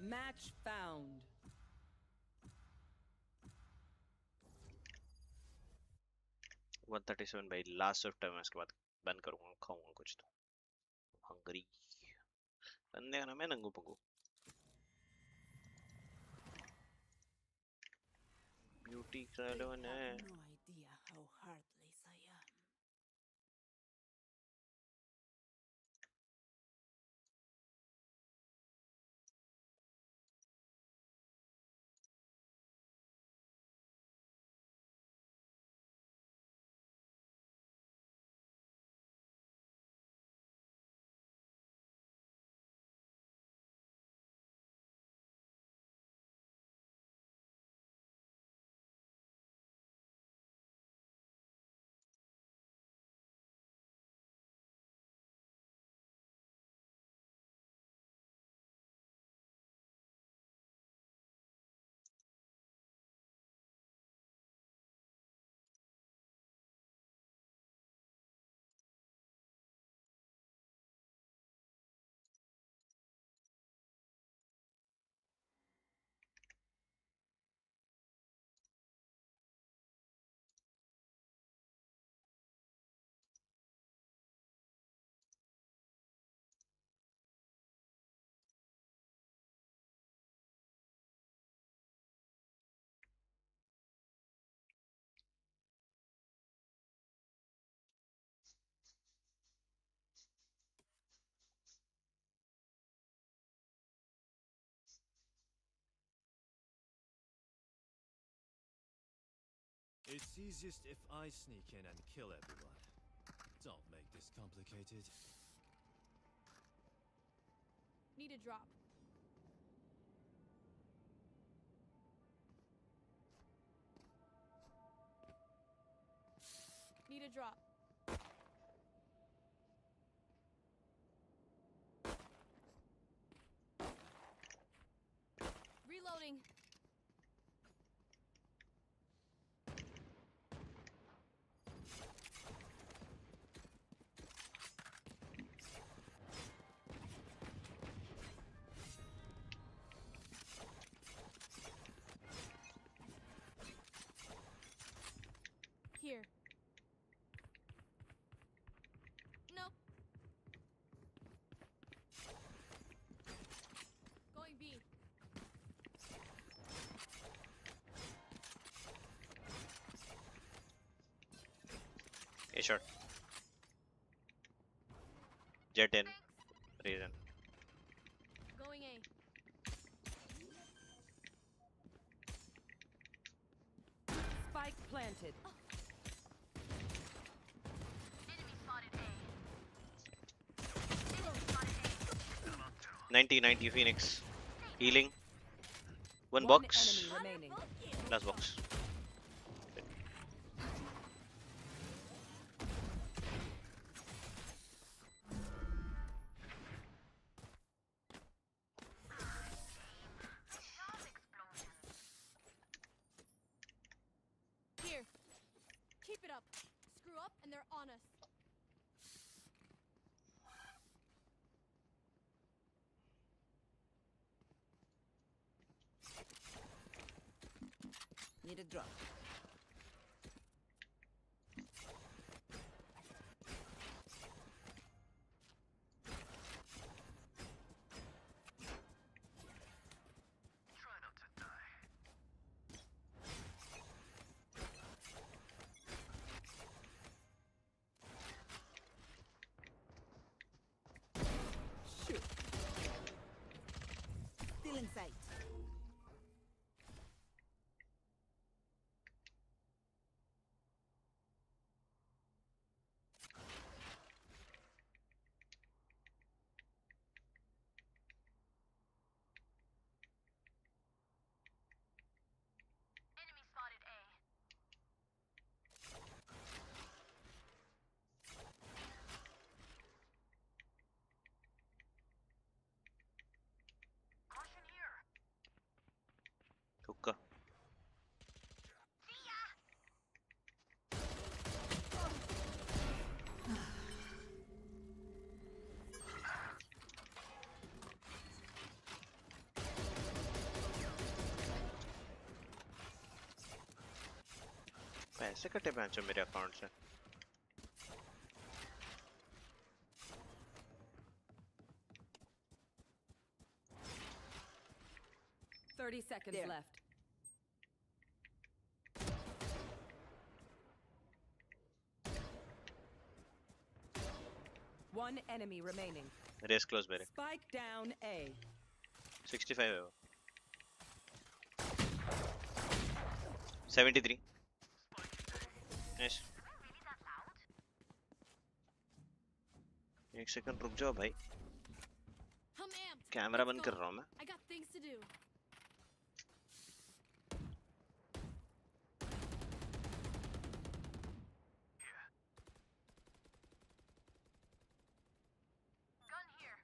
Match found. 137 भाई last of time इसके बाद बंद करूंगा खाऊंगा कुछ तो Hungary नन्हे का नाम है नंगू पंगू ब्यूटी क्राइलोन है No idea how heartless I am. It's easiest if I sneak in and kill everyone. Don't make this complicated. Need a drop. Need a drop. Reloading. Here. Nope. Going B. A shot jet in reason Going A. Spike planted. Enemy spotted A. 90 Phoenix healing one One box enemy remaining. last box Here. Keep it up. Screw up and they're on us. Need a drop. ऐसे कटे match है मेरे account से. 30 seconds left. One enemy remaining. Race close मेरे. Spike down A. 65 है वो. 73. Nice. एक second रुक जाओ भाई. कैमरा बंद कर रहा हूँ मैं. I got things to do. Gun here.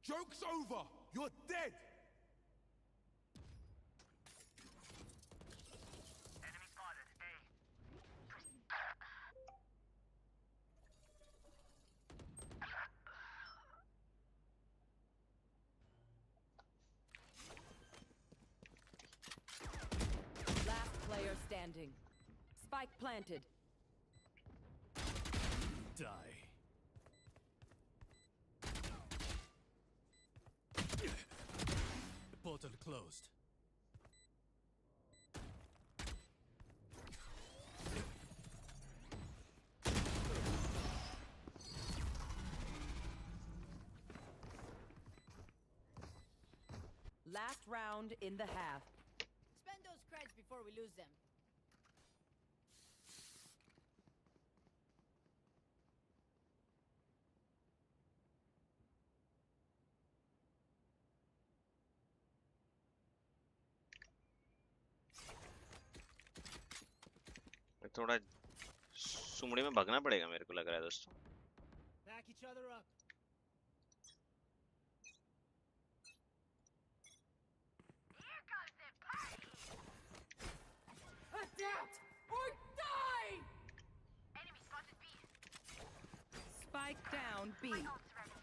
Joke's over! You're dead! Enemy spotted. A. Last player standing. Spike planted. Die. The portal closed. Last round in the half. Spend those creds before we lose them. थोड़ा सुमड़ी में भागना पड़ेगा मेरे को लग रहा है दोस्तों. Back each other up. Here goes the party. Adapt or die! Enemy spotted B. Spike down B. Ult's ready.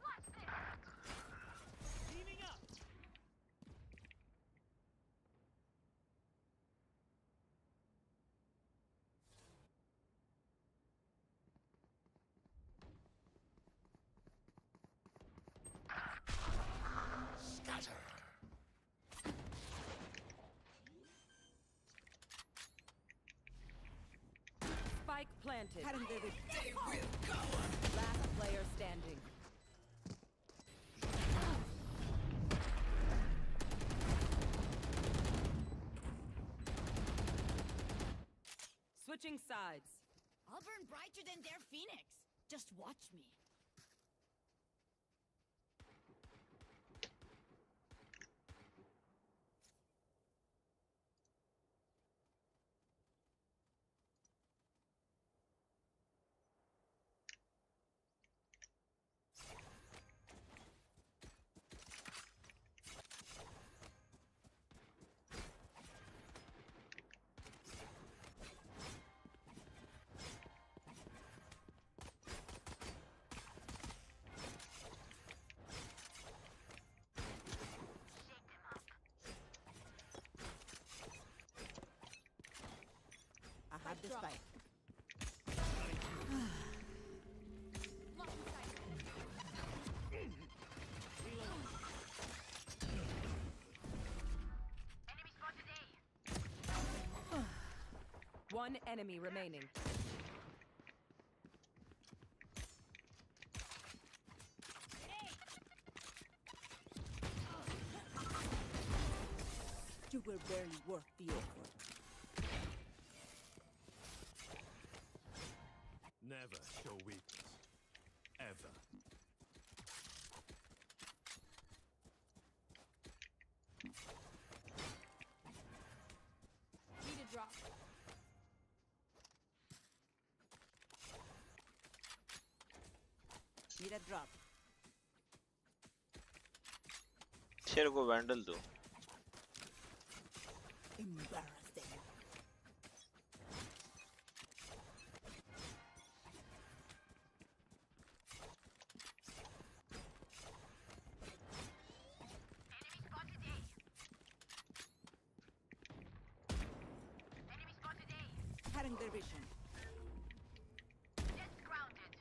Watch this. Teaming up. Scatter. Spike planted. Last player standing. Switching sides. I'll burn brighter than their phoenix. Just watch me. I have the spike. Enemy spotted A. One enemy remaining. You were barely worth the effort. Never show weakness. Ever. Need a drop. Get dropped. तेरे को vandal दो. Embarrassing. Enemy spotted A. Enemy spotted A. Cutting their vision. Just grounded.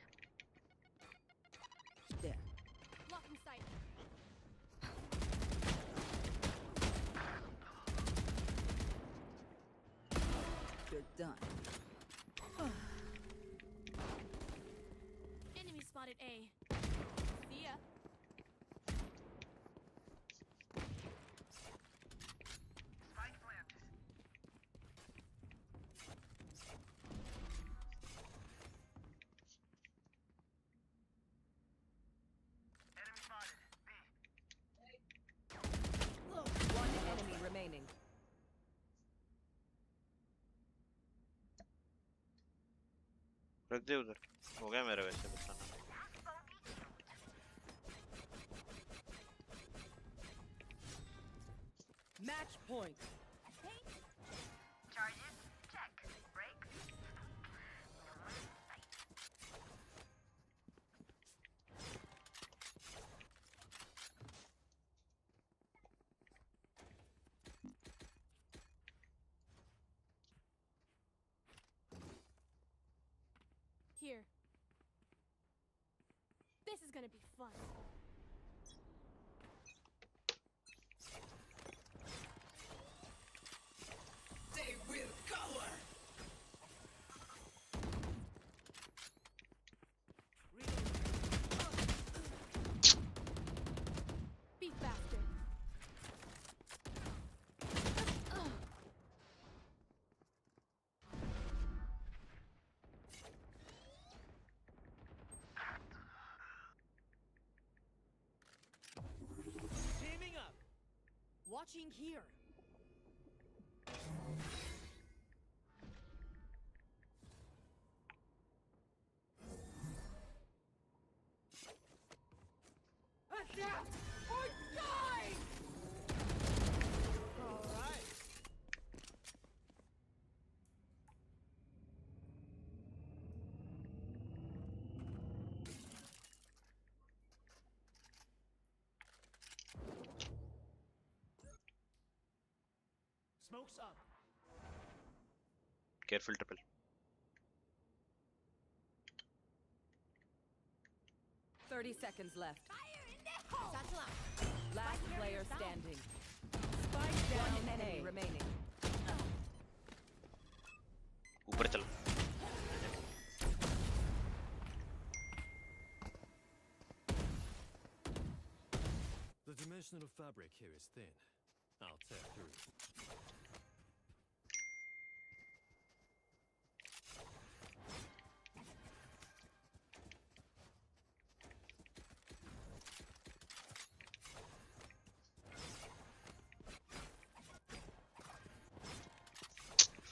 There. Blocking sight. You're done. Enemy spotted A. See ya. Spike planted. Enemy spotted. B. One enemy remaining. रख दे उधर. हो गया मेरा वैसे बताना. Match point. Charges. Check. Brakes. Here. This is gonna be fun. They will cower. Be faster. Teaming up. Watching here. Adapt or die! All right. Smoke's up. Careful triple. Thirty seconds left. Satchel out. Last player standing. Spike down. One enemy remaining. ऊपर चलो. The dimensional fabric here is thin. I'll tear through.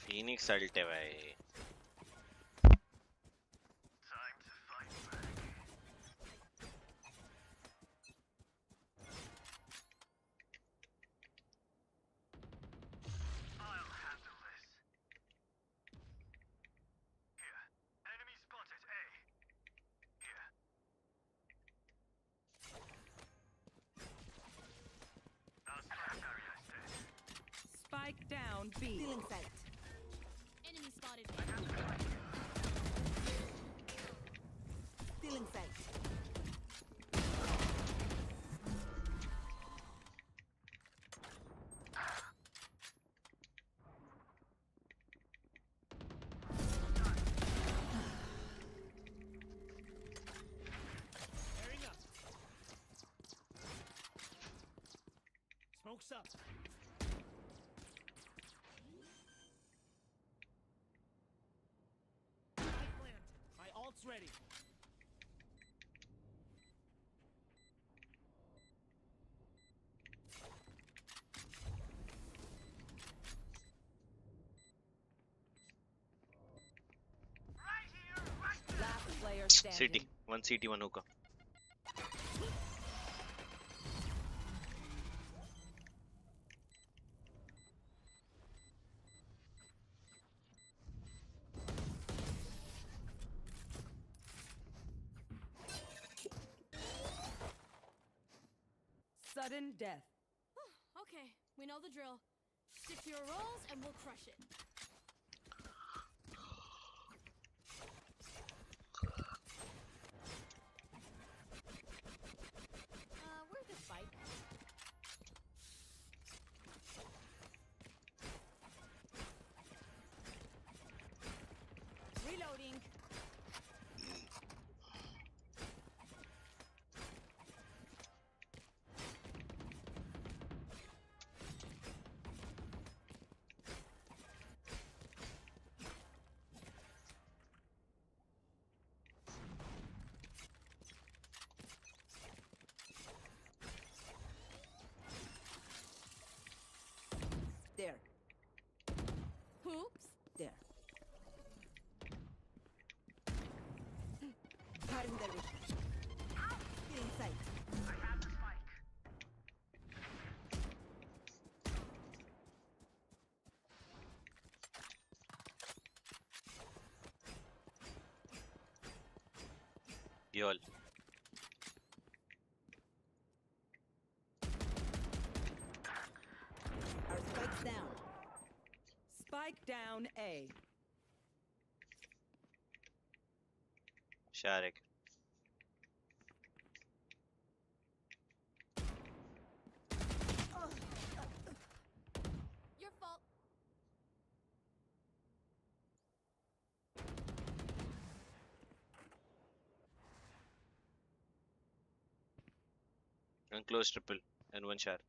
Phoenix अल्टे भाई. Time to fight back. I'll handle this. Here. Enemy spotted A. Here. Our spike area is dead. Spike down B. Stealing sight. Enemy spotted. Stealing sight. Pairing up. Smoke's up. My ult's ready. Right here, right Last player standing. CT. One CT, one hookah. Sudden death. Okay, we know the drill. Stick to your roles and we'll crush it. Where's the spike? Reloading. There. Oops. There. Pardon their wish. Get in sight. I have the spike. Yol. Our spike's down. Spike down A. Sharik. Your fault. And close triple. And one shot.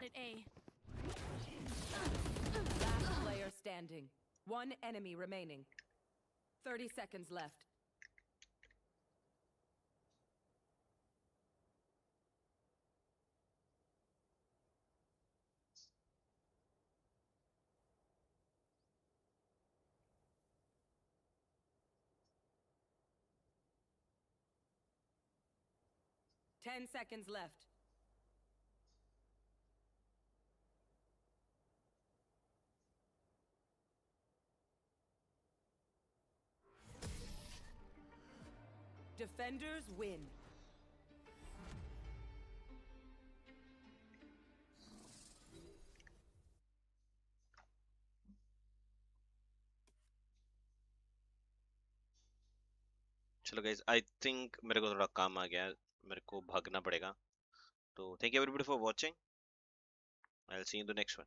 At A. Last player standing. One enemy remaining. 30 seconds left. Ten seconds left. Defenders win. चलो guys, I think मेरे को थोड़ा काम आ गया है, मेरे को भागना पड़ेगा. तो thank you everybody for watching. I'll see you in the next one.